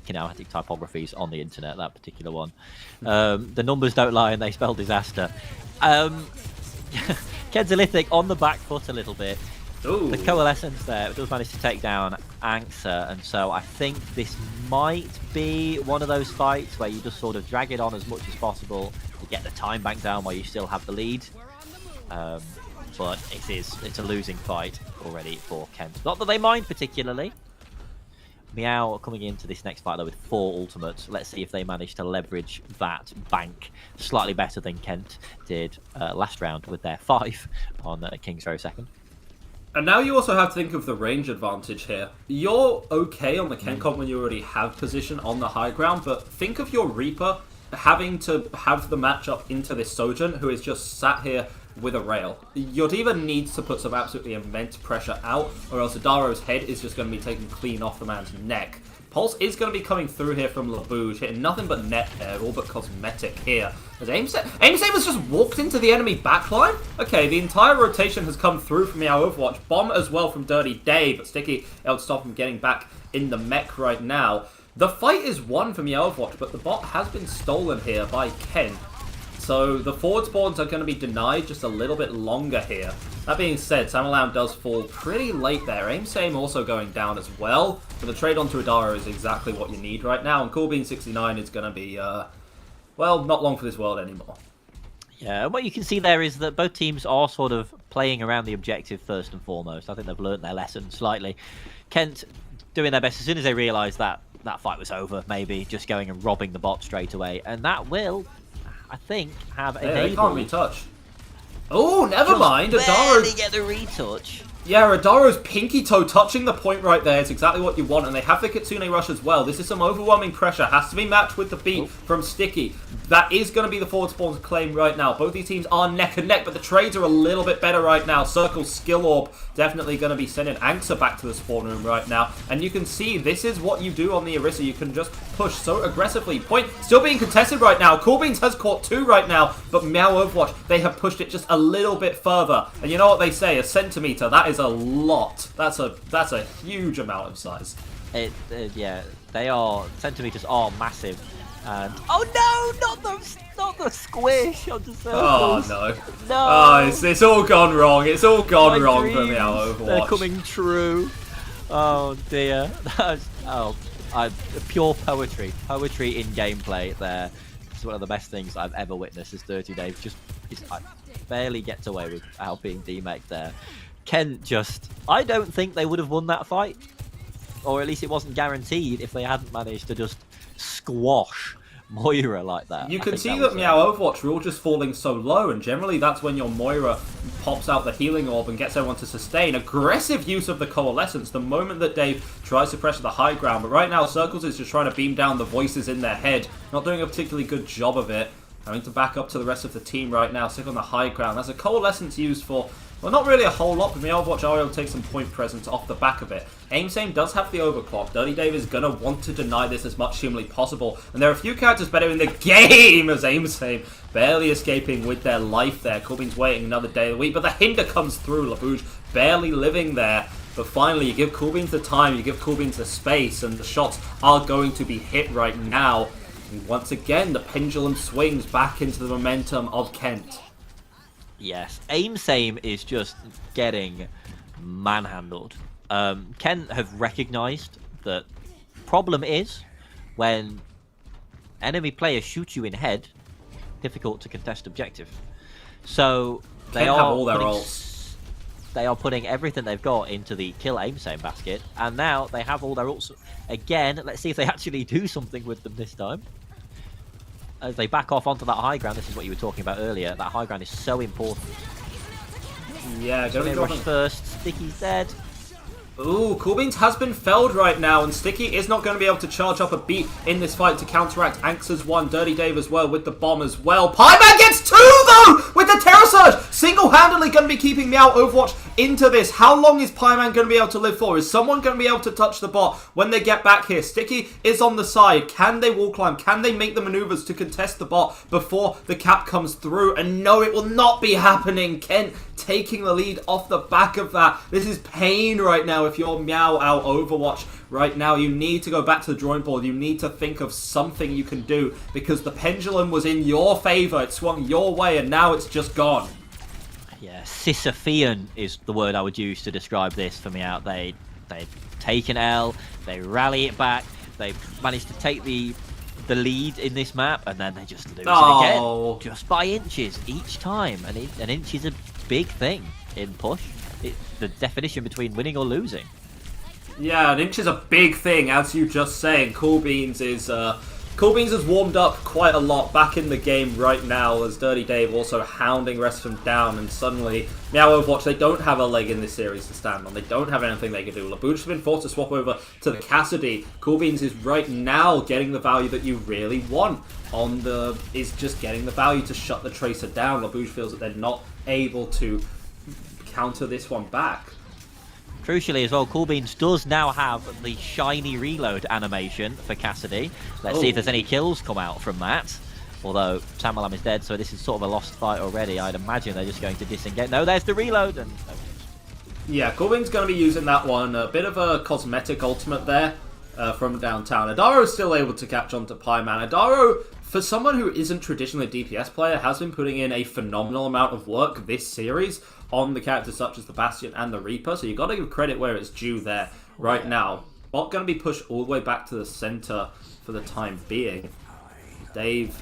Speaker 2: kinematic typographies on the internet, that particular one. The numbers don't lie and they spell disaster. Kenzalithic on the back foot a little bit.
Speaker 1: Ooh.
Speaker 2: The Coalescence there does manage to take down Anxa, and so I think this might be one of those fights where you just sort of drag it on as much as possible to get the time bank down while you still have the lead. But it's a losing fight already for Kent. Not that they mind particularly, Meow coming into this next fight though with 4 ultimates. Let's see if they manage to leverage that bank slightly better than Kent did last round with their 5 on King's Row second.
Speaker 1: And now you also have to think of the range advantage here. You're okay on the Kent comp when you already have position on the high ground, but think of your Reaper having to have the matchup into this Sojourn, who is just sat here with a rail. Your D.Va needs to put some absolutely immense pressure out, or else Adaro's head is just going to be taken clean off the man's neck. Pulse is going to be coming through here from Labouche, hitting nothing but net air, all but cosmetic here. As Aimsame has just walked into the enemy backline? Okay, the entire rotation has come through from Meow Overwatch. Bomb as well from Dirty Dave, but Sticky able to stop him getting back in the mech right now. The fight is won for Meow Overwatch, but the bot has been stolen here by Ken. So the forward spawns are going to be denied just a little bit longer here. That being said, Samalam does fall pretty late there. Aimsame also going down as well. But the trade onto Adara is exactly what you need right now. And Coolbean69 is going to be, well, not long for this world anymore.
Speaker 2: Yeah, what you can see there is that both teams are sort of playing around the objective first and foremost. I think they've learnt their lesson slightly. Kent doing their best as soon as they realise that that fight was over, maybe just going and robbing the bot straight away. And that will, I think, have enabled...
Speaker 1: They can't retouch. Oh, never mind.
Speaker 2: Barely get the retouch.
Speaker 1: Yeah, Adaro's pinky toe touching the point right there is exactly what you want, and they have the Kitsune Rush as well. This is some overwhelming pressure. Has to be matched with the beat from Sticky. That is going to be the forward spawn's claim right now. Both these teams are neck and neck, but the trades are a little bit better right now. Circle's Skill Orb definitely going to be sending Anxa back to the spawn room right now. And you can see this is what you do on the Orisa. You can just push so aggressively. Point still being contested right now. Coolbeans has caught 2 right now, but Meow Overwatch, they have pushed it just a little bit further. And you know what they say, a centimeter, that is a lot. That's a huge amount of size.
Speaker 2: Yeah, they are, centimeters are massive. And oh no, not the squish on the circles.
Speaker 1: Oh no.
Speaker 2: No.
Speaker 1: Oh, it's all gone wrong. It's all gone wrong for Meow Overwatch.
Speaker 2: They're coming true. Oh dear. Pure poetry. Poetry in gameplay there. It's one of the best things I've ever witnessed as 30 Days. I barely gets away without being demeked there. Kent just... I don't think they would have won that fight. Or at least it wasn't guaranteed if they hadn't managed to just squash Moira like that.
Speaker 1: You can see that Meow Overwatch were all just falling so low, and generally that's when your Moira pops out the healing orb and gets everyone to sustain. Aggressive use of the Coalescence the moment that Dave tries to pressure the high ground, but right now Circles is just trying to beam down the voices in their head. Not doing a particularly good job of it. Having to back up to the rest of the team right now, stick on the high ground. That's a Coalescence used for... well, not really a whole lot, but Meow Overwatch are able to take some point presence off the back of it. Aimsame does have the overclock. Dirty Dave is going to want to deny this as much as humanly possible. And there are a few characters better in the game as Aimsame barely escaping with their life there. Corbin's waiting another day of the week, but the hinder comes through. Labouche barely living there. But finally, you give Corbin the time, you give Corbin the space, and the shots are going to be hit right now. And once again, the pendulum swings back into the momentum of Kent.
Speaker 2: Yes, Aimsame is just getting manhandled. Kent have recognised that problem is when enemy players shoot you in head, difficult to contest objective. So they
Speaker 1: have all their ults.
Speaker 2: They are putting everything they've got into the kill Aimsame basket, and now they have all their ults again. Let's see if they actually do something with them this time. As they back off onto that high ground, this is what you were talking about earlier. That high ground is so important.
Speaker 1: Yeah,
Speaker 2: so they rush first. Sticky's dead.
Speaker 1: Ooh, Coolbeans has been felled right now, and Sticky is not going to be able to charge up a beat in this fight to counteract Anxa's one. Dirty Dave as well with the bomb as well. Pieman gets 2 though with the Terror Surge! Single-handedly going to be keeping Meow Overwatch into this. How long is Pieman going to be able to live for? Is someone going to be able to touch the bot when they get back here? Sticky is on the side. Can they wall climb? Can they make the maneuvers to contest the bot before the cap comes through? And no, it will not be happening. Kent taking the lead off the back of that. This is pain right now. If you're Meow out Overwatch right now, you need to go back to the drawing board. You need to think of something you can do, because the pendulum was in your favour. It swung your way, and now it's just gone.
Speaker 2: Yeah, Sisyphean is the word I would use to describe this for Meow. They've taken L, they rally it back, they've managed to take the lead in this map, and then they just lose it again. Just by inches each time. And an inch is a big thing in push. It's the definition between winning or losing.
Speaker 1: Yeah, an inch is a big thing, as you just saying. Cool Beans has warmed up quite a lot back in the game right now, as Dirty Dave also hounding rest of them down, and suddenly Meow Overwatch, they don't have a leg in this series to stand on. They don't have anything they can do. Labouche has been forced to swap over to the Cassidy. Cool Beans is right now getting the value that you really want is just getting the value to shut the Tracer down. Labouche feels that they're not able to counter this one back.
Speaker 2: Crucially as well, Cool Beans does now have the shiny reload animation for Cassidy. Let's see if there's any kills come out from that. Although Samalam is dead, so this is sort of a lost fight already. I'd imagine they're just going to disengage. No, there's the reload. And
Speaker 1: yeah, Cool Beans going to be using that one. A bit of a cosmetic ultimate there from downtown. Adaro's still able to catch on to Pieman. Adaro, for someone who isn't traditionally a DPS player, has been putting in a phenomenal amount of work this series on the characters such as the Bastion and the Reaper, so you've got to give credit where it's due there right now. Bot going to be pushed all the way back to the center for the time being. Dave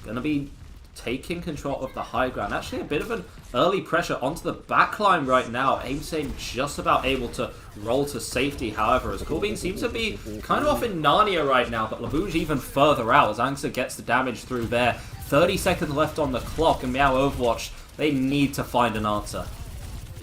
Speaker 1: going to be taking control of the high ground. Actually, a bit of an early pressure onto the backline right now. Aimsame just about able to roll to safety, however, as Cool Beans seems to be kind of off in Narnia right now, but Labouche even further out as Angsa gets the damage through there. 30 seconds left on the clock, and Meow Overwatch, they need to find an answer.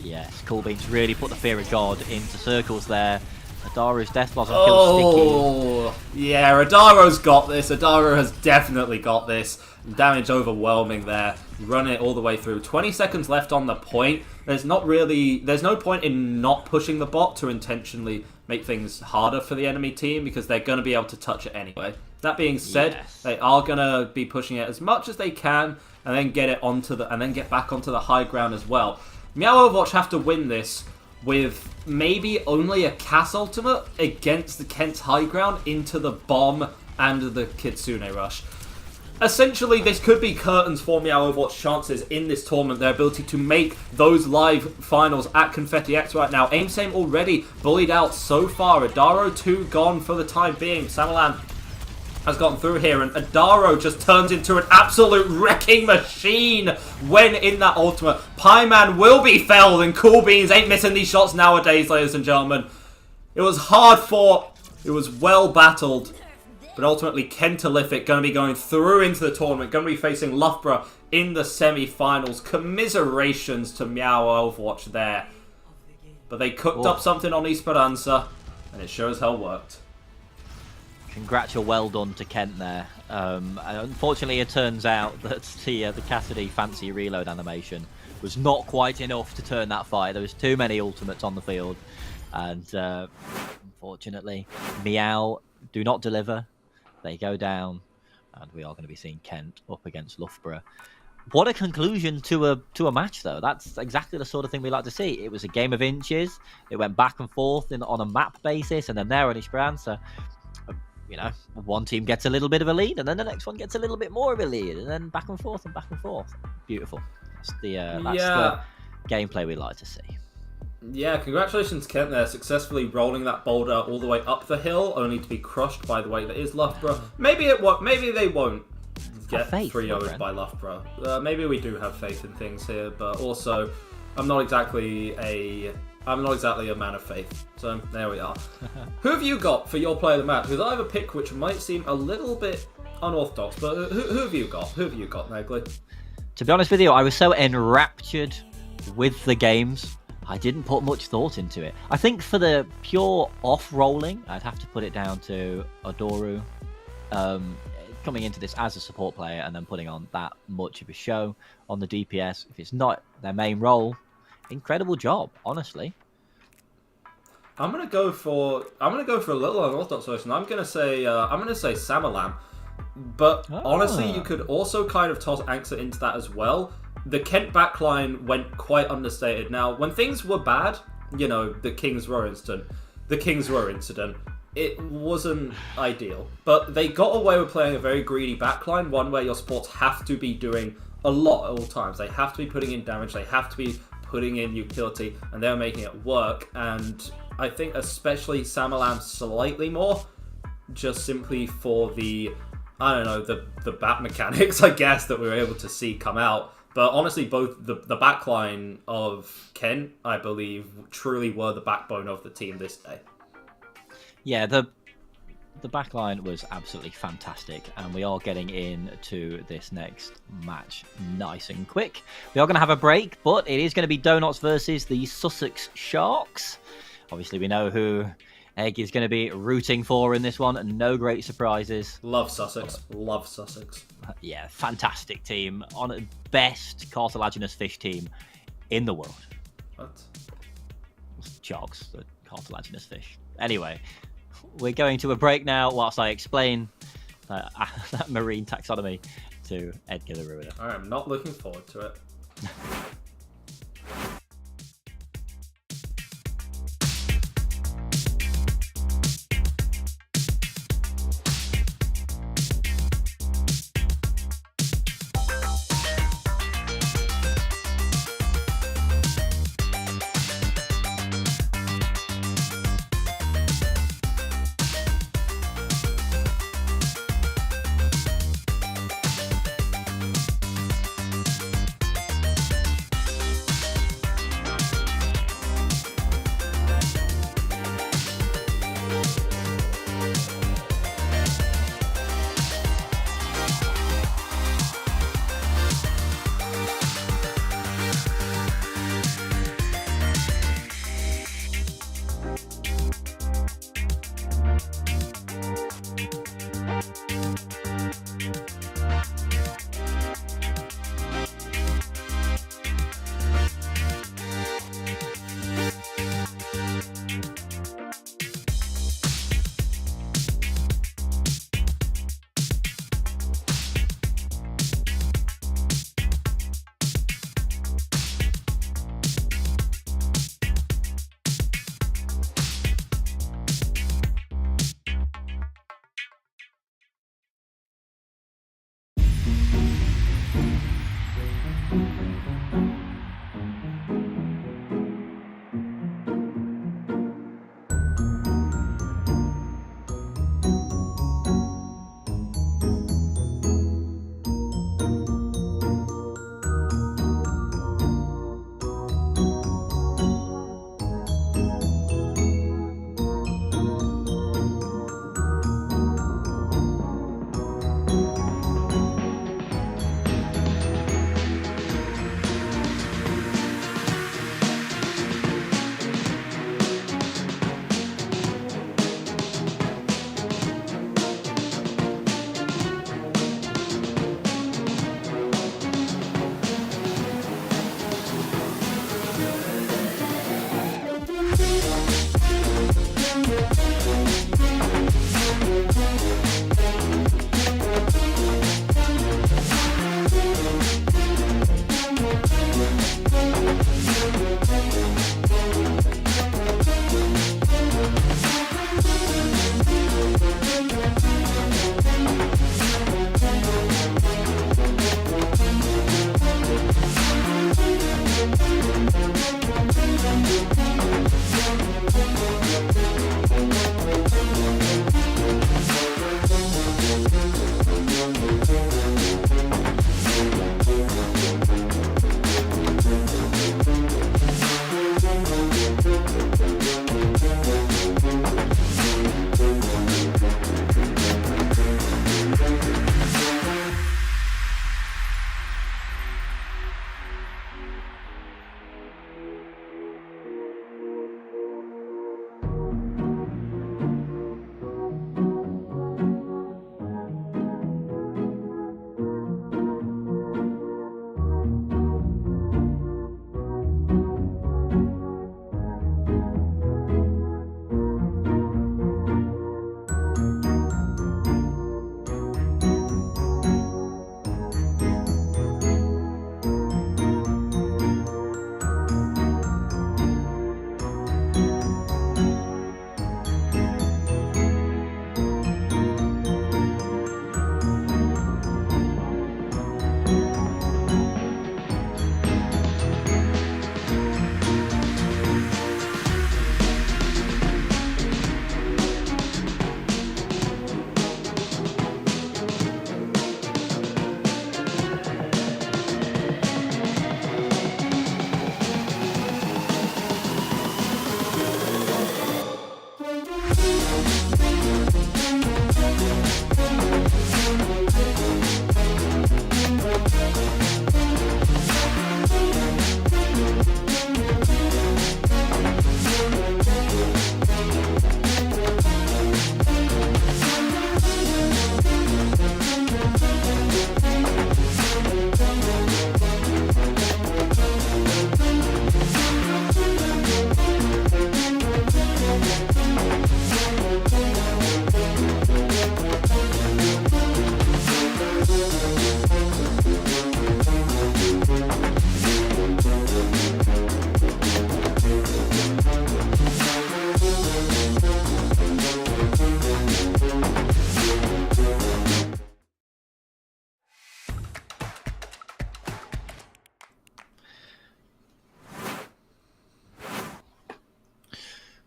Speaker 2: yes, Cool Beans really put the fear of God into circles there. Adaro's death blossom kills Sticky.
Speaker 1: Yeah, Adaro's got this. Adaro has definitely got this. Damage overwhelming there. Run it all the way through. 20 seconds left on the point. There's no point in not pushing the bot to intentionally make things harder for the enemy team, because they're going to be able to touch it anyway. That being said, they are going to be pushing it as much as they can, and then get back onto the high ground as well. Meow Overwatch have to win this with maybe only a Cass ultimate against the Kent's high ground into the bomb and the Kitsune rush. Essentially, this could be curtains for Meow Overwatch chances in this tournament, their ability to make those live finals at Confetti X right now. Aimsame already bullied out so far. Adaro 2 gone for the time being. Samalan has gotten through here, and Adaro just turns into an absolute wrecking machine when in that ultimate. Pieman will be felled, and Cool Beans ain't missing these shots nowadays, ladies and gentlemen. It was hard fought, it was well battled, but ultimately Kentalific going to be going through into the tournament, going to be facing Loughborough in the semi-finals. Commiserations to Meow Overwatch there. But they cooked up something on Esperanza, and it sure as hell worked.
Speaker 2: Well done to Kent there. Unfortunately, it turns out that the Cassidy fancy reload animation was not quite enough to turn that fight. There was too many ultimates on the field, and unfortunately, Meow do not deliver. They go down, and we are going to be seeing Kent up against Loughborough. What a conclusion to a match, though. That's exactly the sort of thing we like to see. It was a game of inches. It went back and forth on a map basis, and then there on Esperanza, you know, one team gets a little bit of a lead, and then the next one gets a little bit more of a lead, and then back and forth and back and forth. Beautiful. That's the gameplay we like to see.
Speaker 1: Yeah, congratulations Kent there, successfully rolling that boulder all the way up the hill, only to be crushed by the weight that is Loughborough. Maybe they won't get 3-0'd by Loughborough. Maybe we do have faith in things here, but also I'm not exactly a man of faith. So there we are. Who have you got for your player of the match? Because I have a pick which might seem a little bit unorthodox, but who have you got? Who have you got, Negley?
Speaker 2: To be honest with you, I was so enraptured with the games, I didn't put much thought into it. I think for the pure off-rolling, I'd have to put it down to Adoru. Coming into this as a support player and then putting on that much of a show on the DPS, if it's not their main role, incredible job, honestly.
Speaker 1: I'm gonna go for a little unorthodox version. I'm gonna say Samalam, but honestly, you could also kind of toss Angsa into that as well. The Kent backline went quite understated. Now, when things were bad, you know, the Kings Row incident, it wasn't ideal. But they got away with playing a very greedy backline, one where your supports have to be doing a lot at all times. They have to be putting in damage, they have to be putting in utility, and they're making it work. And I think especially Samalam slightly more, just simply for the bat mechanics, I guess, that we were able to see come out. But honestly, both the backline of Kent, I believe, truly were the backbone of the team this day.
Speaker 2: Yeah, the back line was absolutely fantastic, and we are getting into this next match nice and quick. We are going to have a break, but it is going to be DoughNotts versus the Sussex Sharks. Obviously, we know who Egg is going to be rooting for in this one, and no great surprises.
Speaker 1: Love Sussex. Love Sussex.
Speaker 2: Yeah, fantastic team. On best cartilaginous fish team in the world.
Speaker 1: What?
Speaker 2: Sharks, the cartilaginous fish. Anyway, we're going to a break now whilst I explain that marine taxonomy to Edgar the Ruiner.
Speaker 1: I am not looking forward to it.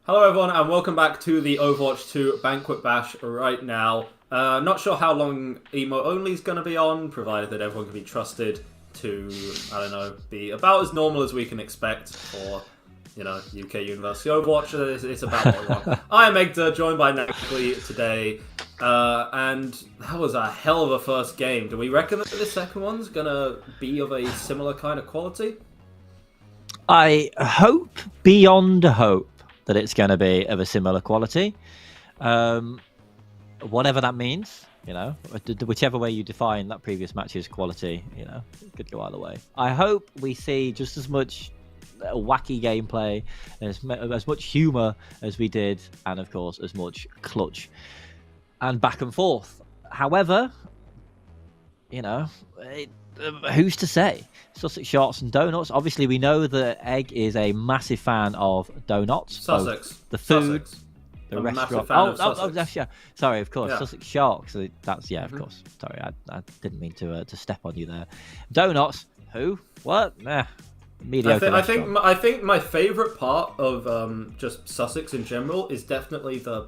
Speaker 1: Hello everyone and welcome back to the Overwatch 2 Banquet Bash right now. Not sure how long Emo Only is going to be on, provided that everyone can be trusted to, I don't know, be about as normal as we can expect for, you know, UK University Overwatch. It's about what we want. I am Egda, joined by Neckley today, and that was a hell of a first game. Do we reckon that the second one's going to be of a similar kind of quality?
Speaker 2: I hope beyond hope that it's going to be of a similar quality. Whatever that means, you know, whichever way you define that previous match's quality, you know, it could go either way. I hope we see just as much wacky gameplay, as much humour as we did, and of course as much clutch and back and forth. However, you know, who's to say? Sussex Sharks and DoughNotts. Obviously, we know that Egg is a massive fan of DoughNotts.
Speaker 1: Sussex.
Speaker 2: The food,
Speaker 1: Sussex.
Speaker 2: the
Speaker 1: I'm
Speaker 2: restaurant.
Speaker 1: a massive fan of Sussex.
Speaker 2: That's, yeah. Sorry, of course.
Speaker 1: Yeah.
Speaker 2: Sussex Sharks. That's of course. Sorry, I didn't mean to step on you there. DoughNotts. Who? What? Nah. Mediocre.
Speaker 1: I think my favourite part of just Sussex in general is definitely the.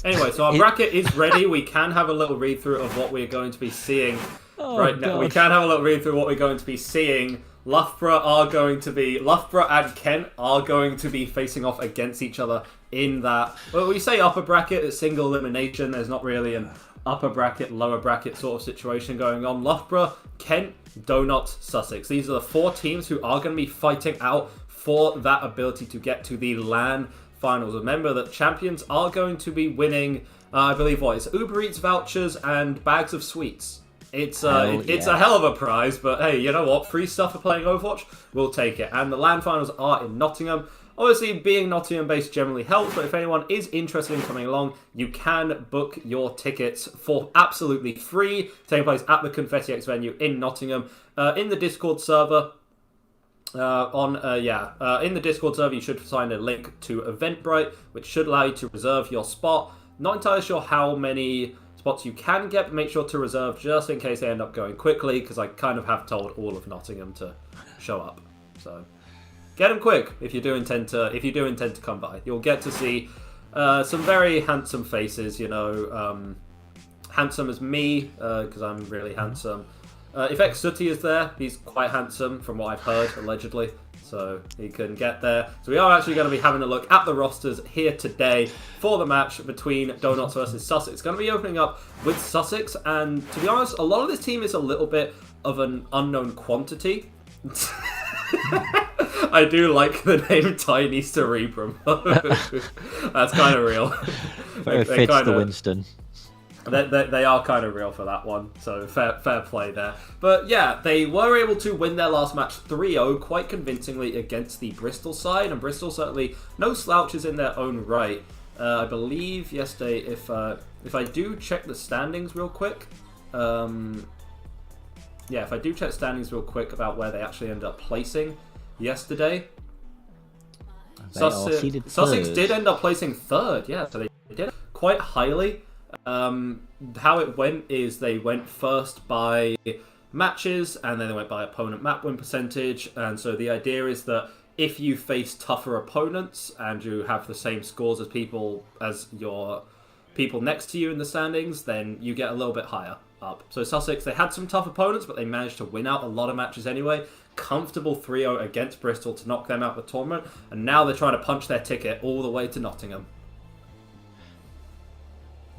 Speaker 1: Anyway, so our bracket is ready. We can have a little read through of what we're going to be seeing right now. We can have a little read through what we're going to be seeing. Loughborough and Kent are going to be facing off against each other in that. Well, we say upper bracket, it's single elimination. There's not really an upper bracket, lower bracket sort of situation going on. Loughborough, Kent, DoughNotts, Sussex. These are the four teams who are going to be fighting out for that ability to get to the LAN finals. Remember that champions are going to be winning, I believe, it's Uber Eats vouchers and bags of sweets. It's a hell of a prize, but hey, you know what? Free stuff for playing Overwatch, we'll take it. And the LAN finals are in Nottingham. Obviously, being Nottingham-based generally helps, but if anyone is interested in coming along, you can book your tickets for absolutely free, taking place at the Confetti X venue in Nottingham. In the Discord server, in the Discord server, you should find a link to Eventbrite, which should allow you to reserve your spot. Not entirely sure how many spots you can get, but make sure to reserve just in case they end up going quickly, because I kind of have told all of Nottingham to show up. So get them quick if you do intend to come by. You'll get to see some very handsome faces. You know, handsome as me because I'm really handsome. If Xsooty is there, he's quite handsome from what I've heard, allegedly, so he can get there. So we are actually going to be having a look at the rosters here today for the match between DoughNotts versus Sussex. It's going to be opening up with Sussex, and to be honest, a lot of this team is a little bit of an unknown quantity. I do like the name Tiny Cerebrum. That's kind of real.
Speaker 2: Very fits the Winston.
Speaker 1: They are kind of real for that one, so fair play there. But yeah, they were able to win their last match 3-0 quite convincingly against the Bristol side, and Bristol certainly no slouches in their own right. I believe yesterday, if I do check the standings real quick, if I do check standings real quick about where they actually ended up placing yesterday, Sussex did end up placing third, yeah, so they did quite highly. How it went is they went first by matches, and then they went by opponent map win percentage, and so the idea is that if you face tougher opponents and you have the same scores as your people next to you in the standings, then you get a little bit higher up. So Sussex, they had some tough opponents, but they managed to win out a lot of matches anyway. Comfortable 3-0 against Bristol to knock them out of the tournament, and now they're trying to punch their ticket all the way to Nottingham.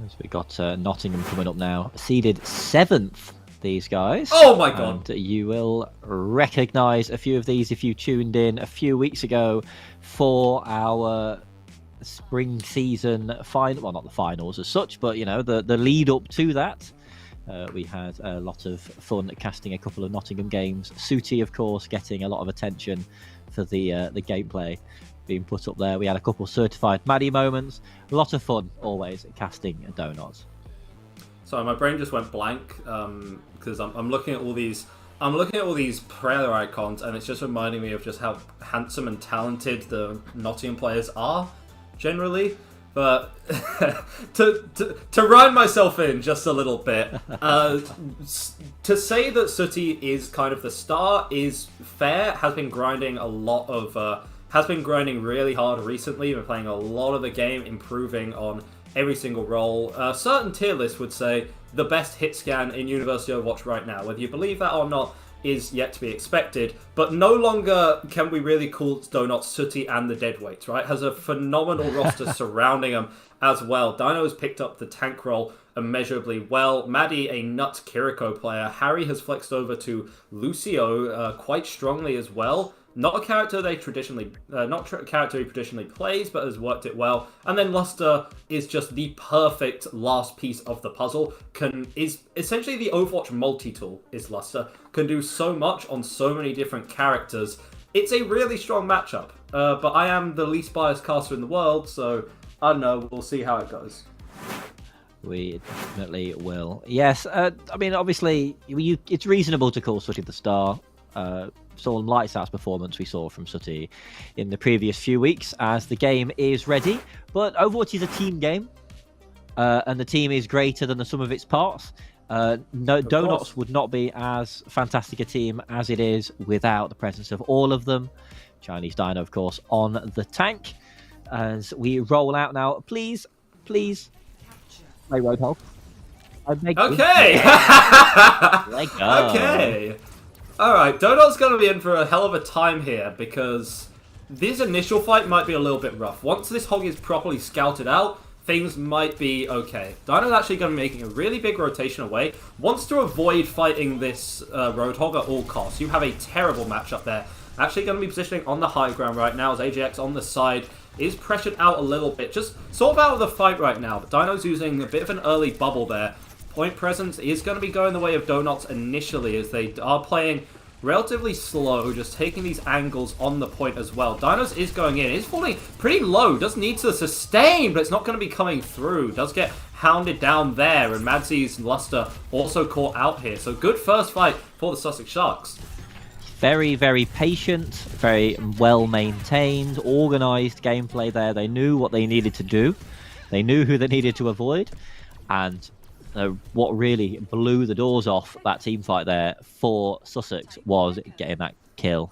Speaker 2: So we got Nottingham coming up now, seeded 7th. These guys.
Speaker 1: Oh my god!
Speaker 2: And you will recognise a few of these if you tuned in a few weeks ago for our spring season final. Well, not the finals as such, but you know the lead up to that. We had a lot of fun casting a couple of Nottingham games. Sooty, of course, getting a lot of attention for the gameplay being put up there. We had a couple certified Maddie moments. A lot of fun always casting DoughNotts.
Speaker 1: Sorry, my brain just went blank because I'm looking at all these. I'm looking at all these player icons, and it's just reminding me of just how handsome and talented the Nottingham players are generally. But to rein myself in just a little bit, to say that Sooty is kind of the star is fair. Has been grinding really hard recently. Been playing a lot of the game, improving on every single role. Certain tier lists would say the best hit scan in University Overwatch right now. Whether you believe that or not is yet to be expected, but no longer can we really call DoughNotts Sooty and the Deadweights, right? Has a phenomenal roster surrounding him as well. Dino has picked up the tank role immeasurably well. Maddie, a nut Kiriko player. Harry has flexed over to Lucio quite strongly as well. Not a character he traditionally plays, but has worked it well. And then Luster is just the perfect last piece of the puzzle. Is essentially the Overwatch multi-tool, is Luster. Can do so much on so many different characters. It's a really strong matchup. But I am the least biased caster in the world, so I don't know. We'll see how it goes.
Speaker 2: We definitely will. Yes, I mean, obviously, it's reasonable to call Sooty the star. Some lights out performance we saw from Sooty in the previous few weeks as the game is ready. But Overwatch is a team game, and the team is greater than the sum of its parts. DoughNotts would not be as fantastic a team as it is without the presence of all of them. Chinese Dino, of course, on the tank. As we roll out now, please play Roadhog.
Speaker 1: Okay! Okay! Alright, DoughNotts going to be in for a hell of a time here, because this initial fight might be a little bit rough. Once this hog is properly scouted out, things might be okay. Dino's actually going to be making a really big rotation away. Wants to avoid fighting this Roadhog at all costs. You have a terrible matchup there. Actually going to be positioning on the high ground right now as AJX on the side is pressured out a little bit. Just sort of out of the fight right now, but Dino's using a bit of an early bubble there. Point presence is going to be going the way of DoughNotts initially, as they are playing relatively slow, just taking these angles on the point as well. Dinos is going in. It's falling pretty low. Does need to sustain, but it's not going to be coming through. Does get hounded down there, and Madsy's Luster also caught out here. So good first fight for the Sussex Sharks.
Speaker 2: Very, very patient, very well-maintained, organised gameplay there. They knew what they needed to do. They knew who they needed to avoid. And what really blew the doors off that team fight there for Sussex was getting that kill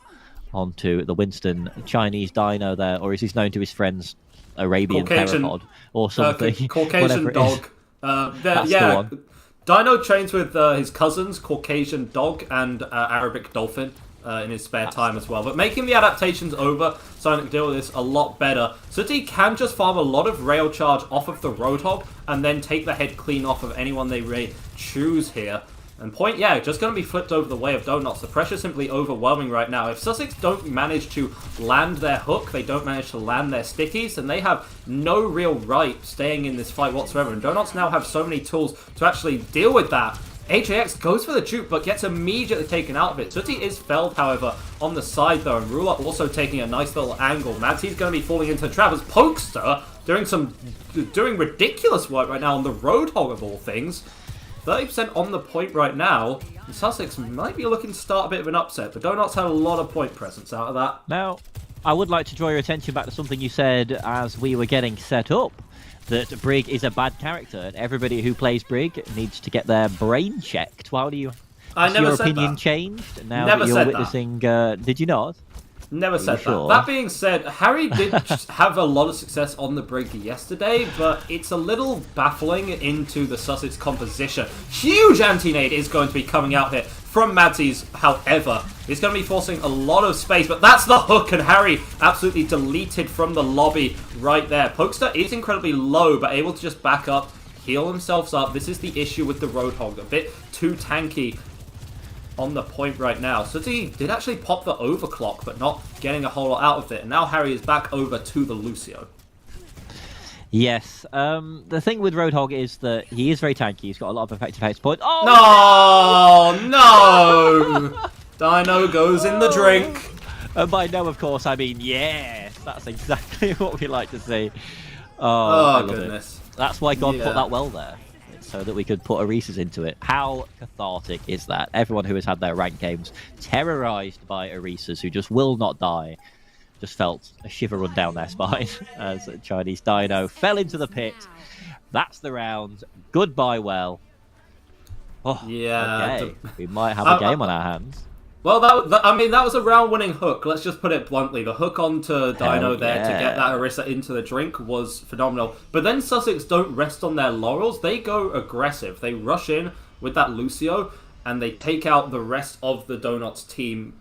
Speaker 2: onto the Winston Chinese Dino there, or as he's known to his friends, Arabian Theropod or something.
Speaker 1: Caucasian dog.
Speaker 2: The one.
Speaker 1: Dino trains with his cousins, Caucasian dog and Arabic dolphin. In his spare time as well. But making the adaptations over so I can deal with this a lot better. Sooty can just farm a lot of rail charge off of the Roadhog and then take the head clean off of anyone they may choose here. And point, yeah, just going to be flipped over the way of DoughNotts. The pressure simply overwhelming right now. If Sussex don't manage to land their hook, they don't manage to land their stickies, then they have no real right staying in this fight whatsoever. And DoughNotts now have so many tools to actually deal with that. AJX goes for the juke, but gets immediately taken out of it. Sooty is felled, however, on the side, though, and Ruler also taking a nice little angle. Madsy's going to be falling into the trap as Pokester doing ridiculous work right now on the Roadhog of all things. 30% on the point right now. And Sussex might be looking to start a bit of an upset, but DoughNotts had a lot of point presence out of that.
Speaker 2: Now, I would like to draw your attention back to something you said as we were getting set up. That Brig is a bad character, and everybody who plays Brig needs to get their brain checked. How do you? Has your opinion changed now that you're witnessing? Did you not?
Speaker 1: Never said that. That being said, Harry did have a lot of success on the Brig yesterday, but it's a little baffling into the Sussex composition. Huge anti-nade is going to be coming out here from Madsy's, however. He's going to be forcing a lot of space, but that's the hook, and Harry absolutely deleted from the lobby right there. Pokester is incredibly low, but able to just back up, heal himself up. This is the issue with the Roadhog. A bit too tanky on the point right now. Sooty did actually pop the overclock, but not getting a whole lot out of it. And now Harry is back over to the Lucio.
Speaker 2: Yes. The thing with Roadhog is that he is very tanky. He's got a lot of effective hits point. Oh no! Dino goes in the drink.
Speaker 1: And
Speaker 2: by no, of course, I mean yes. That's exactly what we like to see. Oh goodness. That's why God put that well there, so that we could put Orisas into it. How cathartic is that? Everyone who has had their rank games terrorized by Orisas who just will not die. just felt a shiver run down their spine as Chinese Dino fell into the pit. That's the round. Goodbye, well. Oh,
Speaker 1: yeah.
Speaker 2: okay. We might have a game on our hands.
Speaker 1: Well, I mean, that was a round-winning hook. Let's just put it bluntly. The hook onto Dino there to get that Orisa into the drink was phenomenal. But then Sussex don't rest on their laurels. They go aggressive. They rush in with that Lucio, and they take out the rest of the DoughNotts team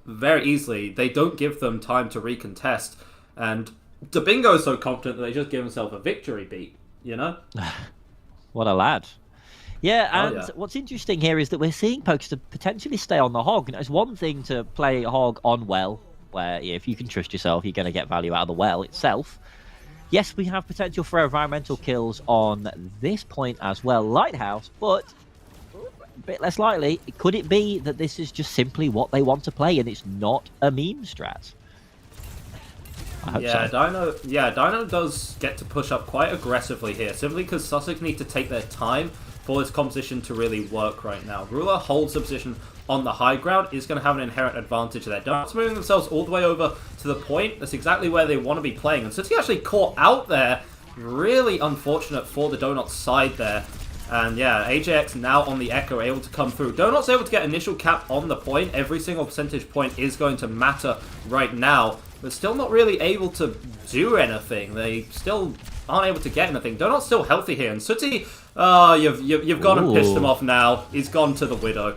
Speaker 1: very easily. They don't give them time to recontest. And Dabingo is so confident that they just give himself a victory beat, you know?
Speaker 2: What a lad. Yeah, and what's interesting here is that we're seeing Pokester potentially stay on the hog. It's one thing to play a hog on well, where if you can trust yourself, you're going to get value out of the well itself. Yes, we have potential for environmental kills on this point as well, Lighthouse, but a bit less likely. Could it be that this is just simply what they want to play and it's not a meme strat? I hope so.
Speaker 1: Dino does get to push up quite aggressively here, simply because Sussex need to take their time for this composition to really work right now. Ruler holds the position on the high ground, is going to have an inherent advantage there. DoughNotts moving themselves all the way over to the point. That's exactly where they want to be playing. And City actually caught out there. Really unfortunate for the DoughNotts side there. And yeah, AJX now on the Echo able to come through. DoughNotts able to get initial cap on the point. Every single percentage point is going to matter right now. But still not really able to do anything. They still aren't able to get anything. DoughNotts still healthy here. And Sooty, you've gone and pissed him off now. He's gone to the Widow.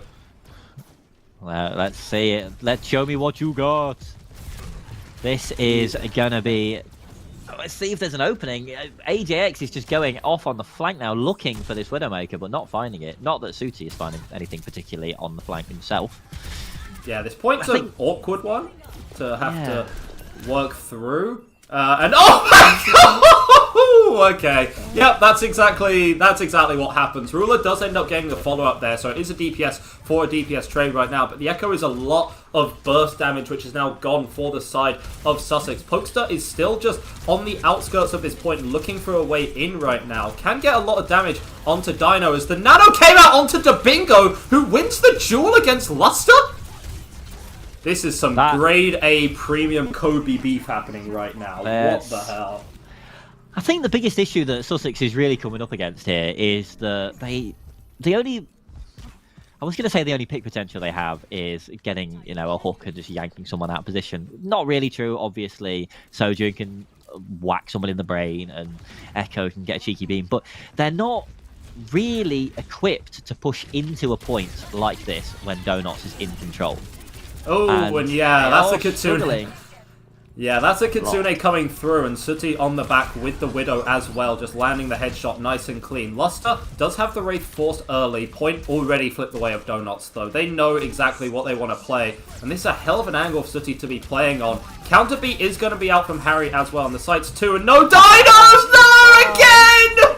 Speaker 2: Well, let's see it. Let's show me what you got. This is gonna be... Let's see if there's an opening. AJX is just going off on the flank now, looking for this Widowmaker, but not finding it. Not that Sooty is finding anything particularly on the flank himself.
Speaker 1: Yeah, this point's an awkward one to have to work through. And oh, okay, yep, that's exactly what happens. Ruler does end up getting the follow-up there, so it is a DPS for a DPS trade right now, but the Echo is a lot of burst damage, which is now gone for the side of Sussex. Pokester is still just on the outskirts of this point, looking for a way in right now. Can get a lot of damage onto Dino as the Nano came out onto Dabingo, who wins the duel against Luster. This is some grade A premium Kobe beef happening right now. What the hell?
Speaker 2: I think the biggest issue that Sussex is really coming up against here is that the only pick potential they have is getting, a hook and just yanking someone out of position. Not really true, obviously. Sojourn can whack someone in the brain and Echo can get a cheeky beam, but they're not really equipped to push into a point like this when DoughNotts is in control.
Speaker 1: Oh, and yeah, that's a Kitsune. Yeah, that's a Kitsune coming through, and Sooty on the back with the Widow as well, just landing the headshot nice and clean. Luster does have the Wraith forced early. Point already flipped the way of DoughNotts, though. They know exactly what they want to play, and this is a hell of an angle for Sooty to be playing on. Counter beat is going to be out from Harry as well, and the sights too, and no Dinos! No, again!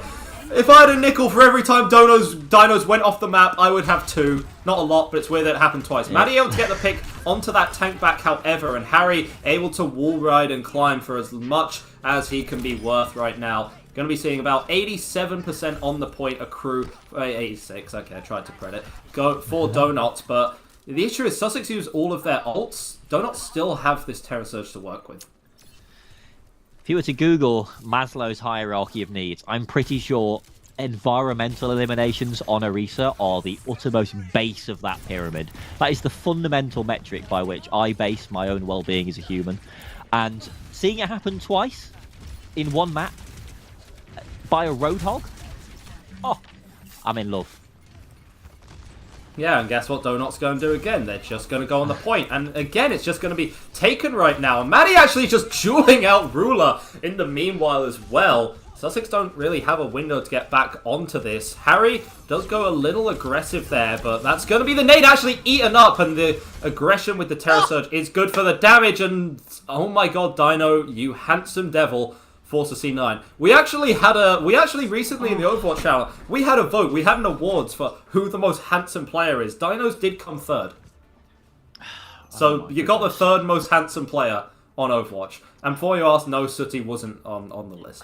Speaker 1: If I had a nickel for every time Dinos went off the map, I would have two. Not a lot, but it's weird that it happened twice. Yeah. Maddie able to get the pick onto that tank back, however, and Harry able to wall ride and climb for as much as he can be worth right now. Going to be seeing about 87% on the point accrue. 86, okay, I tried to credit. Go for DoughNotts, but the issue is Sussex use all of their ults. DoughNotts still have this Terror Surge to work with.
Speaker 2: If you were to Google Maslow's hierarchy of needs, I'm pretty sure environmental eliminations on Orisa are the uttermost base of that pyramid. That is the fundamental metric by which I base my own well-being as a human. And seeing it happen twice in one map by a Roadhog, I'm in love.
Speaker 1: Yeah, and guess what DoughNotts going to do again? They're just going to go on the point. And again, it's just going to be taken right now. And Maddie actually just dueling out Ruler in the meanwhile as well. Sussex don't really have a window to get back onto this. Harry does go a little aggressive there, but that's going to be the nade actually eaten up. And the aggression with the Terror Surge is good for the damage. And oh my god, Dino, you handsome devil. Force a C9. We actually recently in the Overwatch channel, we had a vote, we had an awards for who the most handsome player is. Dinos did come third. So you got the third most handsome player on Overwatch. And before you ask, no, Sooty wasn't on the list.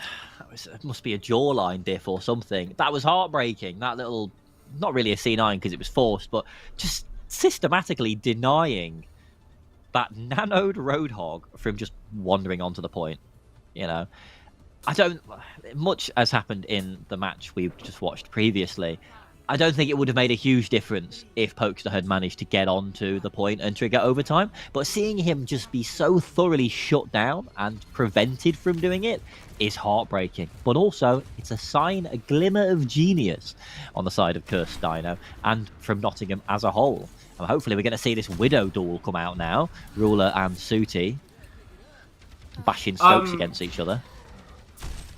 Speaker 2: It must be a jawline diff or something. That was heartbreaking. That little, not really a C9 because it was forced, but just systematically denying that nanoed Roadhog from just wandering onto the point. You know, I don't. Much has happened in the match we've just watched previously. I don't think it would have made a huge difference if Pokester had managed to get onto the point and trigger overtime. But seeing him just be so thoroughly shut down and prevented from doing it is heartbreaking. But also, it's a sign, a glimmer of genius on the side of Cursed Dino and from Nottingham as a whole. And hopefully we're going to see this Widow duel come out now. Ruler and Sooty bashing Stokes against each other.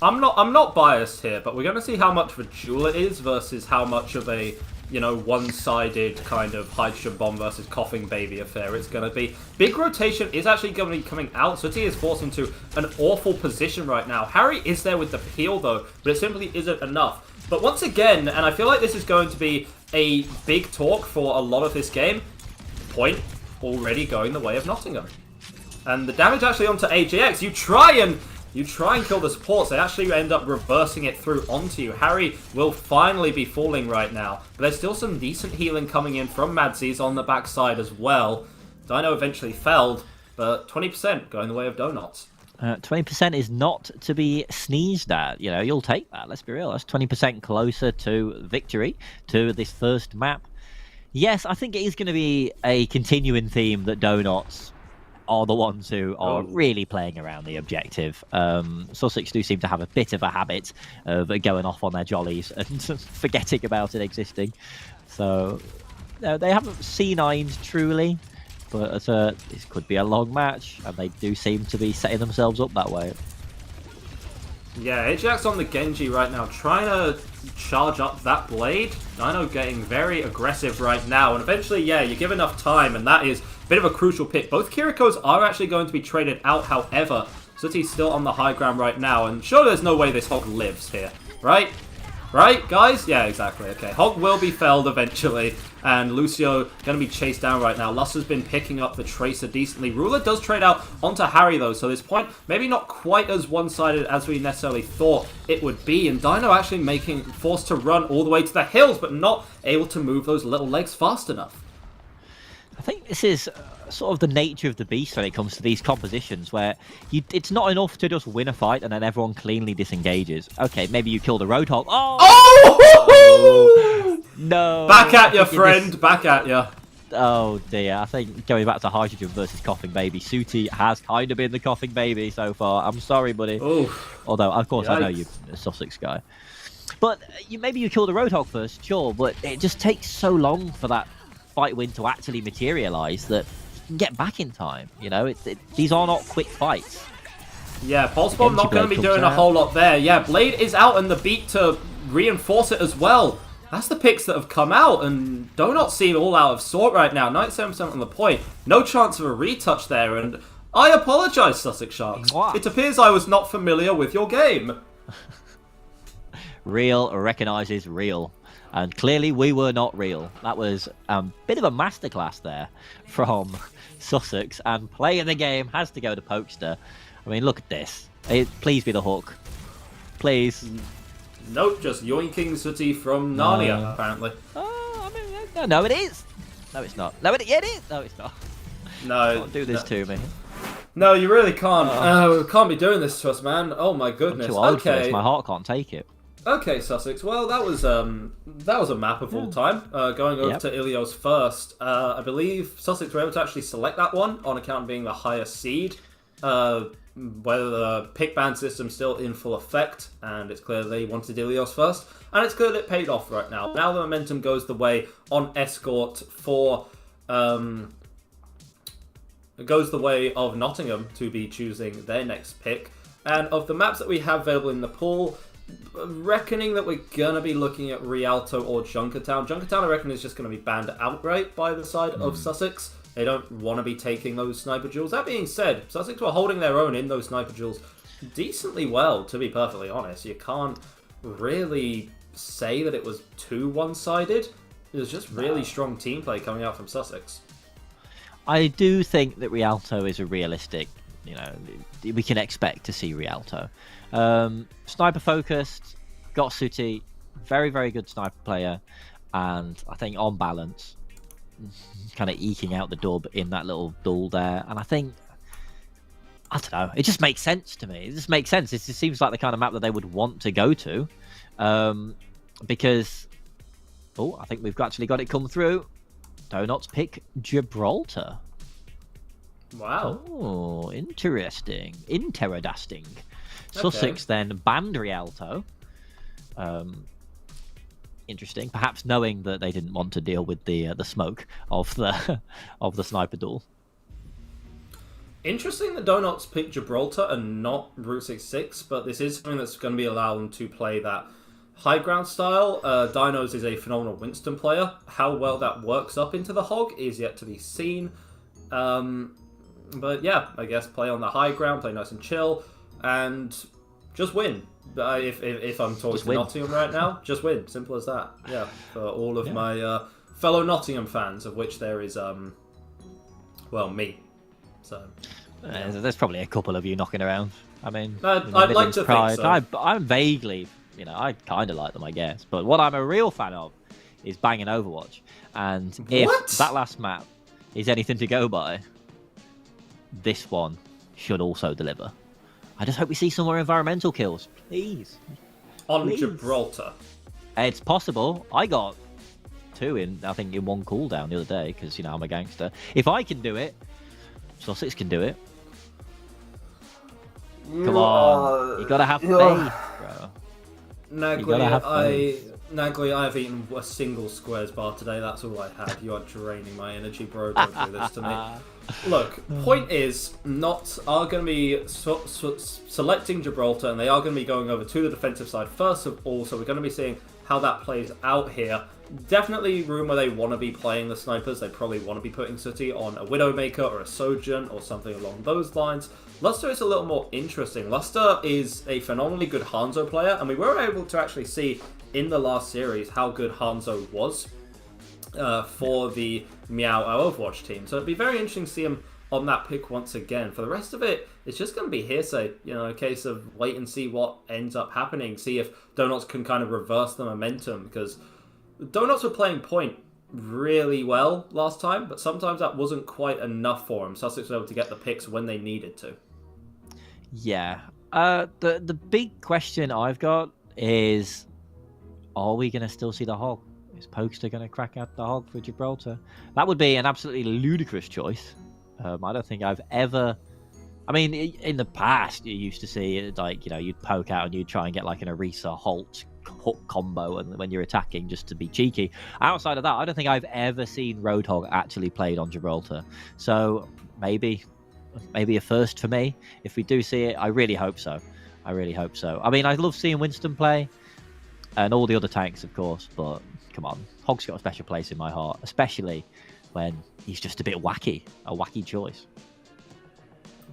Speaker 1: I'm not biased here, but we're going to see how much of a duel it is versus how much of a, one-sided kind of hydrogen bomb versus coughing baby affair it's going to be. Big rotation is actually going to be coming out. Sooty is forced into an awful position right now. Harry is there with the peel, though, but it simply isn't enough. But once again, and I feel like this is going to be a big talk for a lot of this game, point already going the way of Nottingham. And the damage actually onto AJX, you try and kill the supports, they actually end up reversing it through onto you. Harry will finally be falling right now, but there's still some decent healing coming in from Madsies on the backside as well. Dino eventually felled, but 20% going the way of DoughNotts.
Speaker 2: 20% is not to be sneezed at. You'll take that, let's be real. That's 20% closer to victory, to this first map. Yes, I think it is going to be a continuing theme that DoughNotts are the ones who are really playing around the objective. Sussex do seem to have a bit of a habit of going off on their jollies and forgetting about it existing. So they haven't C9'd truly, but this could be a long match, and they do seem to be setting themselves up that way.
Speaker 1: Yeah, Ajax on the Genji right now, trying to charge up that blade. Dino getting very aggressive right now, and eventually, yeah, you give enough time, and that is a bit of a crucial pick. Both Kirikos are actually going to be traded out, however. Sooty's still on the high ground right now, and sure, there's no way this Hog lives here, right? Right, guys? Yeah, exactly. Okay, Hog will be felled eventually, and Lucio going to be chased down right now. Luster's been picking up the Tracer decently. Ruler does trade out onto Harry, though, so this point, maybe not quite as one-sided as we necessarily thought it would be, and Dino actually forced to run all the way to the hills, but not able to move those little legs fast enough.
Speaker 2: I think this is sort of the nature of the beast when it comes to these compositions, where it's not enough to just win a fight and then everyone cleanly disengages. Okay, maybe you kill the Roadhog. Oh! No!
Speaker 1: Back at you, friend! Back at you.
Speaker 2: Oh dear, I think going back to Hydrogen versus Coughing Baby, Sooty has kind of been the Coughing Baby so far. I'm sorry, buddy.
Speaker 1: Oof.
Speaker 2: Although, of course,
Speaker 1: Yikes.
Speaker 2: I know you're a Sussex guy. But maybe you kill the Roadhog first, sure, but it just takes so long for that fight win to actually materialize that you can get back in time. These are not quick fights.
Speaker 1: Yeah, Pulse Bomb not going to be doing a whole lot there. Yeah, Blade is out and the beat to reinforce it as well. That's the picks that have come out, and DoughNotts seem all out of sort right now. 97% on the point. No chance of a retouch there, and I apologise, Sussex Sharks.
Speaker 2: What?
Speaker 1: It appears I was not familiar with your game.
Speaker 2: Real recognises real. And clearly we were not real. That was a bit of a masterclass there from Sussex. And play of the game has to go to Pokester. I mean, look at this. Please be the hook. Please.
Speaker 1: Nope, just yoinking Sooty from Narnia, apparently.
Speaker 2: Oh, I mean, no, it is. No, it's not. No, it is. No, it's not.
Speaker 1: No.
Speaker 2: Don't do this to me.
Speaker 1: No, you really can't. Can't be doing this to us, man. Oh my goodness.
Speaker 2: I'm too old for this. My heart can't take it.
Speaker 1: Okay, Sussex. Well, that was a map of all time. Going over to Ilios first. I believe Sussex were able to actually select that one on account of being the higher seed. Whether the pick ban system's still in full effect, and it's clear they wanted Ilios first, and it's clear that it paid off right now. Now the momentum goes the way on Escort for goes the way of Nottingham to be choosing their next pick. And of the maps that we have available in the pool, reckoning that we're going to be looking at Rialto or Junkertown. Junkertown, I reckon, is just going to be banned outright by the side of Sussex. They don't want to be taking those sniper duels. That being said, Sussex were holding their own in those sniper duels decently well, to be perfectly honest. You can't really say that it was too one-sided. It was just really strong team play coming out from Sussex.
Speaker 2: I do think that Rialto is a realistic, we can expect to see Rialto. Sniper focused, got Sooty, very, very good sniper player, and I think on balance, kind of eking out the dub in that little duel there. And I think, I don't know, it just makes sense to me. It just makes sense. It just seems like the kind of map that they would want to go to. Because, oh, I think we've actually got it come through. DoughNotts pick Gibraltar.
Speaker 1: Wow.
Speaker 2: Oh, interesting. Interesting. Sussex then banned Rialto. Interesting. Perhaps knowing that they didn't want to deal with the smoke of the of the sniper duel.
Speaker 1: Interesting that DoughNotts picked Gibraltar and not Route 66, but this is something that's going to be allowed them to play that high ground style. Dinos is a phenomenal Winston player. How well that works up into the Hog is yet to be seen. But yeah, I guess play on the high ground, play nice and chill, and just win. If I'm talking to Nottingham right now, just win. Simple as that. Yeah, for all of my fellow Nottingham fans, of which there is, well, me. So
Speaker 2: there's probably a couple of you knocking around. I mean,
Speaker 1: I'd like to think so.
Speaker 2: I'm vaguely, I kind of like them, I guess. But what I'm a real fan of is banging Overwatch. And if that last map is anything to go by, this one should also deliver. I just hope we see some more environmental kills, please.
Speaker 1: On Gibraltar.
Speaker 2: It's possible. I got 2 in one cooldown the other day because I'm a gangster. If I can do it, Sussex can do it. Come on, you gotta have faith, bro.
Speaker 1: Nagli, I have eaten a single Squares bar today. That's all I had. You are draining my energy, bro. Don't do this to me. Look, point is, Knots are going to be selecting Gibraltar, and they are going to be going over to the defensive side first of all. So we're going to be seeing how that plays out here. Definitely room where they want to be playing the snipers. They probably want to be putting Sooty on a Widowmaker or a Sojourn or something along those lines. Luster is a little more interesting. Luster is a phenomenally good Hanzo player, and we were able to actually see in the last series how good Hanzo was for the Meow Overwatch team. So it'd be very interesting to see him on that pick once again. For the rest of it, it's just going to be hearsay. A case of wait and see what ends up happening. See if DoughNotts can kind of reverse the momentum, because DoughNotts were playing point really well last time, but sometimes that wasn't quite enough for him. Sussex was able to get the picks when they needed to.
Speaker 2: Yeah. The big question I've got is, are we going to still see the Hog? Is Pokester going to crack out the Hog for Gibraltar? That would be an absolutely ludicrous choice. I don't think I've ever... I mean, in the past, you used to see it like, you'd poke out and you'd try and get like an Orisa Holt hook combo and when you're attacking just to be cheeky. Outside of that, I don't think I've ever seen Roadhog actually played on Gibraltar. So maybe a first for me. If we do see it, I really hope so. I mean, I love seeing Winston play and all the other tanks, of course, but come on, Hog's got a special place in my heart, especially when he's just a bit wacky, a wacky choice.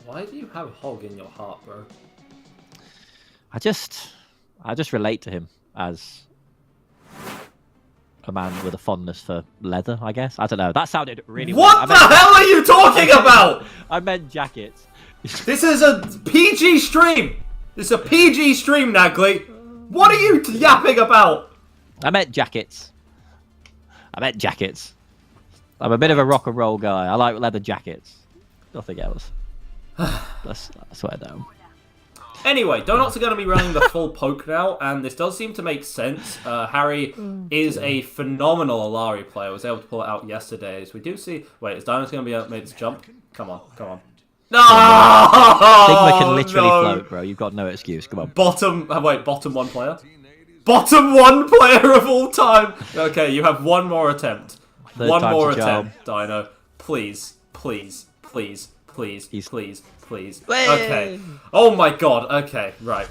Speaker 1: Why do you have Hog in your heart, bro?
Speaker 2: I just relate to him as a man with a fondness for leather, I guess. I don't know. That sounded really weird.
Speaker 1: What the hell are you talking about?
Speaker 2: I meant jackets.
Speaker 1: This is a PG stream. This is a PG stream, Nagli. What are you yapping about?
Speaker 2: I meant jackets. I'm a bit of a rock and roll guy. I like leather jackets. Nothing else. I swear down.
Speaker 1: Anyway, DoughNotts are going to be running the full poke now, and this does seem to make sense. Harry is a phenomenal Alari player. I was able to pull it out yesterday. So we do see... Wait, is DoughNotts going to be able to make this jump? Come on. No!
Speaker 2: Sigma can literally float, bro. You've got no excuse. Come on.
Speaker 1: Bottom one player? Bottom one player of all time! Okay, you have one more attempt. One more attempt, Dino. Please. Okay. Oh my god. Okay, right.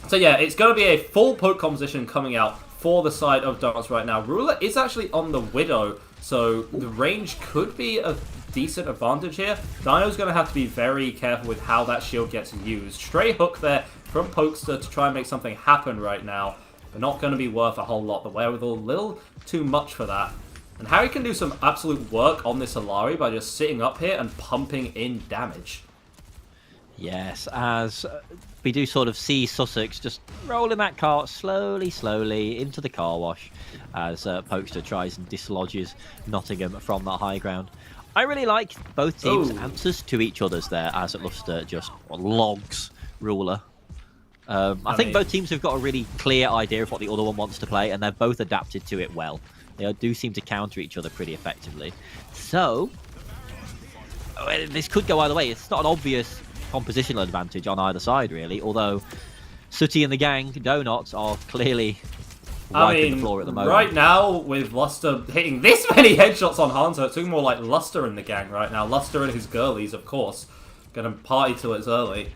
Speaker 1: So yeah, it's going to be a full poke composition coming out for the side of DoughNotts right now. Ruler is actually on the Widow, so the range could be a decent advantage here. Dino's going to have to be very careful with how that shield gets used. Stray hook there from Pokester to try and make something happen right now, but not going to be worth a whole lot. The wherewithal, a little too much for that. And Harry can do some absolute work on this Alari by just sitting up here and pumping in damage.
Speaker 2: Yes, as we do sort of see Sussex just rolling that cart slowly into the car wash as Pokester tries and dislodges Nottingham from that high ground. I really like both teams' answers to each other's there as Luster just logs Ruler. I think both teams have got a really clear idea of what the other one wants to play, and they've both adapted to it well. They do seem to counter each other pretty effectively. So, this could go either way. It's not an obvious compositional advantage on either side, really, although Sooty and the gang, DoughNotts, are clearly wiping the floor at the moment.
Speaker 1: Right now, with Luster hitting this many headshots on Hanzo, it's looking more like Luster and the gang right now. Luster and his girlies, of course, going to party till it's early.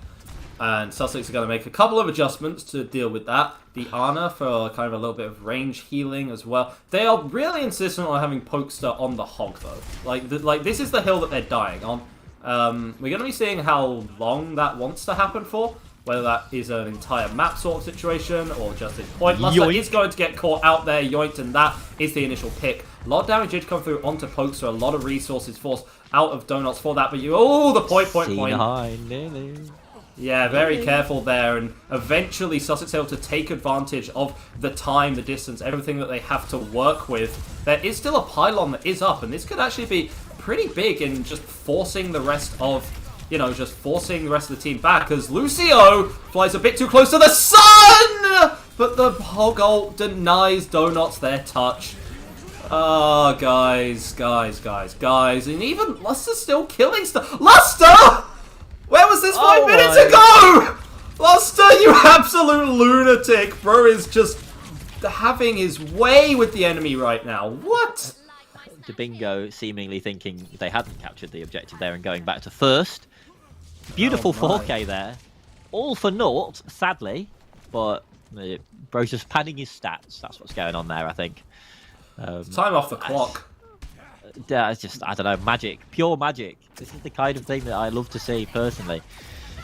Speaker 1: And Sussex are going to make a couple of adjustments to deal with that. The Ana for kind of a little bit of range healing as well. They are really insistent on having Pokester on the hog, though. Like this is the hill that they're dying on. We're going to be seeing how long that wants to happen for. Whether that is an entire map sort of situation or just his point. Luster is going to get caught out there, yoinked, and that is the initial pick. A lot of damage did come through onto Pokester. A lot of resources forced out of DoughNotts for that. But the point. Yeah, very careful there, and eventually Sussex able to take advantage of the time, the distance, everything that they have to work with. There is still a pylon that is up, and this could actually be pretty big in just forcing the rest of, forcing the rest of the team back, as Lucio flies a bit too close to the sun! But the hog ult denies DoughNotts their touch. Oh, guys, and even Luster's still killing stuff. Luster! Where was this 5 minutes ago? Luster, you absolute lunatic. Bro is just having his way with the enemy right now. What?
Speaker 2: Bingo seemingly thinking they hadn't captured the objective there and going back to first. Beautiful 4K there. All for naught, sadly. But bro's just padding his stats. That's what's going on there, I think.
Speaker 1: Time off the clock.
Speaker 2: It's just, I don't know, magic. Pure magic. This is the kind of thing that I love to see, personally.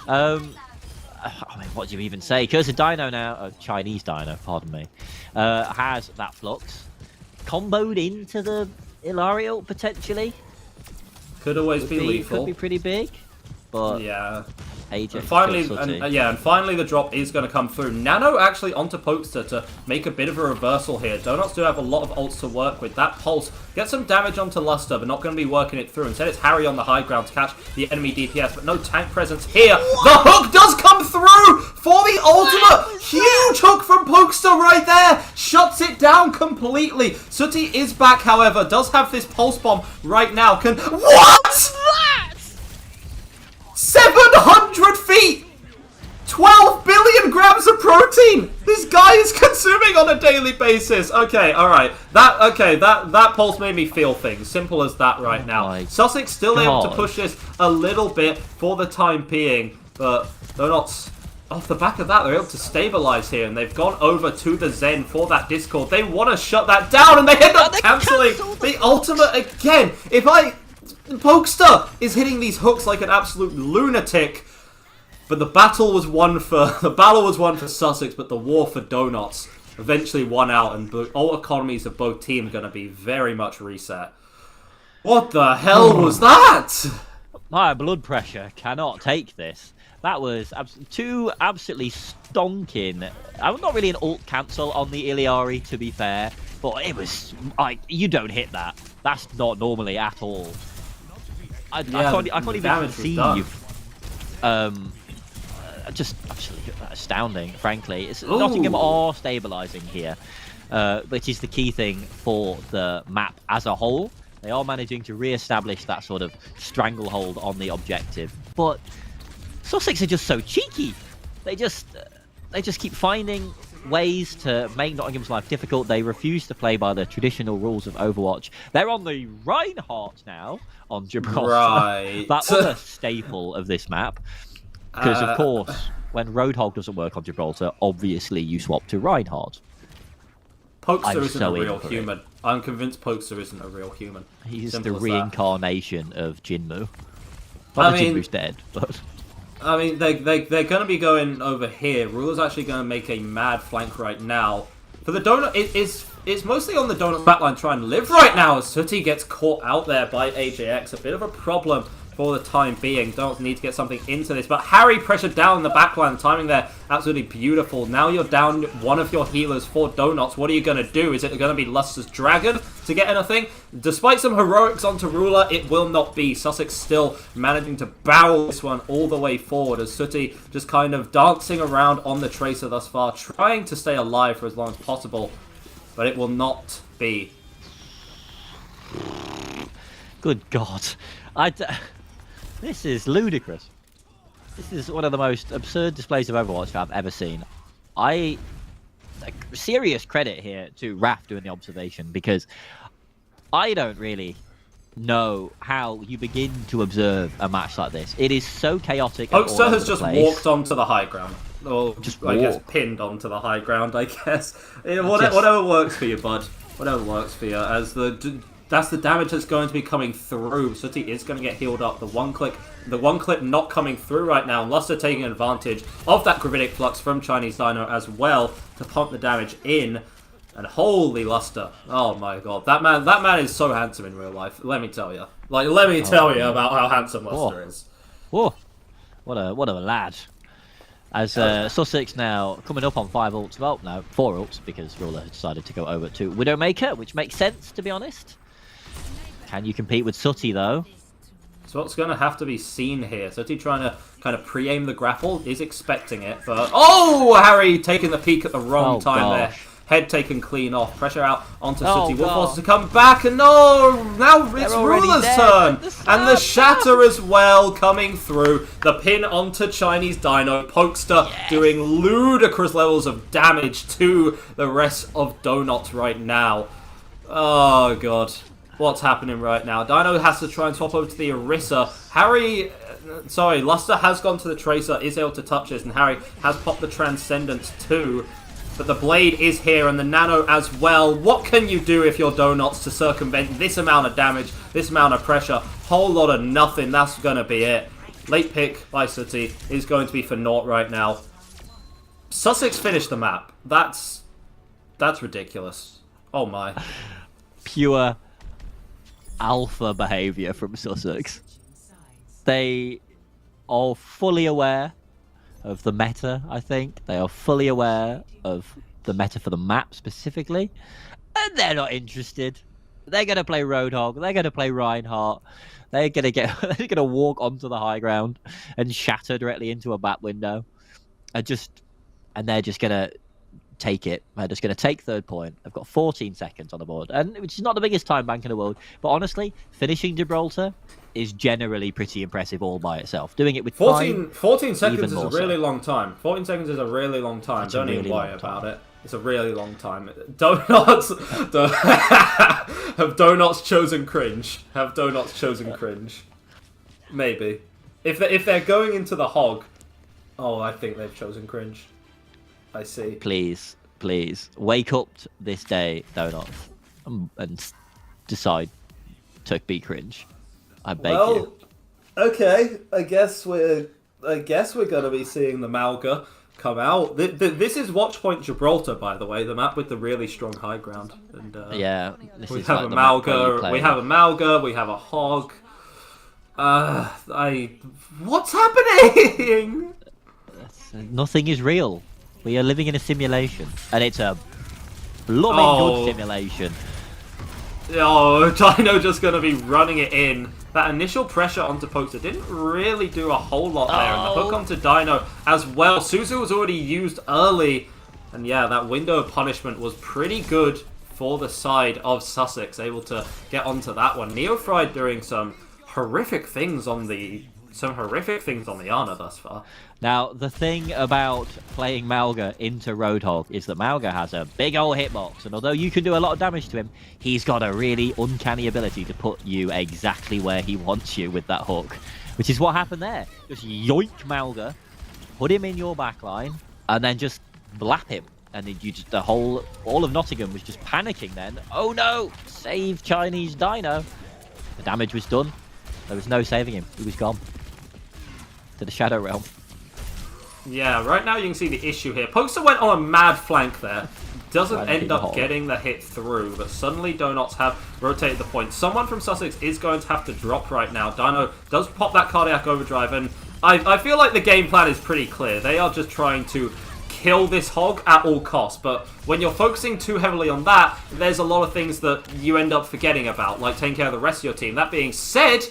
Speaker 2: I mean, what do you even say? Cursed Dino now, Chinese Dino, pardon me, has that Flux. Comboed into the Ilario, potentially.
Speaker 1: Could always be lethal.
Speaker 2: Could be pretty big, but...
Speaker 1: Yeah.
Speaker 2: And
Speaker 1: finally the drop is going to come through. Nano actually onto Pokester to make a bit of a reversal here. DoughNotts do have a lot of ults to work with. That pulse gets some damage onto Luster, but not going to be working it through. Instead, it's Harry on the high ground to catch the enemy DPS, but no tank presence here. What? The hook does come through for the ultimate. Huge hook from Pokester right there. Shuts it down completely. Sooty is back, however. Does have this pulse bomb right now. What? 700 feet! 12 billion grams of protein! This guy is consuming on a daily basis. Okay, alright. That pulse made me feel things. Simple as that right now. Sussex still able to push this a little bit for the time being, but they're not... Off the back of that, they're able to stabilize here, and they've gone over to the Zen for that Discord. They want to shut that down, and they end up cancelling the ultimate again. Pokester is hitting these hooks like an absolute lunatic, but the battle was won for Sussex, but the war for DoughNotts eventually won out, and the ult economies of both teams are going to be very much reset. What the hell was that?
Speaker 2: My blood pressure cannot take this. That was two absolutely stonking. I'm not really an ult cancel on the Iliari, to be fair, but it was like, you don't hit that. That's not normally at all. I can't even conceive. Just absolutely astounding, frankly. Nottingham are stabilising here, which is the key thing for the map as a whole. They are managing to re-establish that sort of stranglehold on the objective. But Sussex are just so cheeky. They just keep finding ways to make Nottingham's life difficult. They refuse to play by the traditional rules of Overwatch. They're on the Reinhardt now on Gibraltar. Right. That was a staple of this map. Because, of course, when Roadhog doesn't work on Gibraltar, obviously you swap to Reinhardt.
Speaker 1: Pokester isn't a real human. I'm convinced Pokester isn't a real human.
Speaker 2: He's the reincarnation of Jinmu. Not that Jinmu's dead, but...
Speaker 1: I mean, they're going to be going over here. Ruler's actually going to make a mad flank right now. For the Donut, it's mostly on the Donut backline trying to live right now as Sooty gets caught out there by AJX. A bit of a problem for the time being. DoughNotts need to get something into this, but Harry pressured down the backline. Timing there, absolutely beautiful. Now you're down one of your healers for DoughNotts. What are you going to do? Is it going to be Luster's Dragon to get anything? Despite some heroics onto Ruler, it will not be. Sussex still managing to barrel this one all the way forward as Sooty just kind of dancing around on the Tracer thus far, trying to stay alive for as long as possible, but it will not be.
Speaker 2: Good God. This is ludicrous. This is one of the most absurd displays of Overwatch I've ever seen. Serious credit here to Raph doing the observation, because I don't really know how you begin to observe a match like this. It is so chaotic.
Speaker 1: Pokester has just walked onto the high ground. Or
Speaker 2: just
Speaker 1: I guess pinned onto the high ground, I guess. Whatever works for you, bud. Whatever works for you. As that's the damage that's going to be coming through. Sooty is going to get healed up. The one click not coming through right now. Luster taking advantage of that gravitic flux from Chinese Dino as well to pump the damage in. And holy Luster. Oh my god. That man is so handsome in real life. Let me tell you. Let me tell you about how handsome Luster is.
Speaker 2: Whoa. What a lad. As Sussex now coming up on 5 ults. Well, no, 4 ults, because Ruler has decided to go over to Widowmaker, which makes sense, to be honest. Can you compete with Sooty, though?
Speaker 1: So what's going to have to be seen here? Sooty trying to kind of pre-aim the grapple, is expecting it, but... Oh! Harry taking the peek at the wrong time there. Head taken clean off. Pressure out onto Sooty. Will force to come back, and no! Now it's Ruler's turn! And the shatter as well coming through. The pin onto Chinese Dino. Pokester doing ludicrous levels of damage to the rest of DoughNotts right now. Oh, God. What's happening right now? Dino has to try and swap over to the Orisa. Luster has gone to the Tracer, is able to touch this, and Harry has popped the Transcendence too. But the Blade is here, and the Nano as well. What can you do if you're DoughNotts to circumvent this amount of damage, this amount of pressure? Whole lot of nothing. That's going to be it. Late pick by Sooty is going to be for naught right now. Sussex finished the map. That's ridiculous. Oh my.
Speaker 2: Pure alpha behaviour from Sussex. They are fully aware of the meta, I think. They are fully aware of the meta for the map specifically. And they're not interested. They're going to play Roadhog. They're going to play Reinhardt. They're going to walk onto the high ground and shatter directly into a bat window. And they're just going to take it. They're just going to take third point. They've got 14 seconds on the board, and which is not the biggest time bank in the world. But honestly, finishing Gibraltar is generally pretty impressive all by itself. Doing it with
Speaker 1: 14 seconds is a really long time. 14 seconds is a really long time. Don't even worry about it. It's a really long time. Have DoughNotts chosen cringe? Have DoughNotts chosen cringe? Maybe. If they're going into the hog, I think they've chosen cringe. I see.
Speaker 2: Please, wake up this day, DoughNotts, and decide to be cringe. I beg you.
Speaker 1: Okay. I guess we're gonna be seeing the Malga come out. This is Watchpoint Gibraltar, by the way, the map with the really strong high ground. And we have a Malga. We have a Malga. We have a hog. What's happening?
Speaker 2: Nothing is real. We are living in a simulation, and it's a blooming good simulation.
Speaker 1: Dino just going to be running it in. That initial pressure onto Pokester didn't really do a whole lot there, and the hook onto Dino as well. Suzu was already used early, and yeah, that window of punishment was pretty good for the side of Sussex, able to get onto that one. Neofried doing some horrific things on the Ana thus far.
Speaker 2: Now, the thing about playing Malga into Roadhog is that Malga has a big old hitbox, and although you can do a lot of damage to him, he's got a really uncanny ability to put you exactly where he wants you with that hook, which is what happened there. Just yoink Malga, put him in your backline, and then just blap him. And then all of Nottingham was just panicking then. Oh no! Save Chinese Dino! The damage was done. There was no saving him. He was gone to the Shadow Realm.
Speaker 1: Yeah, right now you can see the issue here. Pokester went on a mad flank there. doesn't end up getting the hit through, but suddenly DoughNotts have rotated the point. Someone from Sussex is going to have to drop right now. Dino does pop that cardiac overdrive, and I feel like the game plan is pretty clear. They are just trying to kill this hog at all costs, but when you're focusing too heavily on that, there's a lot of things that you end up forgetting about, like taking care of the rest of your team. That being said,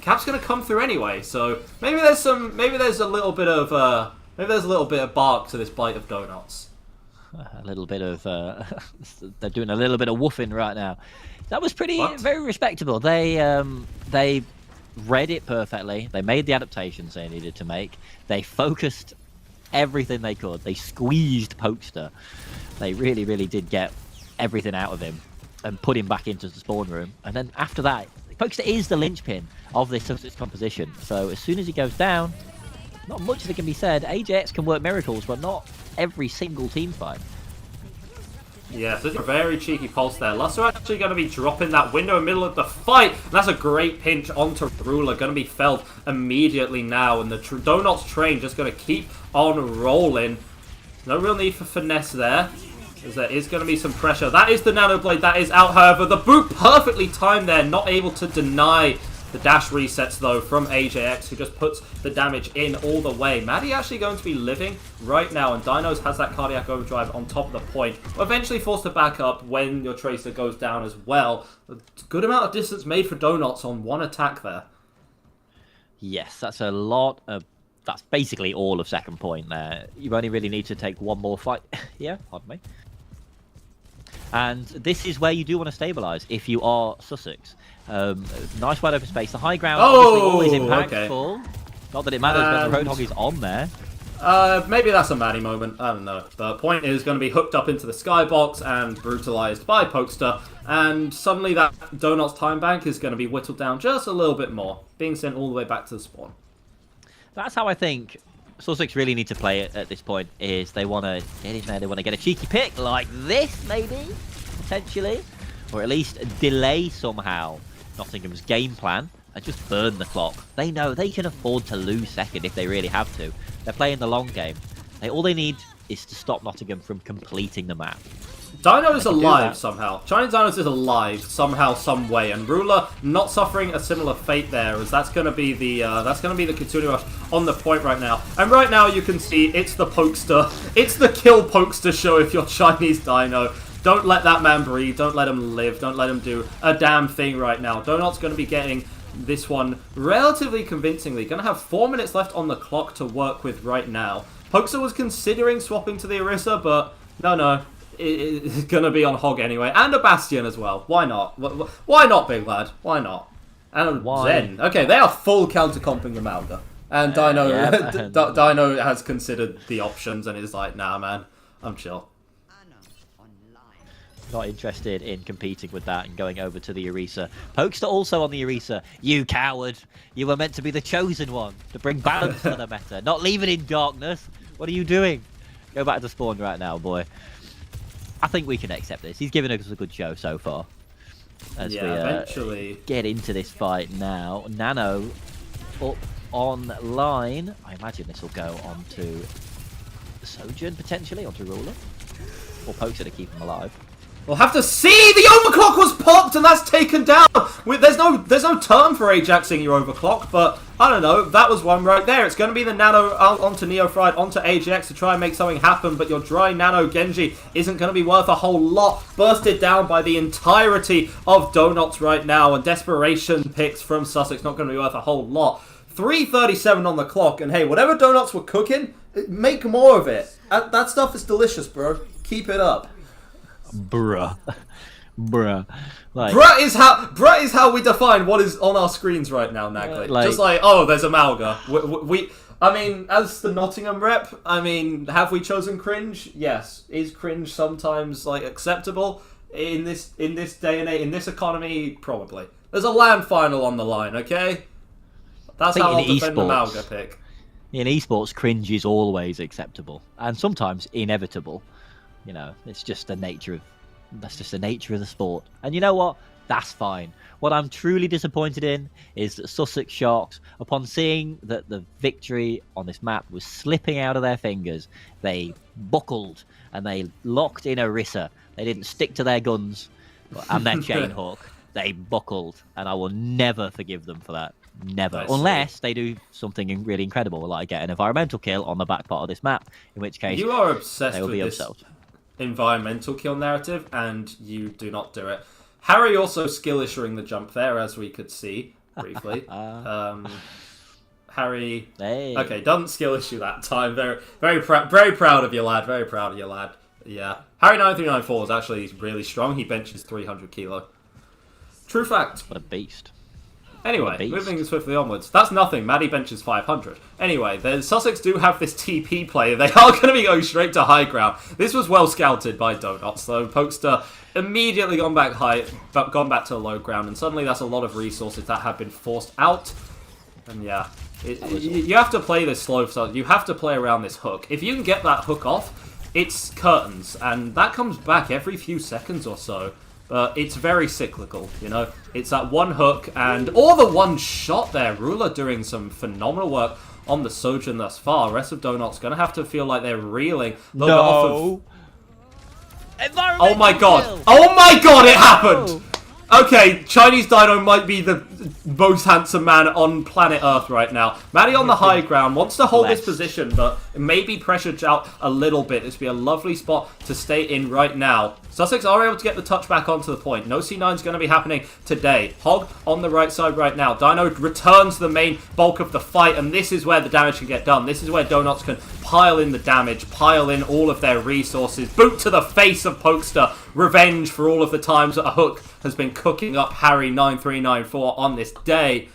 Speaker 1: Cap's going to come through anyway, so maybe there's a little bit of bark to this bite of DoughNotts.
Speaker 2: A little bit of they're doing a little bit of woofing right now. That was very respectable. They read it perfectly. They made the adaptations they needed to make. They focused everything they could. They squeezed Pokester. They really did get everything out of him and put him back into the spawn room. And then after that, Pokester is the linchpin of this Sussex composition. So as soon as he goes down, not much that can be said. AJX can work miracles, but not every single team fight.
Speaker 1: Yeah, so it's a very cheeky pulse there. Luster actually going to be dropping that window in the middle of the fight. And that's a great pinch onto Ruler. Going to be felt immediately now. And the DoughNotts train just going to keep on rolling. No real need for finesse there, as there is going to be some pressure. That is the Nano Blade. That is out, however. The boot perfectly timed there. Not able to deny the dash resets, though, from AJX, who just puts the damage in all the way. Maddie actually going to be living right now, and Dinos has that cardiac overdrive on top of the point. Eventually forced to back up when your Tracer goes down as well. A good amount of distance made for DoughNotts on one attack there.
Speaker 2: Yes, that's a lot of... That's basically all of second point there. You only really need to take one more fight. Yeah, pardon me. And this is where you do want to stabilise if you are Sussex. Nice wide open space. The high ground obviously always impactful. Okay. Not that it matters, but the Roadhog is on there.
Speaker 1: Maybe that's a Maddie moment. I don't know. The point is going to be hooked up into the skybox and brutalised by Pokester. And suddenly that DoughNotts time bank is going to be whittled down just a little bit more, being sent all the way back to the spawn.
Speaker 2: That's how I think Sussex really need to play it at this point, is they want to get in there, they want to get a cheeky pick like this, maybe, potentially. Or at least delay somehow Nottingham's game plan and just burn the clock. They know they can afford to lose second if they really have to. They're playing the long game. All they need is to stop Nottingham from completing the map.
Speaker 1: Dino is alive somehow. Chinese Dinos is alive somehow, some way, and Ruler not suffering a similar fate there, as that's going to be the Kitsune Rush on the point right now. And right now you can see it's the Pokester, it's the kill Pokester show if you're Chinese Dino. Don't let that man breathe. Don't let him live. Don't let him do a damn thing right now. DoughNotts going to be getting this one relatively convincingly. Going to have 4 minutes left on the clock to work with right now. Pokester was considering swapping to the Orisa, but no. It's going to be on Hog anyway. And a Bastion as well. Why not? Why not, big lad? Why not? And Zen. Okay, they are full counter-comping the Mauga. And Dino, Dino has considered the options and is like, nah, man, I'm chill.
Speaker 2: Not interested in competing with that and going over to the Orisa. Pokester also on the Orisa. You coward. You were meant to be the chosen one to bring balance to the meta. Not leave it in darkness. What are you doing? Go back to spawn right now, boy. I think we can accept this. He's given us a good show so far. As we eventually get into this fight now. Nano up on line. I imagine this will go on to Sojourn, potentially, onto Ruler. Or Pokester to keep him alive.
Speaker 1: We'll have to see! The overclock was popped and that's taken down! There's no term for Ajaxing your overclock, but I don't know, that was one right there. It's going to be the Nano out onto Neofried, onto Ajax to try and make something happen, but your dry Nano Genji isn't going to be worth a whole lot. Bursted down by the entirety of DoughNotts right now, and desperation picks from Sussex not going to be worth a whole lot. 3:37 on the clock, and hey, whatever DoughNotts were cooking, make more of it. That stuff is delicious, bro. Keep it up.
Speaker 2: Bruh. Like,
Speaker 1: bruh is how we define what is on our screens right now, Nagley. Just like, oh, there's a Malga. I mean, as the Nottingham rep, I mean, have we chosen cringe? Yes. Is cringe sometimes like acceptable in this day and age, in this economy? Probably. There's a land final on the line, okay? That's how I'll defend the Malga pick.
Speaker 2: In esports, cringe is always acceptable and sometimes inevitable. You know, it's just the nature of the sport. And you know what? That's fine. What I'm truly disappointed in is that Sussex Sharks, upon seeing that the victory on this map was slipping out of their fingers, they buckled and they locked in Orisa. They didn't stick to their guns and their chain hook. They buckled, and I will never forgive them for that. Never. Unless they do something really incredible, like get an environmental kill on the back part of this map, in which case
Speaker 1: you are obsessed
Speaker 2: they will
Speaker 1: with
Speaker 2: be
Speaker 1: this
Speaker 2: upset.
Speaker 1: environmental kill narrative, and you do not do it. Harry also skill issuing the jump there, as we could see briefly. Harry, okay, doesn't skill issue that time. Very proud of you, lad. Very proud of you, lad. Yeah, Harry 9394 is actually really strong. He benches 300 kilo. True fact.
Speaker 2: What a beast.
Speaker 1: Anyway, moving swiftly onwards. That's nothing. Maddie benches 500. Anyway, the Sussex do have this TP play. They are going to be going straight to high ground. This was well scouted by DoughNotts, though. Pokester immediately gone back to low ground, and suddenly that's a lot of resources that have been forced out. And yeah, you have to play this slow. So you have to play around this hook. If you can get that hook off, it's curtains, and that comes back every few seconds or so. But it's very cyclical, you know? It's that one hook and... or the one shot there. Ruler doing some phenomenal work on the Sojourn thus far. Rest of DoughNotts going to have to feel like they're reeling.
Speaker 2: No!
Speaker 1: Oh my god! Oh my god, it happened! Okay, Chinese Dino might be the most handsome man on planet Earth right now. Maddie on the high ground wants to hold this position, but maybe pressured out a little bit. This would be a lovely spot to stay in right now. Sussex are able to get the touch back onto the point. No C9 is going to be happening today. Hog on the right side right now. Dino returns the main bulk of the fight, and this is where the damage can get done. This is where DoughNotts can pile in the damage, pile in all of their resources. Boot to the face of Pokester. Revenge for all of the times that a hook has been cooking up Harry 9394 on this day.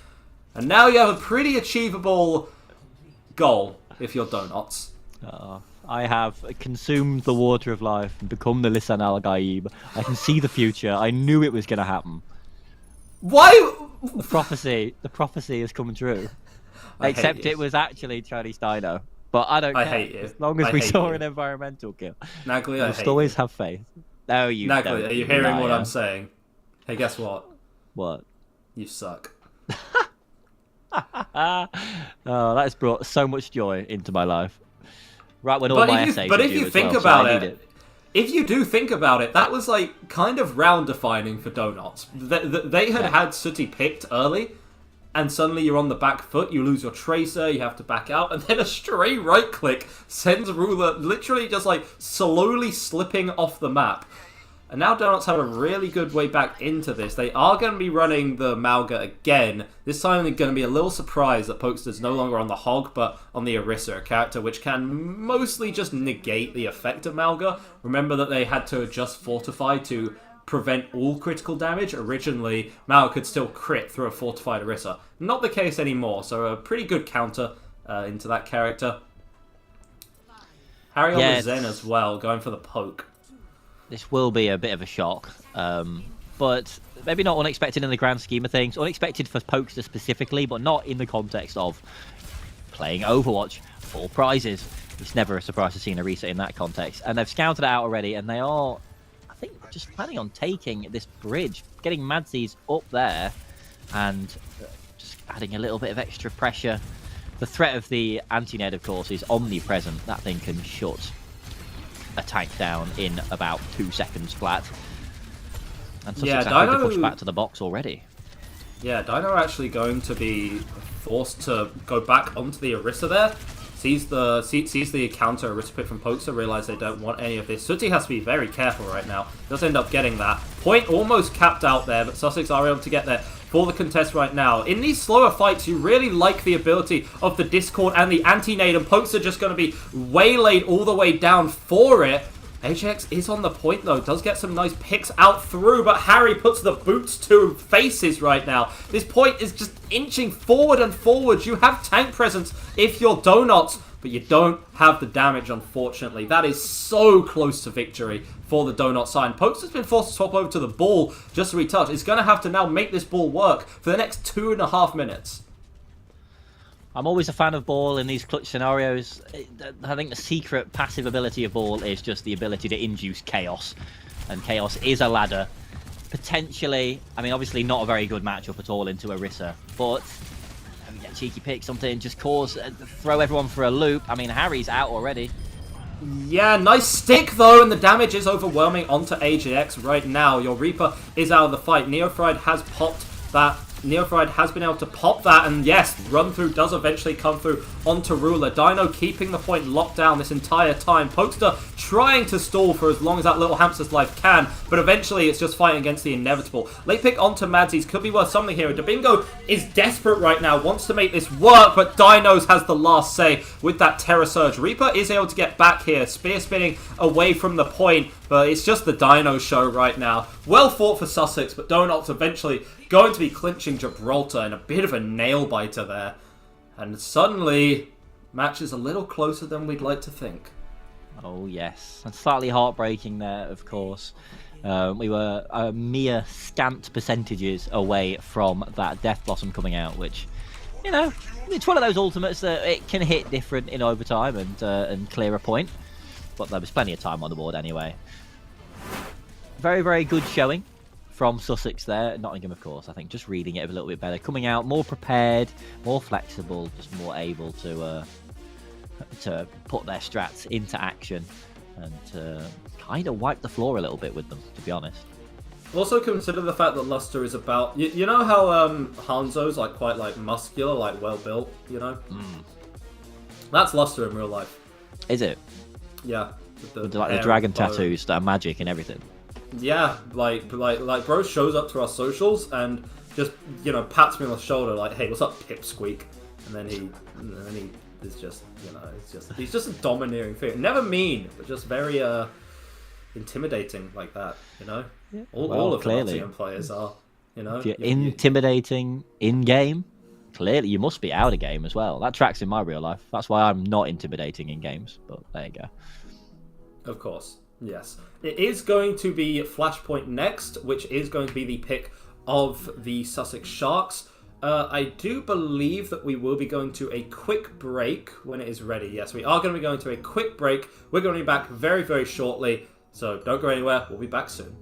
Speaker 1: And now you have a pretty achievable goal if you're DoughNotts.
Speaker 2: I have consumed the water of life and become the Lisan al-Gaib. I can see the future. I knew it was going to happen.
Speaker 1: Why?
Speaker 2: The prophecy has come true. Except it was actually Chinese Dino. But I don't care.
Speaker 1: I hate you.
Speaker 2: As long as we saw an environmental kill.
Speaker 1: Nagli, I hate you.
Speaker 2: Always have faith. No, you
Speaker 1: Nagli,
Speaker 2: don't.
Speaker 1: are you hearing what I'm saying? Hey, guess what?
Speaker 2: What?
Speaker 1: You suck.
Speaker 2: Oh, that has brought so much joy into my life. Right when all my essays.
Speaker 1: But if you think about it, if you do think about it, that was like kind of round defining for DoughNotts. They had Sooty picked early, and suddenly you're on the back foot. You lose your tracer, you have to back out, and then a stray right click sends Ruler literally just like slowly slipping off the map. And now DoughNotts have a really good way back into this. They are going to be running the Malga again. This time they're going to be a little surprised that Pokester's no longer on the Hog, but on the Orisa, a character which can mostly just negate the effect of Malga. Remember that they had to adjust Fortify to prevent all critical damage. Originally, Malga could still crit through a Fortified Orisa. Not the case anymore, so a pretty good counter into that character. Harry on the Zen as well, going for the poke.
Speaker 2: This will be a bit of a shock, but maybe not unexpected in the grand scheme of things. Unexpected for Pokester specifically, but not in the context of playing Overwatch for prizes. It's never a surprise to see an Orisa in that context. And they've scouted it out already, and they are, I think, just planning on taking this bridge, getting Madsies up there, and just adding a little bit of extra pressure. The threat of the anti-nade, of course, is omnipresent. That thing can shut a tank down in about 2 seconds flat. And Sussex having to push back to the box already.
Speaker 1: Yeah, Dino are actually going to be forced to go back onto the Orisa there. Sees the counter Orisa pit from Pokester, realize they don't want any of this. Sooty has to be very careful right now. Does end up getting that. Point almost capped out there, but Sussex are able to get there for the contest right now. In these slower fights, you really like the ability of the Discord and the anti-nade, and Pokester just going to be waylaid all the way down for it. HX is on the point, though. Does get some nice picks out through, but Harry puts the boots to faces right now. This point is just inching forward and forward. You have tank presence if you're DoughNotts, but you don't have the damage, unfortunately. That is so close to victory for the DoughNotts side. Pokester's been forced to swap over to the ball just to retouch. He's going to have to now make this ball work for the next 2.5 minutes.
Speaker 2: I'm always a fan of Ball in these clutch scenarios. I think the secret passive ability of Ball is just the ability to induce chaos. And chaos is a ladder. potentially, I mean, obviously not a very good matchup at all into Orisa, but I mean, get a cheeky pick, something, just throw everyone for a loop. I mean, Harry's out already.
Speaker 1: Yeah, nice stick though, and the damage is overwhelming onto AJX right now. Your Reaper is out of the fight. Neofried has popped that. Neofried has been able to pop that, and yes, run through does eventually come through onto Ruler. Dino keeping the point locked down this entire time. Pokester trying to stall for as long as that little hamster's life can, but eventually it's just fighting against the inevitable. Late pick onto Madsies could be worth something here. Dabingo is desperate right now, wants to make this work, but Dinos has the last say with that Terror Surge. Reaper is able to get back here, spear spinning away from the point, but it's just the Dino show right now. Well fought for Sussex, but DoughNotts eventually going to be clinching Gibraltar, and a bit of a nail-biter there. And suddenly, match is a little closer than we'd like to think.
Speaker 2: Oh, yes. And slightly heartbreaking there, of course. We were a mere scant percentages away from that Death Blossom coming out, which, you know, it's one of those ultimates that it can hit different in overtime and clear a point. But there was plenty of time on the board anyway. Very, very good showing from Sussex there. Nottingham, of course, I think just reading it a little bit better. Coming out more prepared, more flexible, just more able to put their strats into action and to kind of wipe the floor a little bit with them, to be honest.
Speaker 1: Also consider the fact that Luster is about... You know how Hanzo's like quite like muscular, like well built, you know? That's Luster in real life.
Speaker 2: Is it?
Speaker 1: Yeah.
Speaker 2: With like the dragon tattoos that are magic and everything.
Speaker 1: Yeah, like bro shows up to our socials and just, you know, pats me on the shoulder like, hey, what's up, pipsqueak? And then he is just, you know, he's just a domineering figure. Never mean, but just very intimidating like that, you know? Yeah. All of the Nottingham players are, you know.
Speaker 2: If you're intimidating in game, clearly you must be out of game as well. That tracks in my real life. That's why I'm not intimidating in games, but there you go.
Speaker 1: Of course. Yes. It is going to be Flashpoint next, which is going to be the pick of the Sussex Sharks. I do believe that we will be going to a quick break when it is ready. Yes, we are going to be going to a quick break. We're going to be back very, very shortly. So don't go anywhere. We'll be back soon.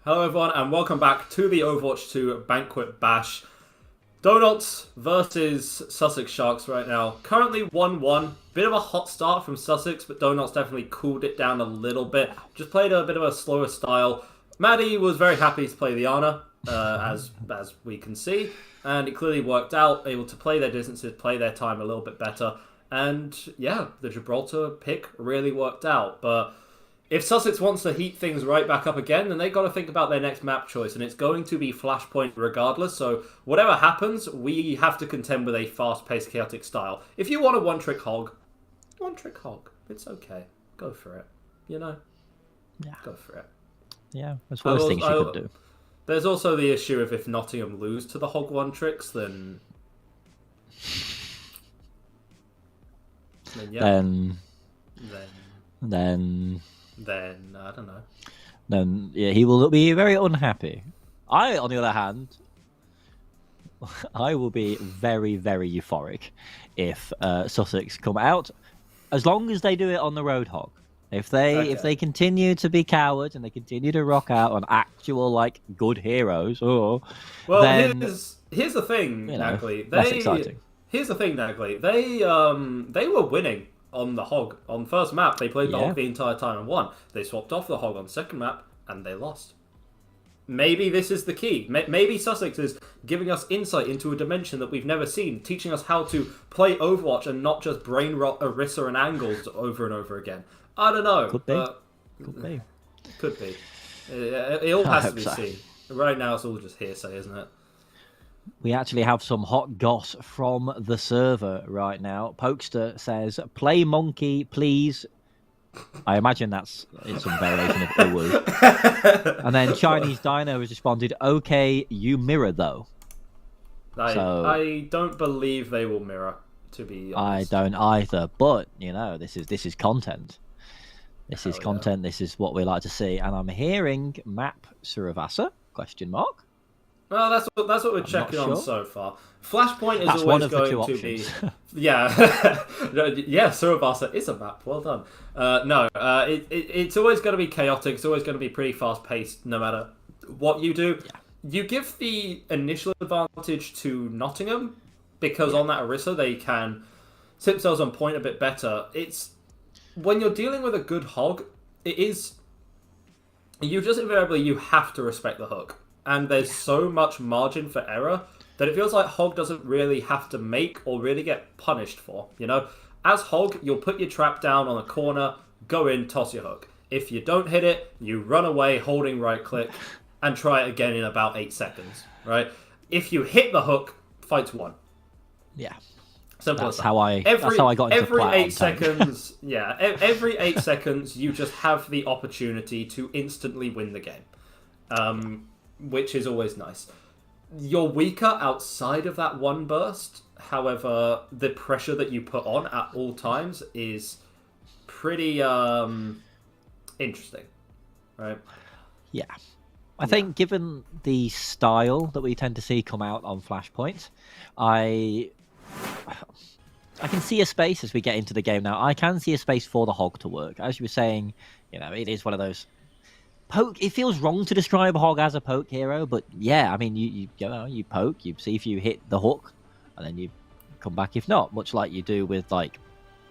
Speaker 1: Hello everyone and welcome back to the Overwatch 2 Banquet Bash. DoughNotts versus Sussex Sharks right now. Currently 1-1. Bit of a hot start from Sussex, but DoughNotts definitely cooled it down a little bit. Just played a bit of a slower style. Maddie was very happy to play the Ana, as we can see. And it clearly worked out, able to play their distances, play their time a little bit better. And yeah, the Gibraltar pick really worked out. But if Sussex wants to heat things right back up again, then they've got to think about their next map choice, and it's going to be Flashpoint regardless, so whatever happens, we have to contend with a fast-paced, chaotic style. If you want a one-trick hog, it's okay. Go for it, you know?
Speaker 2: Yeah.
Speaker 1: Go for it.
Speaker 2: Yeah, there's worse things you could do.
Speaker 1: There's also the issue of if Nottingham lose to the hog one-tricks, then yeah. Then I don't know.
Speaker 2: Then yeah, he will be very unhappy. I, on the other hand, I will be very, very euphoric if Sussex come out, as long as they do it on the Roadhog. If they continue to be cowards and they continue to rock out on actual like good heroes, then
Speaker 1: here's the thing, Nagley.
Speaker 2: That's exciting.
Speaker 1: Here's the thing, Nagley. They were winning on the hog. On first map, they played the hog the entire time and won. They swapped off the hog on second map, and they lost. Maybe this is the key. Maybe Sussex is giving us insight into a dimension that we've never seen, teaching us how to play Overwatch and not just brain rot Orisa and angles over and over again. I don't know.
Speaker 2: Could be.
Speaker 1: Could be. It all has to be seen. Right now, it's all just hearsay, isn't it?
Speaker 2: We actually have some hot goss from the server right now. Pokester says, "Play monkey, please." I imagine that's in some variation of Uwu. And then Chinese Dino has responded, "Okay, you mirror though."
Speaker 1: I don't believe they will mirror, to be honest.
Speaker 2: I don't either, but this is content. This is content. Yeah. This is what we like to see. And I'm hearing map Suravasa ?
Speaker 1: Well, that's what we're checking on so far. Flashpoint is always
Speaker 2: one of
Speaker 1: going
Speaker 2: the two
Speaker 1: to
Speaker 2: options.
Speaker 1: be, yeah, Surabasa is a map. Well done. It's always going to be chaotic. It's always going to be pretty fast paced, no matter what you do. Yeah. You give the initial advantage to Nottingham because on that Orisa they can sit themselves on point a bit better. It's when you're dealing with a good hog, you just invariably you have to respect the hook. And there's so much margin for error that it feels like Hog doesn't really have to make or really get punished for, As Hog, you'll put your trap down on a corner, go in, toss your hook. If you don't hit it, you run away holding right click and try it again in about 8 seconds, right? If you hit the hook, fight's won.
Speaker 2: Yeah.
Speaker 1: Simple
Speaker 2: that's
Speaker 1: as that.
Speaker 2: how I got into
Speaker 1: every
Speaker 2: plat
Speaker 1: 8 seconds, every 8 seconds you just have the opportunity to instantly win the game. Which is always nice. You're weaker outside of that one burst. However, the pressure that you put on at all times is pretty interesting, right?
Speaker 2: Yeah. I think given the style that we tend to see come out on Flashpoint, I can see a space as we get into the game now. I can see a space for the hog to work. As you were saying, it is one of those poke. It feels wrong to describe Hog as a poke hero, but yeah, I mean, you poke, you see if you hit the hook, and then you come back if not. Much like you do with like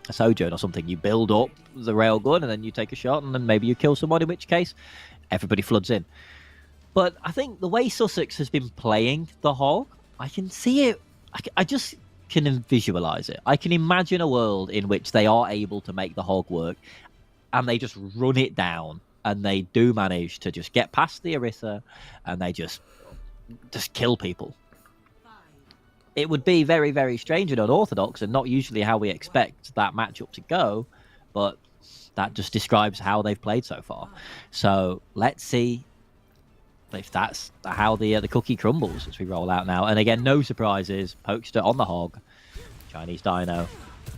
Speaker 2: a Sojourn or something, you build up the railgun and then you take a shot, and then maybe you kill someone. In which case, everybody floods in. But I think the way Sussex has been playing the Hog, I can see it. I just can visualize it. I can imagine a world in which they are able to make the Hog work, and they just run it down. And they do manage to just get past the Orisa, and they just kill people. It would be very, very strange and unorthodox, and not usually how we expect that matchup to go, but that just describes how they've played so far. So let's see if that's how the cookie crumbles as we roll out now. And again, no surprises. Pokester on the Hog, Chinese Dino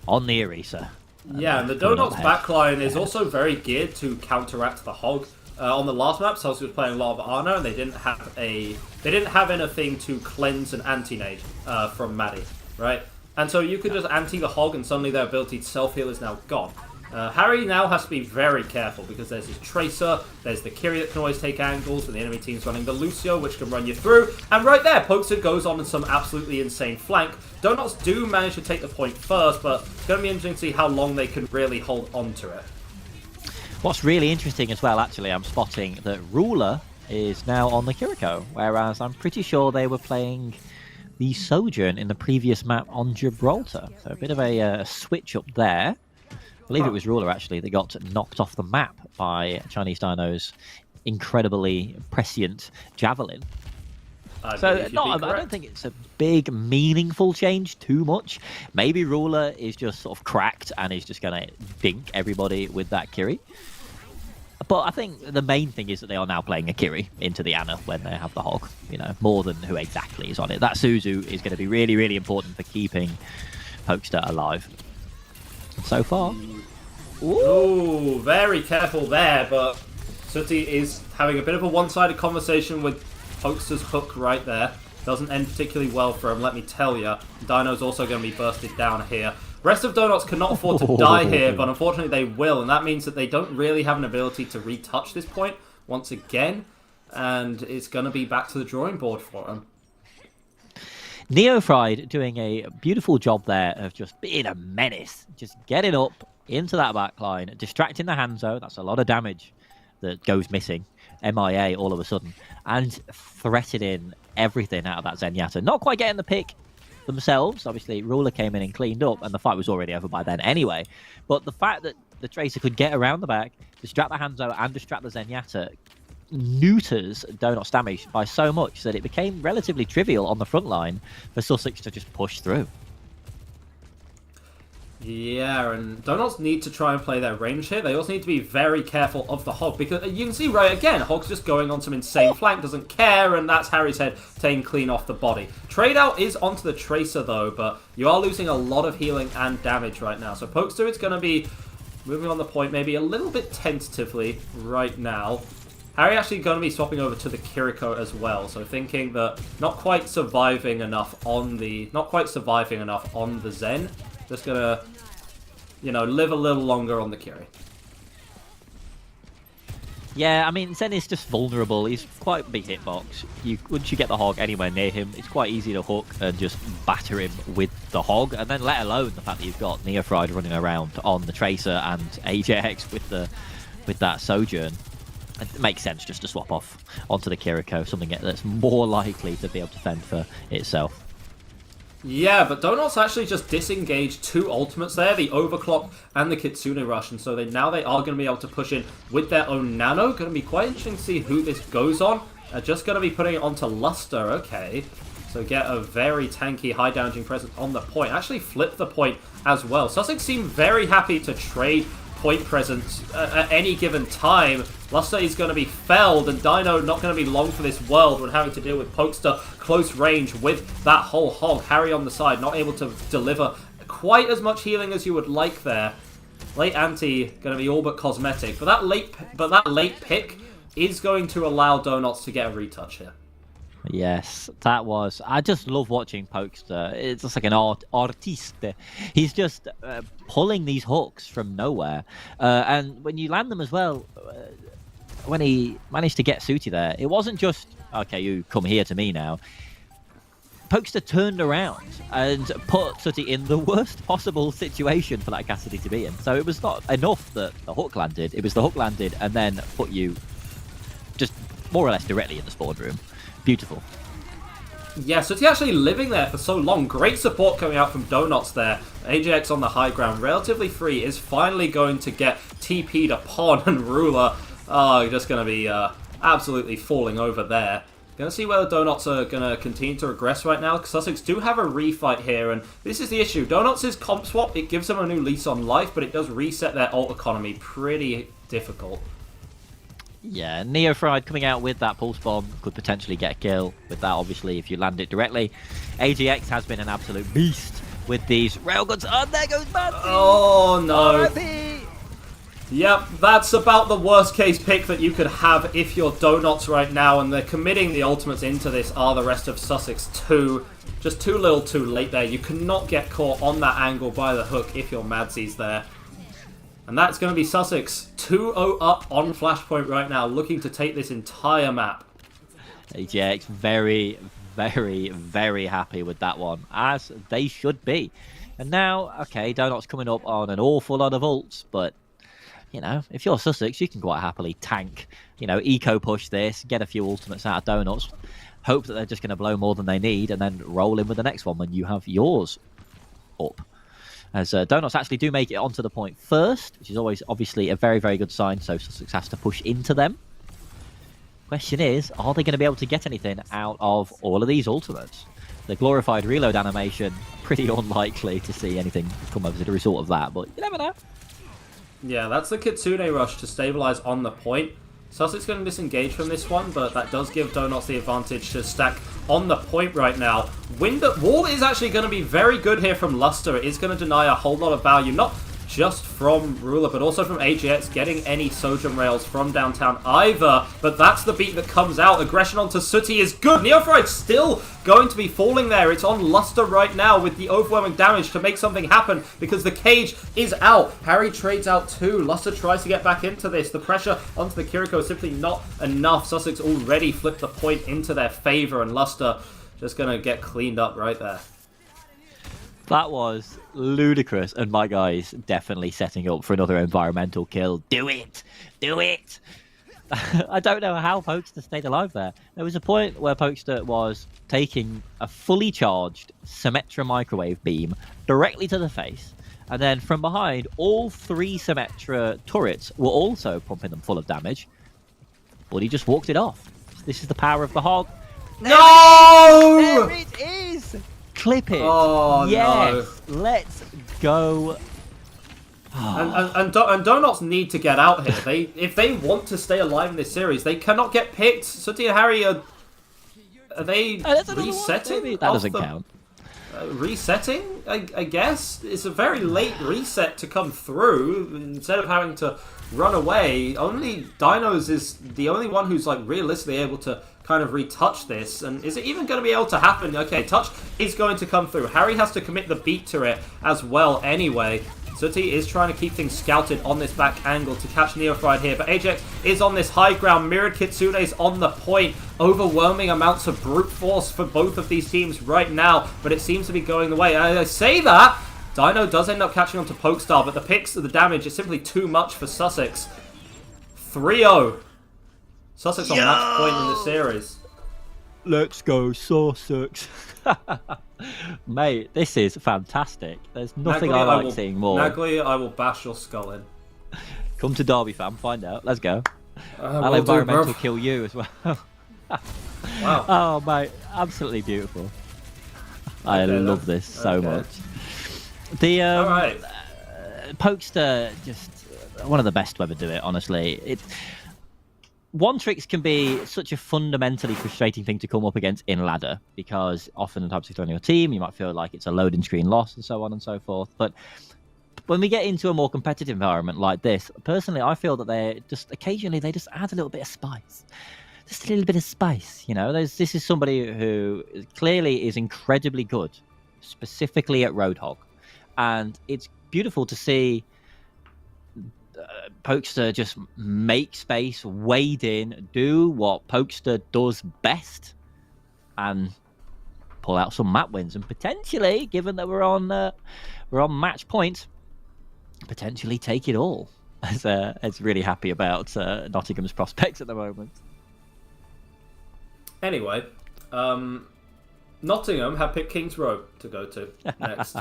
Speaker 2: on the Orisa.
Speaker 1: Yeah, and the DoughNotts backline is also very geared to counteract the Hog. On the last map, Sussex was playing a lot of Ana, and they didn't have anything to cleanse an anti-nade from Maddie, right? And so you could just anti the Hog, and suddenly their ability to self-heal is now gone. Harry now has to be very careful because there's his Tracer, there's the Kiri that can always take angles, and the enemy team's running the Lucio, which can run you through. And right there, Pokester goes on in some absolutely insane flank. DoughNotts do manage to take the point first, but it's going to be interesting to see how long they can really hold on to it.
Speaker 2: What's really interesting as well, actually, I'm spotting that Ruler is now on the Kiriko, whereas I'm pretty sure they were playing the Sojourn in the previous map on Gibraltar. So a bit of a switch up there. I believe it was Ruler, actually, that got knocked off the map by Chinese Dino's incredibly prescient Javelin. I don't think it's a big, meaningful change too much. Maybe Ruler is just sort of cracked and is just going to dink everybody with that Kiri. But I think the main thing is that they are now playing a Kiri into the Ana when they have the Hog, you know, more than who exactly is on it. That Suzu is going to be really, really important for keeping Pokester alive. So far.
Speaker 1: Ooh, very careful there, but Sooty is having a bit of a one-sided conversation with Pokester's hook right there. Doesn't end particularly well for him, let me tell you. Dino's also going to be bursted down here. Rest of DoughNotts cannot afford to die here, but unfortunately they will, and that means that they don't really have an ability to retouch this point once again, and it's going to be back to the drawing board for them.
Speaker 2: Neofried doing a beautiful job there of just being a menace, just getting up into that backline, distracting the Hanzo. That's a lot of damage that goes missing, MIA all of a sudden, and threatening everything out of that Zenyatta. Not quite getting the pick themselves. Obviously, Ruler came in and cleaned up, and the fight was already over by then anyway. But the fact that the Tracer could get around the back, distract the Hanzo, and distract the Zenyatta neuters DoughNotts damage by so much that it became relatively trivial on the front line for Sussex to just push through.
Speaker 1: Yeah, and DoughNotts need to try and play their range here. They also need to be very careful of the Hog, because you can see right again, Hog's just going on some insane flank, doesn't care, and that's Harry's head taking clean off the body. Trade out is onto the Tracer though, but you are losing a lot of healing and damage right now. So Pokester is going to be moving on the point maybe a little bit tentatively right now. Harry actually going to be swapping over to the Kiriko as well, so thinking that not quite surviving enough on the Zen. Just gonna, you know, live a little longer on the Kiri.
Speaker 2: Yeah, I mean, Zen is just vulnerable. He's quite a big hitbox. Once you get the Hog anywhere near him, it's quite easy to hook and just batter him with the Hog. And then let alone the fact that you've got Neofried running around on the Tracer and AJX with that Sojourn. It makes sense just to swap off onto the Kiriko, something that's more likely to be able to fend for itself.
Speaker 1: Yeah, but DoughNotts actually just disengaged two ultimates there, the Overclock and the Kitsune Rush, and so now they are going to be able to push in with their own Nano. Going to be quite interesting to see who this goes on. Just going to be putting it onto Luster, okay. So get a very tanky, high damaging presence on the point. Actually flip the point as well. Sussex seem very happy to trade point presence at any given time. Luster is going to be felled, and Dino not going to be long for this world when having to deal with Pokester close range with that whole Hog. Harry on the side, not able to deliver quite as much healing as you would like there. Late anti going to be all but cosmetic, but that late pick is going to allow DoughNotts to get a retouch here.
Speaker 2: Yes, that was... I just love watching Pokester. It's just like an artiste. He's just pulling these hooks from nowhere. And when you land them as well, when he managed to get Sooty there, it wasn't just, okay, you come here to me now. Pokester turned around and put Sooty in the worst possible situation for that Cassidy to be in. So it was not enough that the hook landed. It was the hook landed and then put you just more or less directly in the spawn room. Beautiful.
Speaker 1: Yeah, so he's actually living there for so long. Great support coming out from DoughNotts there. AJX on the high ground, relatively free, is finally going to get TP'd upon, and Ruler, just going to be absolutely falling over there. Going to see whether DoughNotts are going to continue to regress right now, because Sussex do have a refight here, and this is the issue. DoughNotts' comp swap, it gives them a new lease on life, but it does reset their ult economy. Pretty difficult.
Speaker 2: Yeah, Neofried coming out with that pulse bomb could potentially get a kill with that, obviously, if you land it directly. AGX has been an absolute beast with these railguns. Oh, there goes Manzi!
Speaker 1: Oh, no.
Speaker 2: RIP!
Speaker 1: Yep, that's about the worst case pick that you could have if you're DoughNotts right now, and they're committing the ultimates into this are the rest of Sussex too. Just too little too late there. You cannot get caught on that angle by the hook if your Madsi's there. And that's going to be Sussex 2-0 up on Flashpoint right now, looking to take this entire map.
Speaker 2: AGX very, very, very happy with that one, as they should be. And now, okay, DoughNotts coming up on an awful lot of ults, but, you know, if you're Sussex, you can quite happily tank, you know, eco-push this, get a few ultimates out of DoughNotts, hope that they're just going to blow more than they need, and then roll in with the next one when you have yours up. As DoughNotts actually do make it onto the point first, which is always obviously a very, very good sign, so Sussex has to push into them. Question is, are they going to be able to get anything out of all of these ultimates? The glorified reload animation, pretty unlikely to see anything come as a result of that, but you never know.
Speaker 1: Yeah, that's the Kitsune rush to stabilize on the point. Sussex going to disengage from this one, but that does give DoughNotts the advantage to stack on the point right now. Wall is actually going to be very good here from Luster. It is going to deny a whole lot of value, not just from Ruler, but also from AGX, getting any Sojourn rails from downtown either. But that's the beat that comes out. Aggression onto Sooty is good. Neophrite's still going to be falling there. It's on Luster right now with the overwhelming damage to make something happen because the cage is out. Harry trades out too. Luster tries to get back into this. The pressure onto the Kiriko is simply not enough. Sussex already flipped the point into their favor, and Luster just going to get cleaned up right there.
Speaker 2: That was ludicrous, and my guy's definitely setting up for another environmental kill. Do it! Do it! I don't know how Pokester stayed alive there. There was a point where Pokester was taking a fully charged Symmetra microwave beam directly to the face, and then from behind, all 3 Symmetra turrets were also pumping them full of damage, but he just walked it off. This is the power of the hog.
Speaker 1: No!
Speaker 2: There it is! Clip it.
Speaker 1: Oh,
Speaker 2: yes.
Speaker 1: no.
Speaker 2: Let's go.
Speaker 1: And DoughNotts need to get out here. If they want to stay alive in this series, they cannot get picked. Sooty and Harry are they resetting?
Speaker 2: That doesn't count.
Speaker 1: Resetting, I guess? It's a very late reset to come through. Instead of having to run away, only Dinos is the only one who's like realistically able to kind of retouch this. And is it even going to be able to happen? Okay, touch is going to come through. Harry has to commit the beat to it as well anyway. Sooty is trying to keep things scouted on this back angle to catch Neophrite here, but Ajax is on this high ground. Mirrored Kitsune is on the point. Overwhelming amounts of brute force for both of these teams right now, but it seems to be going the way. And I say that, Dino does end up catching on to Pokestar, but the picks of the damage is simply too much for Sussex. 3-0. Sussex on match point in the series.
Speaker 2: Let's go, Sussex. Mate, this is fantastic. There's nothing
Speaker 1: Nagley,
Speaker 2: I like seeing more.
Speaker 1: Nagley, I will bash your skull in.
Speaker 2: Come to Derby, fam. Find out. Let's go. I'll
Speaker 1: will
Speaker 2: environmental kill you as well.
Speaker 1: Wow.
Speaker 2: Oh, mate. Absolutely beautiful. I love this so much. The
Speaker 1: All right.
Speaker 2: Pokester, just one of the best to ever do it, honestly. One tricks can be such a fundamentally frustrating thing to come up against in ladder, because often the types of on your team, you might feel like it's a loading screen loss and so on and so forth. But when we get into a more competitive environment like this, personally, I feel that they just occasionally they just add a little bit of spice. Just a little bit of spice, you know. This is somebody who clearly is incredibly good, specifically at Roadhog, and it's beautiful to see Pokester just make space, wade in, do what Pokester does best, and pull out some map wins. And potentially, given that we're on match point, potentially take it all. As really happy about Nottingham's prospects at the moment.
Speaker 1: Anyway, Nottingham have picked Kings Row to go to next.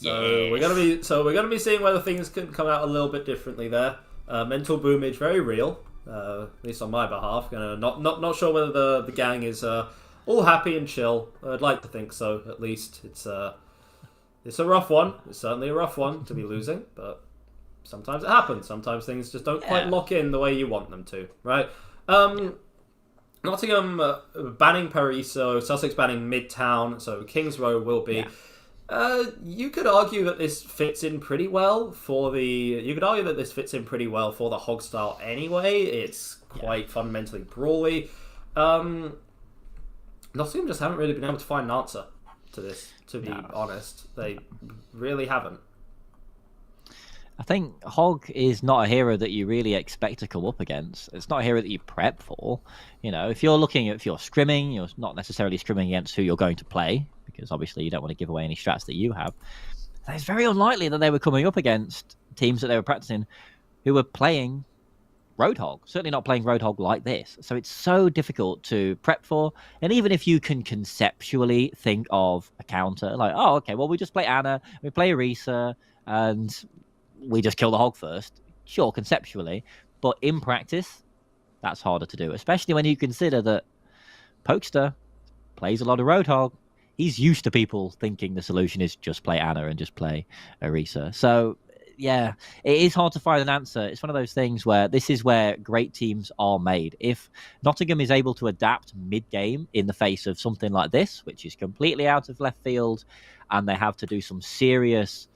Speaker 1: So we're gonna be seeing whether things can come out a little bit differently there. Mental boomage, very real, at least on my behalf. Not sure whether the gang is all happy and chill. I'd like to think so, at least. It's a rough one. It's certainly a rough one to be losing, but sometimes it happens. Sometimes things just don't quite lock in the way you want them to, right? Nottingham banning Paraiso, Sussex banning Midtown, so Kings Row will be. Yeah. You could argue that this fits in pretty well for the Hog style anyway. It's quite fundamentally brawly. Nottingham just haven't really been able to find an answer to this, to be honest. They really haven't.
Speaker 2: I think Hog is not a hero that you really expect to come up against. It's not a hero that you prep for. You know, if you're scrimming, you're not necessarily scrimming against who you're going to play, because obviously you don't want to give away any strats that you have. It's very unlikely that they were coming up against teams that they were practicing who were playing Roadhog. Certainly not playing Roadhog like this. So it's so difficult to prep for. And even if you can conceptually think of a counter, like, oh, okay, well, we just play Ana, we play Orisa, and we just kill the Hog first. Sure, conceptually. But in practice, that's harder to do, especially when you consider that Pokester plays a lot of Roadhog. He's used to people thinking the solution is just play Ana and just play Orisa. So, yeah, it is hard to find an answer. It's one of those things where this is where great teams are made. If Nottingham is able to adapt mid-game in the face of something like this, which is completely out of left field, and they have to do some serious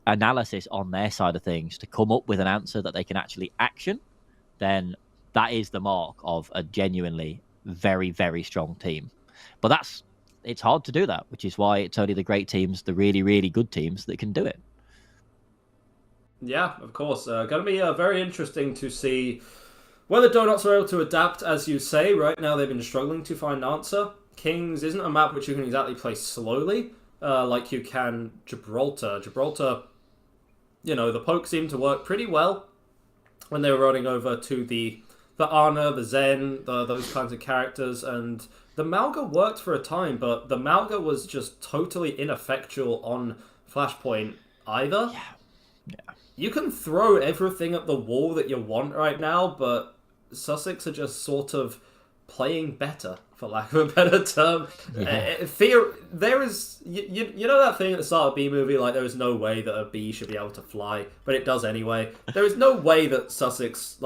Speaker 2: analysis on their side of things to come up with an answer that they can actually action, then that is the mark of a genuinely very, very strong team. But it's hard to do that, which is why it's only the great teams, the really, really good teams, that can do it.
Speaker 1: Yeah, of course. Going to be very interesting to see whether DoughNotts are able to adapt, as you say. Right now they've been struggling to find an answer. Kings isn't a map which you can exactly play slowly, like you can Gibraltar. Gibraltar, you know, the poke seemed to work pretty well when they were running over to the Ana, the Zen, those kinds of characters, and the Malga worked for a time, but the Malga was just totally ineffectual on Flashpoint either.
Speaker 2: Yeah.
Speaker 1: You can throw everything at the wall that you want right now, but Sussex are just sort of playing better, for lack of a better term.
Speaker 2: Yeah.
Speaker 1: There is, you know that thing at the start of B movie, like there is no way that a bee should be able to fly, but it does anyway. There is no way that Sussex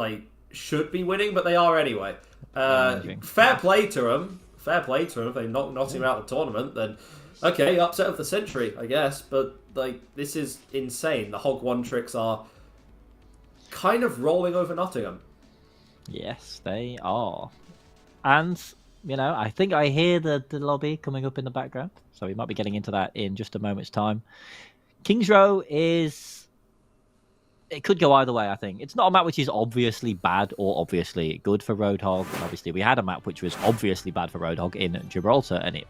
Speaker 1: should be winning, but they are anyway. Fair play to them. If they knock Nottingham out of the tournament, then okay, upset of the century, I guess. But this is insane. The Hog 1 tricks are kind of rolling over Nottingham.
Speaker 2: Yes, they are. And, you know, I think I hear the lobby coming up in the background, so we might be getting into that in just a moment's time. Kings Row it could go either way, I think. It's not a map which is obviously bad or obviously good for Roadhog. And obviously, we had a map which was obviously bad for Roadhog in Gibraltar, and it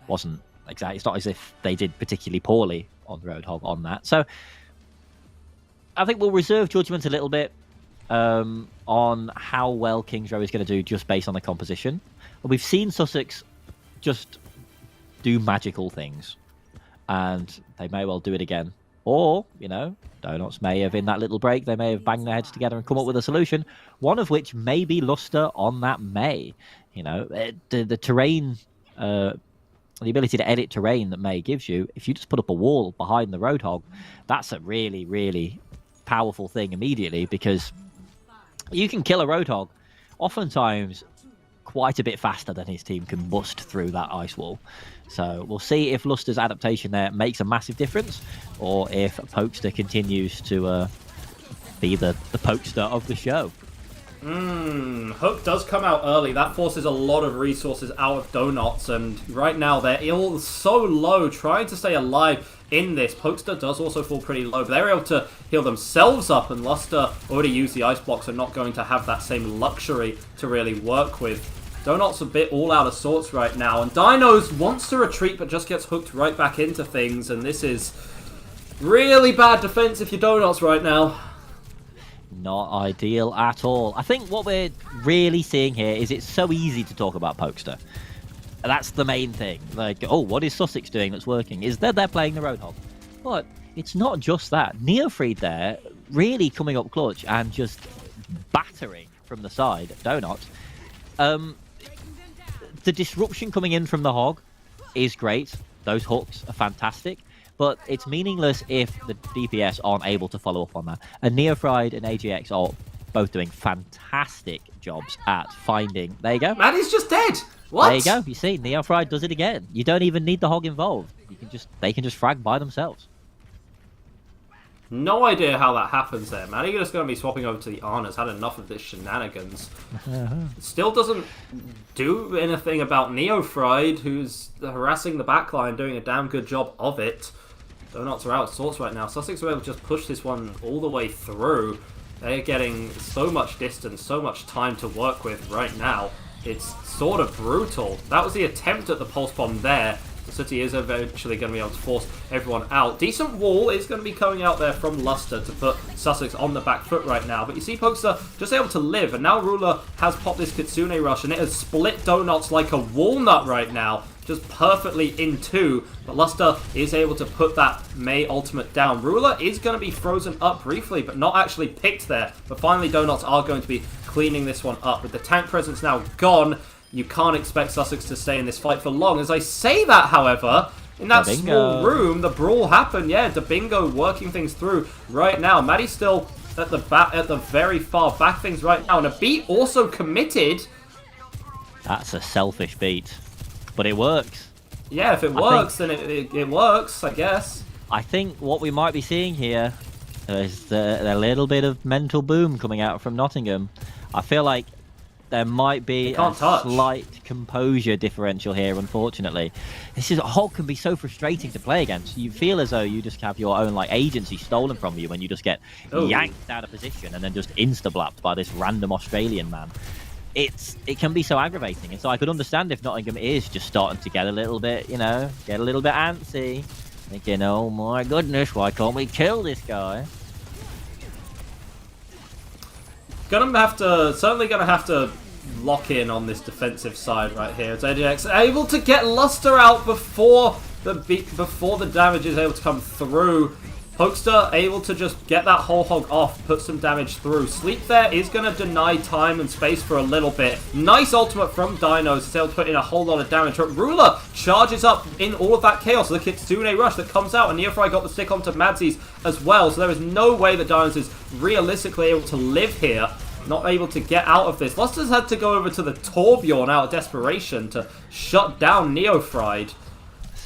Speaker 2: wasn't exactly. It's not as if they did particularly poorly on Roadhog on that. So, I think we'll reserve judgment a little bit on how well Kings Row is going to do just based on the composition. We've seen Sussex just do magical things, and they may well do it again. Or, you know, DoughNotts may have, in that little break, they may have banged their heads together and come up with a solution, one of which may be Luster on that May. You know, the terrain, the ability to edit terrain that May gives you, if you just put up a wall behind the Roadhog, that's a really, really powerful thing immediately, because you can kill a Roadhog oftentimes quite a bit faster than his team can bust through that ice wall. So we'll see if Luster's adaptation there makes a massive difference, or if Pokester continues to be the Pokester of the show.
Speaker 1: Hook does come out early. That forces a lot of resources out of DoughNotts, and right now they're all so low, trying to stay alive in this. Pokester does also fall pretty low, but they're able to heal themselves up, and Luster already used the ice blocks and not going to have that same luxury to really work with. DoughNotts a bit all out of sorts right now, and Dinos wants to retreat but just gets hooked right back into things, and this is really bad defense if you're DoughNotts right now.
Speaker 2: Not ideal at all. I think what we're really seeing here is it's so easy to talk about Pokester. That's the main thing. Like, oh, what is Sussex doing that's working? Is that they're playing the Roadhog. But it's not just that. Neofreed there really coming up clutch and just battering from the side at DoughNotts. The disruption coming in from the Hog is great. Those hooks are fantastic. But it's meaningless if the DPS aren't able to follow up on that. And Neofried and AGX are both doing fantastic jobs at finding... There you go.
Speaker 1: Maddie's just dead! What?
Speaker 2: There you go. You see, Neofried does it again. You don't even need the Hog involved. They can just frag by themselves.
Speaker 1: No idea how that happens there, man. You're just going to be swapping over to the Arna's. Had enough of this shenanigans. Still doesn't do anything about Neofried, who's harassing the backline, doing a damn good job of it. DoughNotts are out of sorts right now. Sussex are able to just push this one all the way through. They're getting so much distance, so much time to work with right now. It's sort of brutal. That was the attempt at the pulse bomb there. The City is eventually going to be able to force everyone out. Decent wall is going to be coming out there from Luster to put Sussex on the back foot right now. But you see Pokester just able to live. And now Ruler has popped this Kitsune Rush. And it has split DoughNotts like a walnut right now. Just perfectly in two. But Luster is able to put that May ultimate down. Ruler is going to be frozen up briefly, but not actually picked there. But finally, DoughNotts are going to be cleaning this one up. With the tank presence now gone, you can't expect Sussex to stay in this fight for long. As I say that, however, in that small room, the brawl happened. Yeah, Dabingo working things through right now. Maddie's still at the back, at the very far back things right now. And a beat also committed.
Speaker 2: That's a selfish beat, but it works.
Speaker 1: Yeah, if it works, then it works, I guess.
Speaker 2: I think what we might be seeing here is a little bit of mental boom coming out from Nottingham. I feel like there might be a slight composure differential here, unfortunately. Hog can be so frustrating to play against. You feel as though you just have your own agency stolen from you when you just get yanked out of position and then just insta-blapped by this random Australian man. It can be so aggravating, and so I could understand if Nottingham is just starting to get a little bit, get a little bit antsy, thinking, oh my goodness, why can't we kill this guy?
Speaker 1: Certainly gonna have to lock in on this defensive side right here. It's AJX able to get Luster out before the damage is able to come through. Pokester able to just get that whole hog off, put some damage through. Sleep there is going to deny time and space for a little bit. Nice ultimate from Dinos. It's able to put in a whole lot of damage. But Ruler charges up in all of that chaos. The Kitsune Rush that comes out, and Neofry got the stick onto Madsies as well. So there is no way that Dinos is realistically able to live here. Not able to get out of this. Luster's had to go over to the Torbjorn out of desperation to shut down Neofried.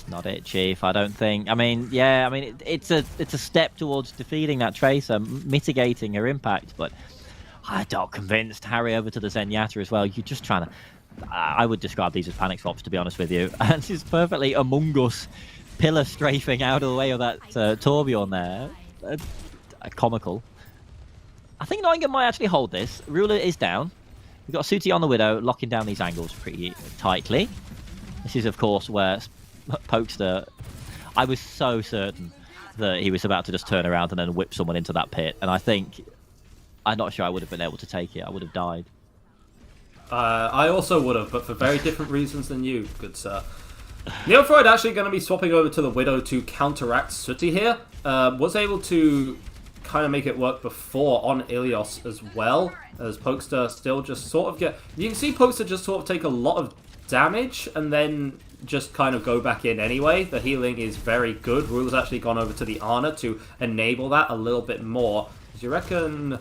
Speaker 2: Not it, Chief. I don't think. It's a step towards defeating that Tracer, mitigating her impact. But I'm not convinced. Harry over to the Zenyatta as well. You're just trying to. I would describe these as panic swaps, to be honest with you. And she's perfectly Among Us pillar strafing out of the way of that Torbjorn there. Comical. I think Nottingham might actually hold this. Ruler is down. We've got Suti on the Widow, locking down these angles pretty tightly. This is, of course, where Pokester, I was so certain that he was about to just turn around and then whip someone into that pit, and I'm not sure I would have been able to take it. I would have died.
Speaker 1: I also would have, but for very different reasons than you, good sir. Neofried actually going to be swapping over to the Widow to counteract Sooty here. Was able to kind of make it work before on Ilios as well, as Pokester still just sort of get... You can see Pokester just sort of take a lot of damage and then just kind of go back in anyway. The healing is very good. Ruler's actually gone over to the Ana to enable that a little bit more. Do you reckon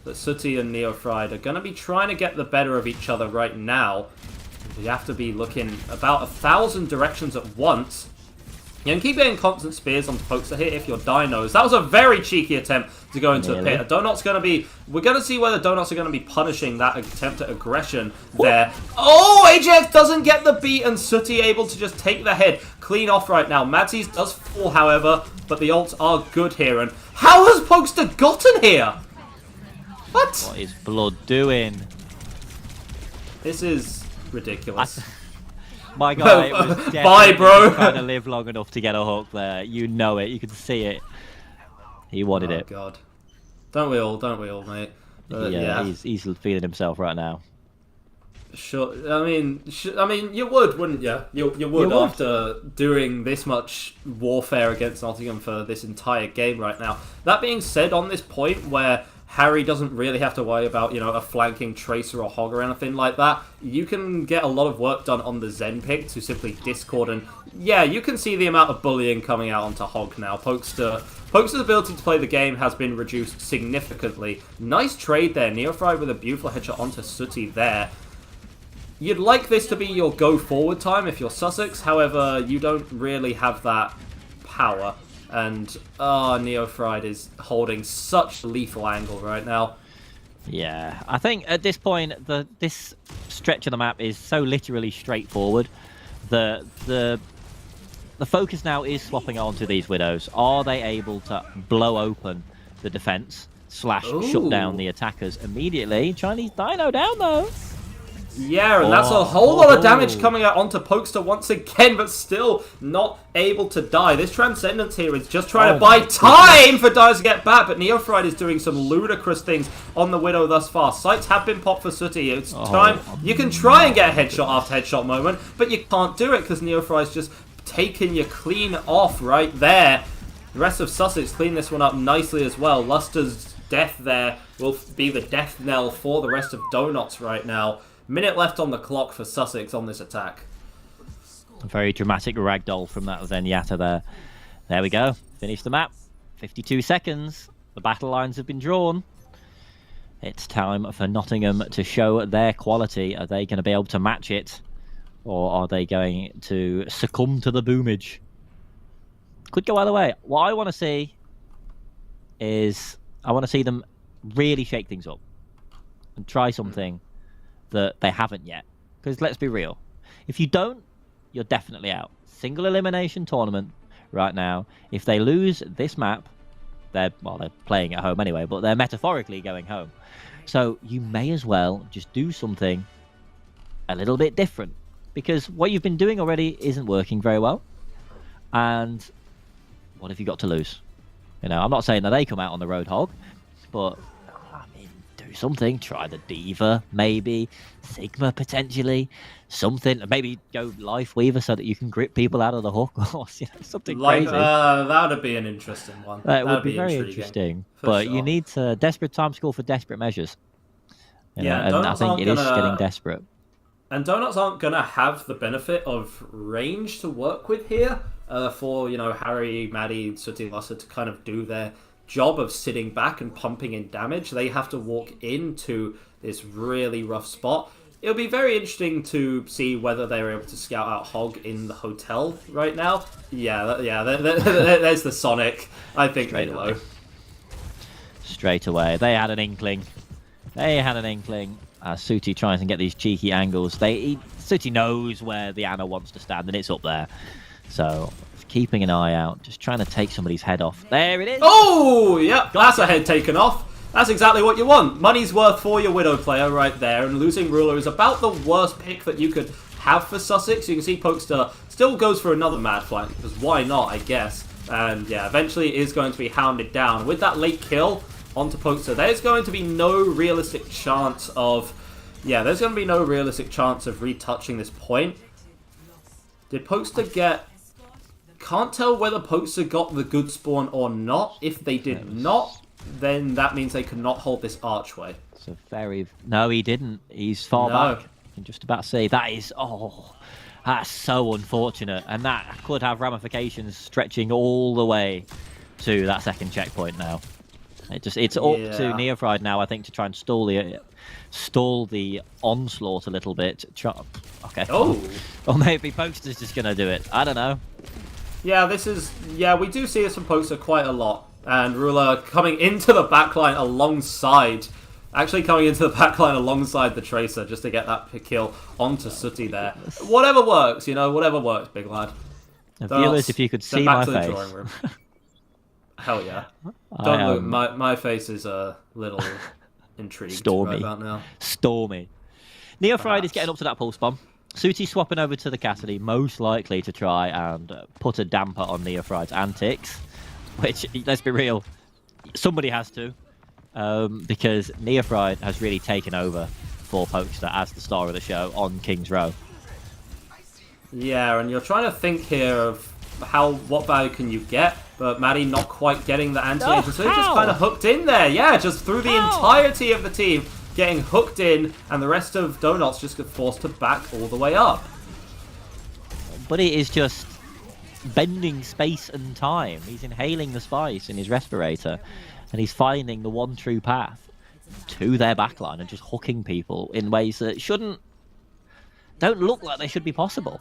Speaker 1: that Sooty and Neofried are going to be trying to get the better of each other right now? You have to be looking about 1,000 directions at once. You can keep getting constant spears onto Pokester here if you're Dinos. That was a very cheeky attempt to go into the pit. DoughNotts going to be... We're going to see whether DoughNotts are going to be punishing that attempt at aggression there. Oh, Ajax doesn't get the beat, and Sooty able to just take the head clean off right now. Madsies does fall, however, but the ults are good here. And how has Pokester gotten here? What
Speaker 2: is Blood doing?
Speaker 1: This is ridiculous.
Speaker 2: My God, it was
Speaker 1: bye, bro.
Speaker 2: Trying to live long enough to get a hook there. You know it. You can see it. He wanted it.
Speaker 1: Oh God, don't we all, mate?
Speaker 2: Yeah, he's feeling himself right now.
Speaker 1: Sure. I mean, you would, wouldn't you? You would after doing this much warfare against Nottingham for this entire game right now. That being said, on this point where Harry doesn't really have to worry about, a flanking Tracer or Hog or anything like that. You can get a lot of work done on the Zen pick to simply Discord, and yeah, you can see the amount of bullying coming out onto Hog now. Pokester's ability to play the game has been reduced significantly. Nice trade there. Neofry with a beautiful headshot onto Sooty there. You'd like this to be your go-forward time if you're Sussex, however, you don't really have that power. And, Neofried is holding such a lethal angle right now.
Speaker 2: Yeah, I think at this point, this stretch of the map is so literally straightforward. The the focus now is swapping onto these Widows. Are they able to blow open the defense / shut down the attackers immediately? Chinese Dino down though.
Speaker 1: Yeah, and that's a whole lot of damage coming out onto Pokester once again, but still not able to die. This Transcendence here is just trying to buy time for Dice to get back, but Neophrite is doing some ludicrous things on the Widow thus far. Sights have been popped for Sooty. It's time. You can try and get a headshot after headshot moment, but you can't do it because Neophrite's just taken you clean off right there. The rest of Sussex clean this one up nicely as well. Luster's death there will be the death knell for the rest of DoughNotts right now. Minute left on the clock for Sussex on this attack.
Speaker 2: A very dramatic ragdoll from that Zenyatta there. There we go. Finish the map. 52 seconds. The battle lines have been drawn. It's time for Nottingham to show their quality. Are they going to be able to match it? Or are they going to succumb to the boomage? Could go either way. What I want to see is I want to see them really shake things up and try something that they haven't yet. Because let's be real. If you don't, you're definitely out. Single elimination tournament right now. If they lose this map, they're playing at home anyway, but they're metaphorically going home. So you may as well just do something a little bit different. Because what you've been doing already isn't working very well. And what have you got to lose? You know, I'm not saying that they come out on the road hog, but I mean, do something. Try the Diva, maybe. Sigma, potentially. Something. Maybe go Life Weaver so that you can grip people out of the hook. Or something crazy.
Speaker 1: That would be an interesting one.
Speaker 2: It would be very interesting. But you need to... Desperate times call for desperate measures. You know, and I think it is getting desperate.
Speaker 1: And DoughNotts aren't going to have the benefit of range to work with here for, you know, Harry, Maddie, Sooty, Luster to kind of do their job of sitting back and pumping in damage. They have to walk into this really rough spot. It'll be very interesting to see whether they're able to scout out Hog in the hotel right now. Yeah, there's the Sonic. I think
Speaker 2: Straight away. They had an inkling. Sooty tries and get these cheeky angles. Sooty knows where the Ana wants to stand, and it's up there. So, keeping an eye out, just trying to take somebody's head off. There it is!
Speaker 1: Oh, yeah, that's a head taken off. That's exactly what you want. Money's worth for your Widow player right there, and losing Ruler is about the worst pick that you could have for Sussex. You can see Pokester still goes for another mad flank, because why not, I guess. And yeah, eventually is going to be hounded down. With that late kill onto Pokester, there's going to be no realistic chance of... Yeah, there's going to be no realistic chance of retouching this point. Did Pokester get... Can't tell whether Pokester got the good spawn or not. If they did not, then that means they could not hold this archway.
Speaker 2: It's a very... No, he didn't. He's far back. I can just about say that is... Oh, that's so unfortunate. And that could have ramifications stretching all the way to that second checkpoint now. It's up to Neophrite now, I think, to try and stall the onslaught a little bit. Okay.
Speaker 1: Oh.
Speaker 2: Or maybe Pokester's just going to do it. I don't know.
Speaker 1: Yeah, we do see this from Pokester quite a lot. And Ruler coming into the backline alongside... Actually coming into the backline alongside the Tracer just to get that kill onto Sooty there. Whatever works, you know, whatever works, big lad.
Speaker 2: Viewers, if you could see my face.
Speaker 1: Hell yeah. Don't look, my face is a little intrigued
Speaker 2: Stormy.
Speaker 1: Right about now.
Speaker 2: Stormy. Neophrite is getting up to that pulse bomb. Sooty swapping over to the Cassidy, most likely to try and put a damper on Neophrite's antics. Which, let's be real, somebody has to. Because Neophrite has really taken over for Pokester as the star of the show on King's Row.
Speaker 1: Yeah, and you're trying to think here of what value can you get, but Maddie not quite getting the anti-agent, so he's just kind of hooked in there. Yeah, just through the entirety of the team getting hooked in, and the rest of DoughNotts just get forced to back all the way up.
Speaker 2: But it is just bending space and time. He's inhaling the spice in his respirator, and he's finding the one true path to their backline and just hooking people in ways that don't look like they should be possible.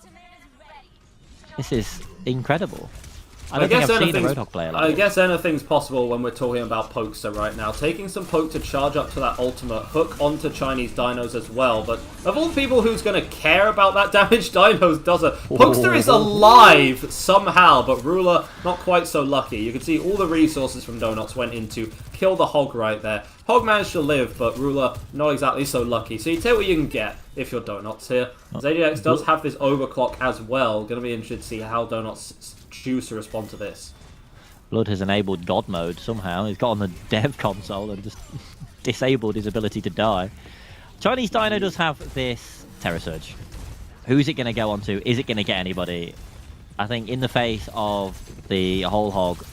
Speaker 2: This is incredible. I don't think I've seen a Roadhog player like
Speaker 1: I guess anything's possible when we're talking about Pokester right now. Taking some poke to charge up to that ultimate, hook onto Chinese dinos as well, but of all the people who's going to care about that damage, dinos doesn't. Pokester is alive somehow, but Ruler not quite so lucky. You can see all the resources from DoughNotts went into kill the Hog right there. Hog managed to live, but Ruler not exactly so lucky. So you take what you can get if you're DoughNotts here. AJX does have this overclock as well. Going to be interested to see how DoughNotts choose to respond to this.
Speaker 2: Blood has enabled God mode somehow. He's got on the dev console and just disabled his ability to die. Chinese Dino does have this Terror Surge. Who's it going to go on to? Is it going to get anybody? I think in the face of the whole Hog,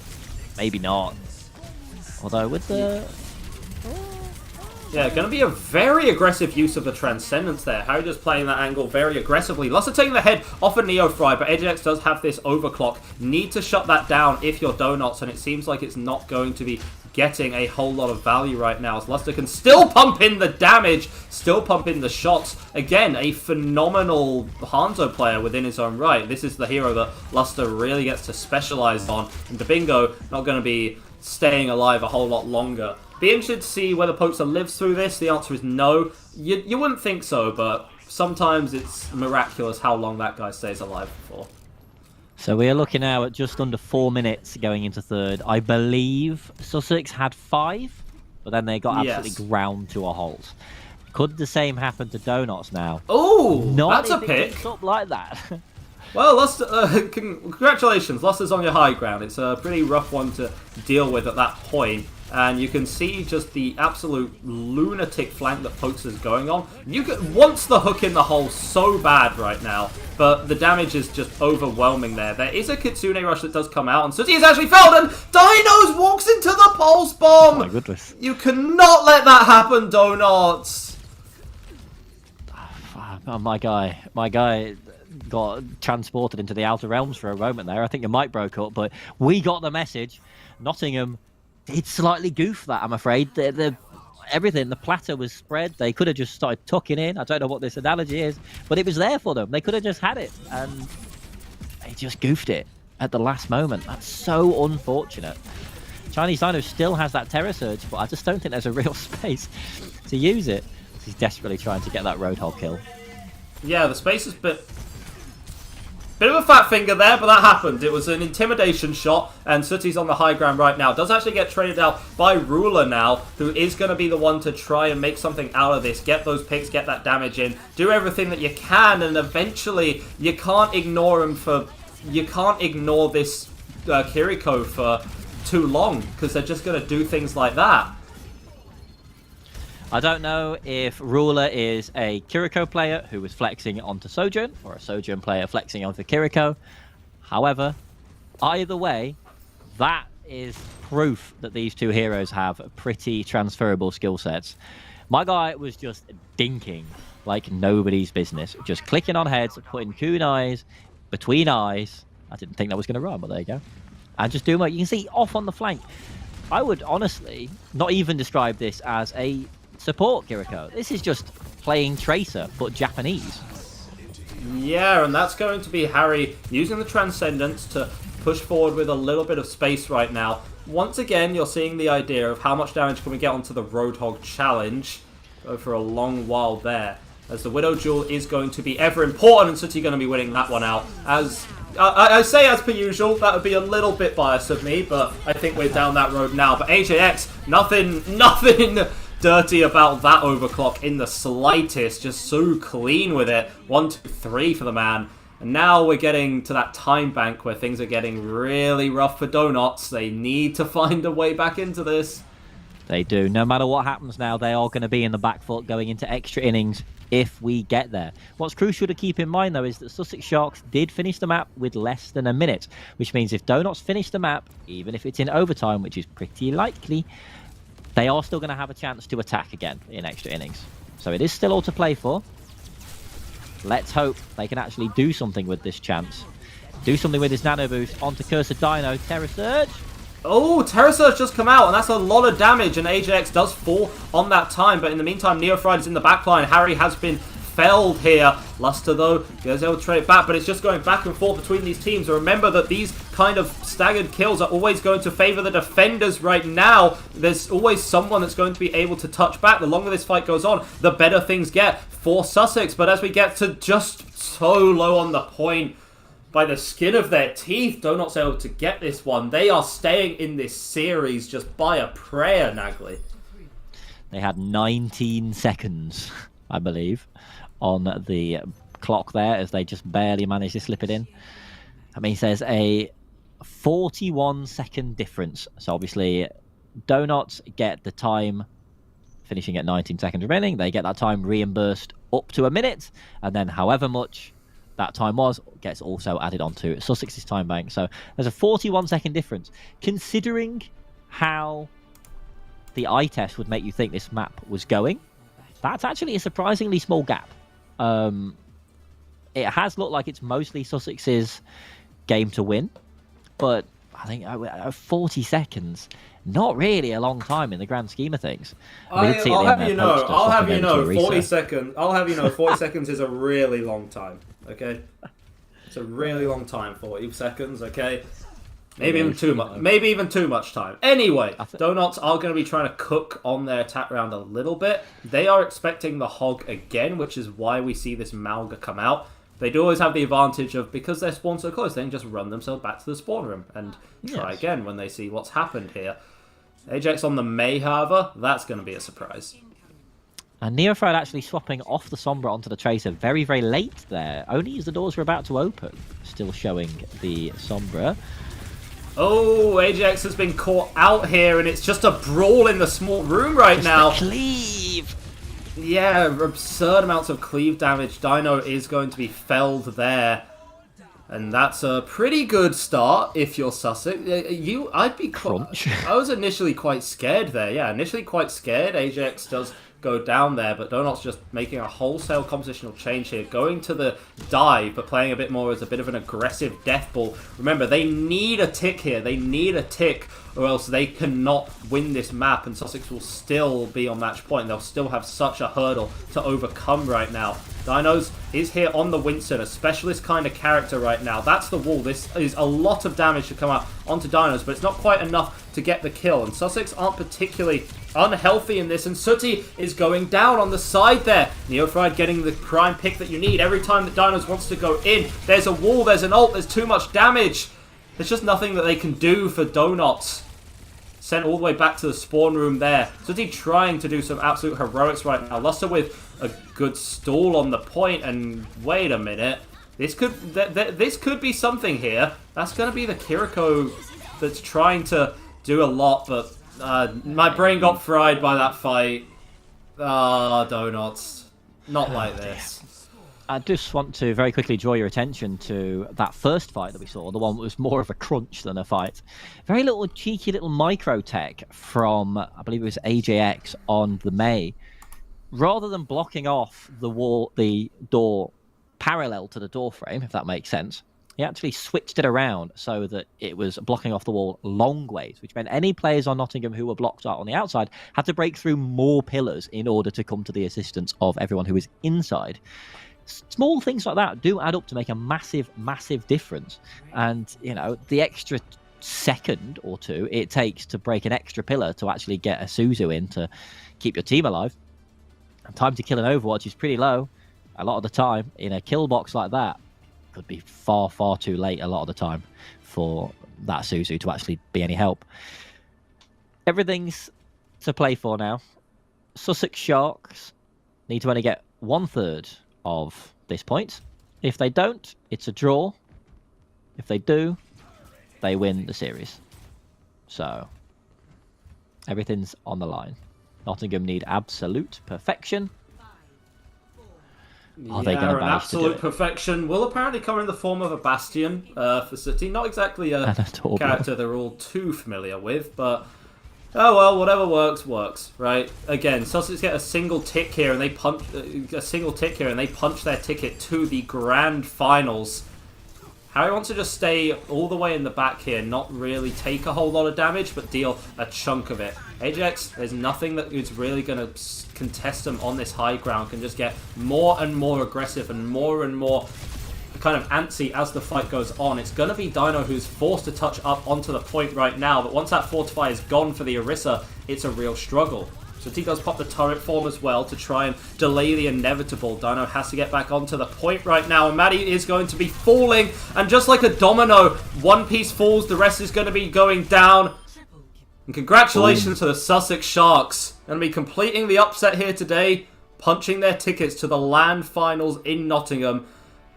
Speaker 2: maybe not. Although with the...
Speaker 1: Yeah, going to be a very aggressive use of the Transcendence there. Harry just playing that angle very aggressively. Lots of taking the head off of Neofry, but AJX does have this overclock. Need to shut that down if you're DoughNotts, and it seems like it's not going to be getting a whole lot of value right now. As Luster can still pump in the damage, still pump in the shots. Again, a phenomenal Hanzo player within his own right. This is the hero that Luster really gets to specialize on. And Debingo not going to be staying alive a whole lot longer. Be interested to see whether Pokester lives through this. The answer is no. You wouldn't think so, but sometimes it's miraculous how long that guy stays alive for.
Speaker 2: So we are looking now at just under 4 minutes going into third. I believe Sussex had 5, but then they got absolutely ground to a halt. Could the same happen to DoughNotts now?
Speaker 1: Oh, that's a pick.
Speaker 2: Up like that.
Speaker 1: Well, Luster, congratulations. Luster's on your high ground. It's a pretty rough one to deal with at that point. And you can see just the absolute lunatic flank that Pokester's going on. Wants the hook in the hole so bad right now, but the damage is just overwhelming there. There is a Kitsune rush that does come out, and Sooty has actually failed, and Dinos walks into the pulse bomb!
Speaker 2: Oh my goodness.
Speaker 1: You cannot let that happen, DoughNotts!
Speaker 2: Oh, my guy got transported into the Outer Realms for a moment there. I think your mic broke up, but we got the message. Nottingham did slightly goof that, I'm afraid. Everything, the platter was spread. They could have just started tucking in. I don't know what this analogy is, but it was there for them. They could have just had it, and they just goofed it at the last moment. That's so unfortunate. Chinese Dino still has that Terror Surge, but I just don't think there's a real space to use it. He's desperately trying to get that Roadhog kill.
Speaker 1: Yeah, the space is bit of a fat finger there, but that happened. It was an intimidation shot, and Sooty's on the high ground right now. Does actually get traded out by Ruler now, who is going to be the one to try and make something out of this. Get those picks, get that damage in, do everything that you can, and eventually you can't ignore him you can't ignore this Kiriko for too long, because they're just going to do things like that.
Speaker 2: I don't know if Ruler is a Kiriko player who was flexing onto Sojourn, or a Sojourn player flexing onto Kiriko. However, either way, that is proof that these two heroes have pretty transferable skill sets. My guy was just dinking like nobody's business. Just clicking on heads, putting kunais between eyes. I didn't think that was going to run, but there you go. And just doing what you can see off on the flank. I would honestly not even describe this as a support Kiriko. This is just playing Tracer, but Japanese.
Speaker 1: Yeah, and that's going to be Harry using the Transcendence to push forward with a little bit of space right now. Once again, you're seeing the idea of how much damage can we get onto the Roadhog challenge. Go for a long while there, as the Widow Jewel is going to be ever important, and Sooty going to be winning that one out. As I say, as per usual, that would be a little bit biased of me, but I think we're down that road now. But AJX, nothing dirty about that overclock in the slightest. Just so clean with it. 1, 2, 3 for the man. And now we're getting to that time bank where things are getting really rough for DoughNotts. They need to find a way back into this.
Speaker 2: They do. No matter what happens now, they are going to be in the back foot going into extra innings if we get there. What's crucial to keep in mind, though, is that Sussex Sharks did finish the map with less than a minute, which means if DoughNotts finish the map, even if it's in overtime, which is pretty likely, they are still going to have a chance to attack again in extra innings. So it is still all to play for. Let's hope they can actually do something with this chance. Do something with his nano boost onto Cursor Dino. Terror Surge.
Speaker 1: Oh, Terror Surge just come out, and that's a lot of damage, and AJX does fall on that time. But in the meantime, Neofried is in the backline. Harry has been felled here. Luster, though, goes able to trade it back, but it's just going back and forth between these teams. And remember that these kind of staggered kills are always going to favor the defenders right now. There's always someone that's going to be able to touch back. The longer this fight goes on, the better things get for Sussex. But as we get to just so low on the point, by the skin of their teeth, DoughNotts able to get this one. They are staying in this series just by a prayer, Nagley.
Speaker 2: They had 19 seconds, I believe, on the clock there as they just barely managed to slip it in. I mean, there's a 41-second difference. So obviously, DoughNotts get the time finishing at 19 seconds remaining. They get that time reimbursed up to a minute, and then however much that time was gets also added onto Sussex's time bank. So there's a 41-second difference. Considering how the eye test would make you think this map was going, that's actually a surprisingly small gap. It has looked like it's mostly Sussex's game to win, but I think 40 seconds, not really a long time in the grand scheme of things.
Speaker 1: I'll have you know, 40 seconds. I'll have you know, 40 seconds is a really long time. Okay, it's a really long time. 40 seconds. Okay, maybe even too much. Maybe even too much time. Anyway, DoughNotts are going to be trying to cook on their attack round a little bit. They are expecting the hog again, which is why we see this Malga come out. They do always have the advantage of, because they're spawned so close, they can just run themselves back to the spawn room and try again when they see what's happened here. Ajax on the May, however, that's going to be a surprise.
Speaker 2: And Neofried actually swapping off the Sombra onto the Tracer very, very late there. Only as the doors were about to open. Still showing the Sombra.
Speaker 1: Oh, Ajax has been caught out here, and it's just a brawl in the small room right now.
Speaker 2: Cleave!
Speaker 1: Yeah, absurd amounts of cleave damage. Dino is going to be felled there. And that's a pretty good start if you're Sussex. I'd be
Speaker 2: crunch.
Speaker 1: I was initially quite scared there. Yeah, initially quite scared. Ajax does go down there, but DoughNotts just making a wholesale compositional change here, going to the dive, but playing a bit more as a bit of an aggressive death ball. Remember, they need a tick here. They need a tick, or else they cannot win this map, and Sussex will still be on match point. They'll still have such a hurdle to overcome right now. Dinos is here on the Winston, a specialist kind of character right now. That's the wall. This is a lot of damage to come out onto Dinos, but it's not quite enough to get the kill. And Sussex aren't particularly unhealthy in this, and Sooty is going down on the side there. Neofried getting the prime pick that you need. Every time that Dinos wants to go in, there's a wall, there's an ult, there's too much damage. There's just nothing that they can do for DoughNotts. Sent all the way back to the spawn room there. Sooty trying to do some absolute heroics right now. Luster with a good stall on the point, and wait a minute. This could be something here. That's going to be the Kiriko that's trying to do a lot, but my brain got fried by that fight. DoughNotts. Not like this.
Speaker 2: I just want to very quickly draw your attention to that first fight that we saw, the one that was more of a crunch than a fight. Very little cheeky little micro tech from, I believe it was AJX on the May. Rather than blocking off the door parallel to the door frame, if that makes sense, he actually switched it around so that it was blocking off the wall long ways, which meant any players on Nottingham who were blocked out on the outside had to break through more pillars in order to come to the assistance of everyone who was inside. Small things like that do add up to make a massive, massive difference. And, you know, the extra second or two it takes to break an extra pillar to actually get a Suzu in to keep your team alive. And time to kill an Overwatch is pretty low a lot of the time. In a kill box like that, could be far, far too late a lot of the time for that Suzu to actually be any help. Everything's to play for now. Sussex Sharks need to only get 1/3 of this point. If they don't, it's a draw. If they do, they win the series. So everything's on the line. Nottingham need absolute perfection. Are they going to manage
Speaker 1: absolute
Speaker 2: to do it?
Speaker 1: perfection will apparently come in the form of a Bastion for City. Not exactly a character they're all too familiar with, but oh well, whatever works, works, right? Again, Sussex get a single tick here, and they punch their ticket to the grand finals. Harry wants to just stay all the way in the back here, not really take a whole lot of damage, but deal a chunk of it. Ajax, there's nothing that is really going to contest him on this high ground, can just get more and more aggressive and more kind of antsy as the fight goes on. It's going to be Dino who's forced to touch up onto the point right now, but once that Fortify is gone for the Orisa, it's a real struggle. So T does pop the turret form as well to try and delay the inevitable. Dino has to get back onto the point right now, and Maddie is going to be falling, and just like a domino, one piece falls, the rest is going to be going down. And congratulations to the Sussex Sharks. Going to be completing the upset here today, punching their tickets to the LAN finals in Nottingham,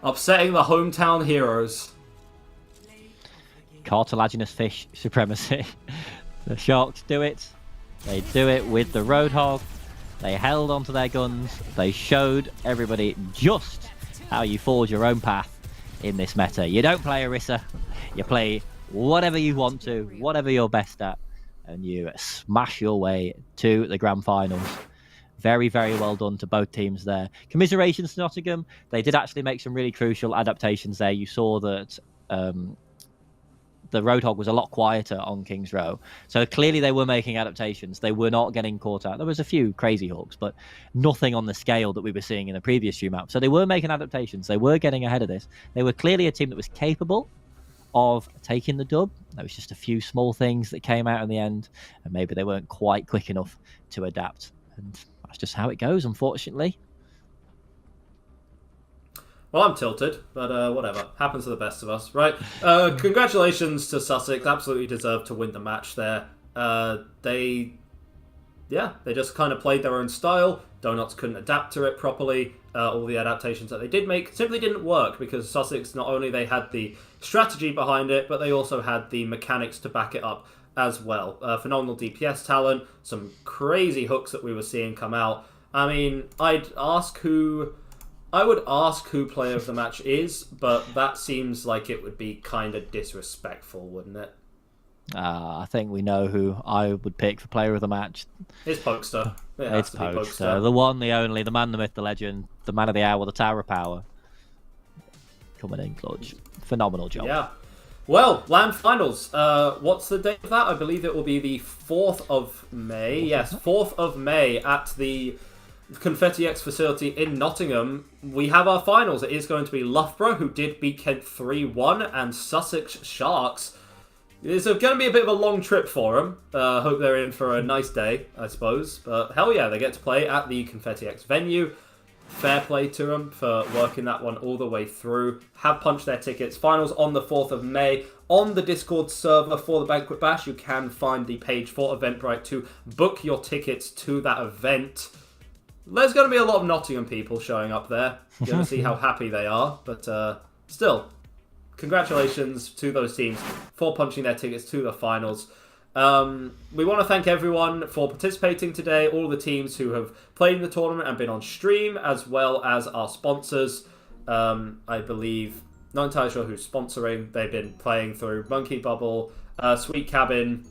Speaker 1: upsetting the hometown heroes.
Speaker 2: Cartilaginous fish supremacy. The Sharks do it. They do it with the Roadhog. They held onto their guns. They showed everybody just how you forge your own path in this meta. You don't play Orisa. You play whatever you want to, whatever you're best at, and you smash your way to the grand finals. Very, very well done to both teams there. Commiserations to Nottingham. They did actually make some really crucial adaptations there. You saw that the Roadhog was a lot quieter on King's Row. So clearly they were making adaptations. They were not getting caught out. There was a few crazy hooks, but nothing on the scale that we were seeing in the previous few maps. So they were making adaptations. They were getting ahead of this. They were clearly a team that was capable of taking the dub. There was just a few small things that came out in the end, and maybe they weren't quite quick enough to adapt. And that's just how it goes, unfortunately.
Speaker 1: Well, I'm tilted, but whatever. Happens to the best of us, right? Congratulations to Sussex. Absolutely deserved to win the match there. They just kind of played their own style. DoughNotts couldn't adapt to it properly. All the adaptations that they did make simply didn't work because Sussex, not only they had the strategy behind it, but they also had the mechanics to back it up as well. Phenomenal DPS talent, some crazy hooks that we were seeing come out. I mean, I would ask who player of the match is, but that seems like it would be kind of disrespectful, wouldn't it?
Speaker 2: I think we know who I would pick for player of the match.
Speaker 1: It's Pokester.
Speaker 2: It's Pokester. The one, the only, the man, the myth, the legend, the man of the hour, the tower of power. Coming in clutch. Phenomenal job. Yeah.
Speaker 1: Well, LAN finals. What's the date of that? I believe it will be the 4th of May. Yes, 4th of May at the Confetti X facility in Nottingham. We have our finals. It is going to be Loughborough, who did beat Kent 3-1, and Sussex Sharks. It's going to be a bit of a long trip for them. Hope they're in for a nice day, I suppose. But hell yeah, they get to play at the Confetti X venue. Fair play to them for working that one all the way through. Have punched their tickets. Finals on the 4th of May. On the Discord server for the Banquet Bash, you can find the page for Eventbrite to book your tickets to that event. There's going to be a lot of Nottingham people showing up there. You're going to see how happy they are. But still, congratulations to those teams for punching their tickets to the finals. We want to thank everyone for participating today, all the teams who have played in the tournament and been on stream, as well as our sponsors. I believe, not entirely sure who's sponsoring. They've been playing through Monkey Bubble, Sweet Cabin,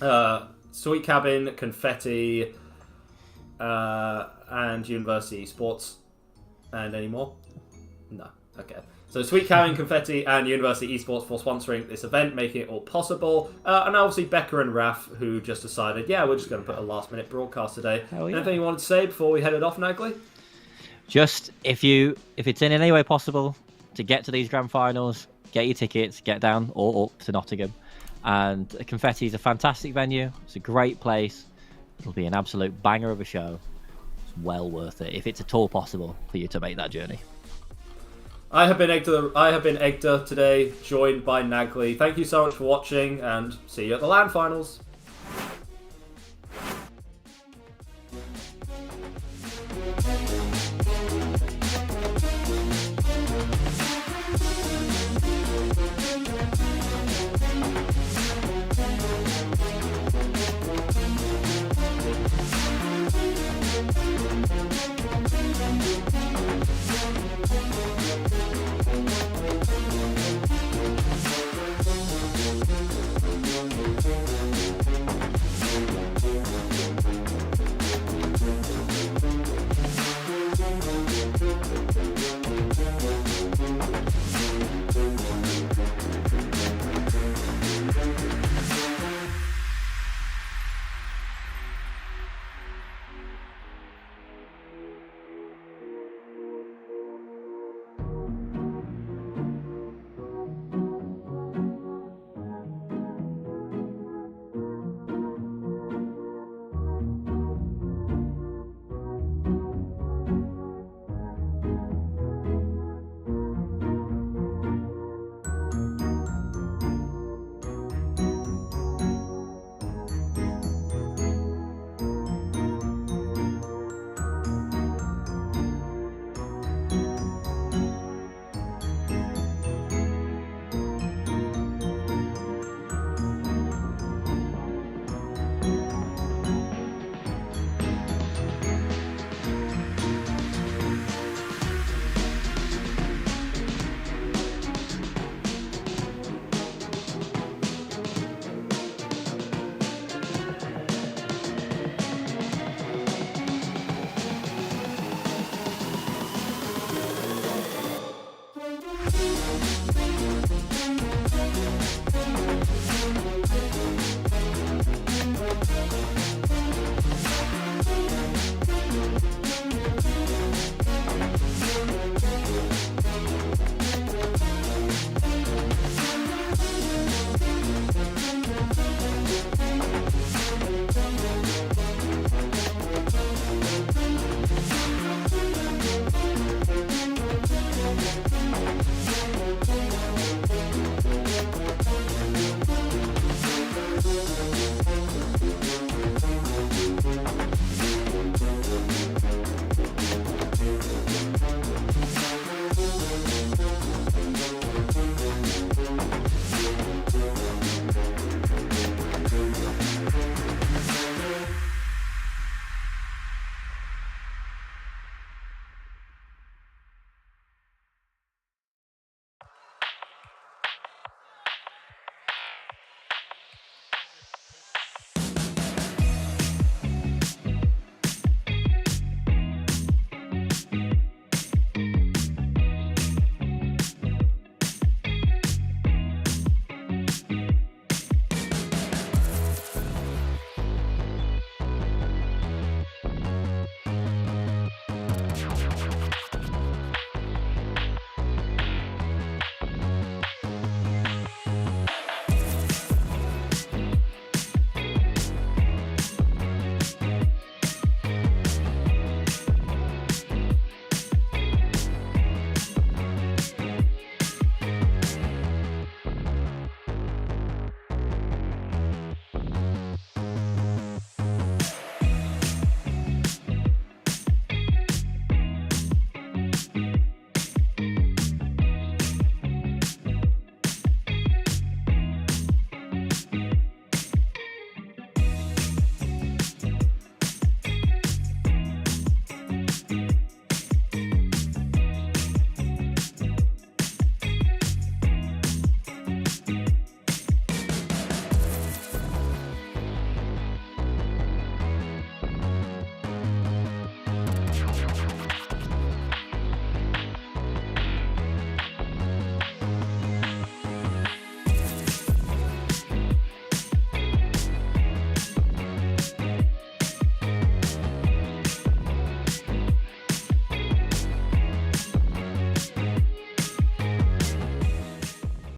Speaker 1: Confetti, and University Esports. And any more? No. Okay. So Sweet Cabin, Confetti, and University Esports for sponsoring this event, making it all possible. And obviously Becca and Raf, who just decided, yeah, we're just going to put a last-minute broadcast today.
Speaker 2: Hell yeah.
Speaker 1: Anything you wanted to say before we headed off, Nagley?
Speaker 2: Just, if it's in any way possible to get to these grand finals, get your tickets, get down or up to Nottingham. And Confetti is a fantastic venue. It's a great place. It'll be an absolute banger of a show. It's well worth it, if it's at all possible for you to make that journey.
Speaker 1: I have been Egda today, joined by Nagley. Thank you so much for watching, and see you at the LAN finals.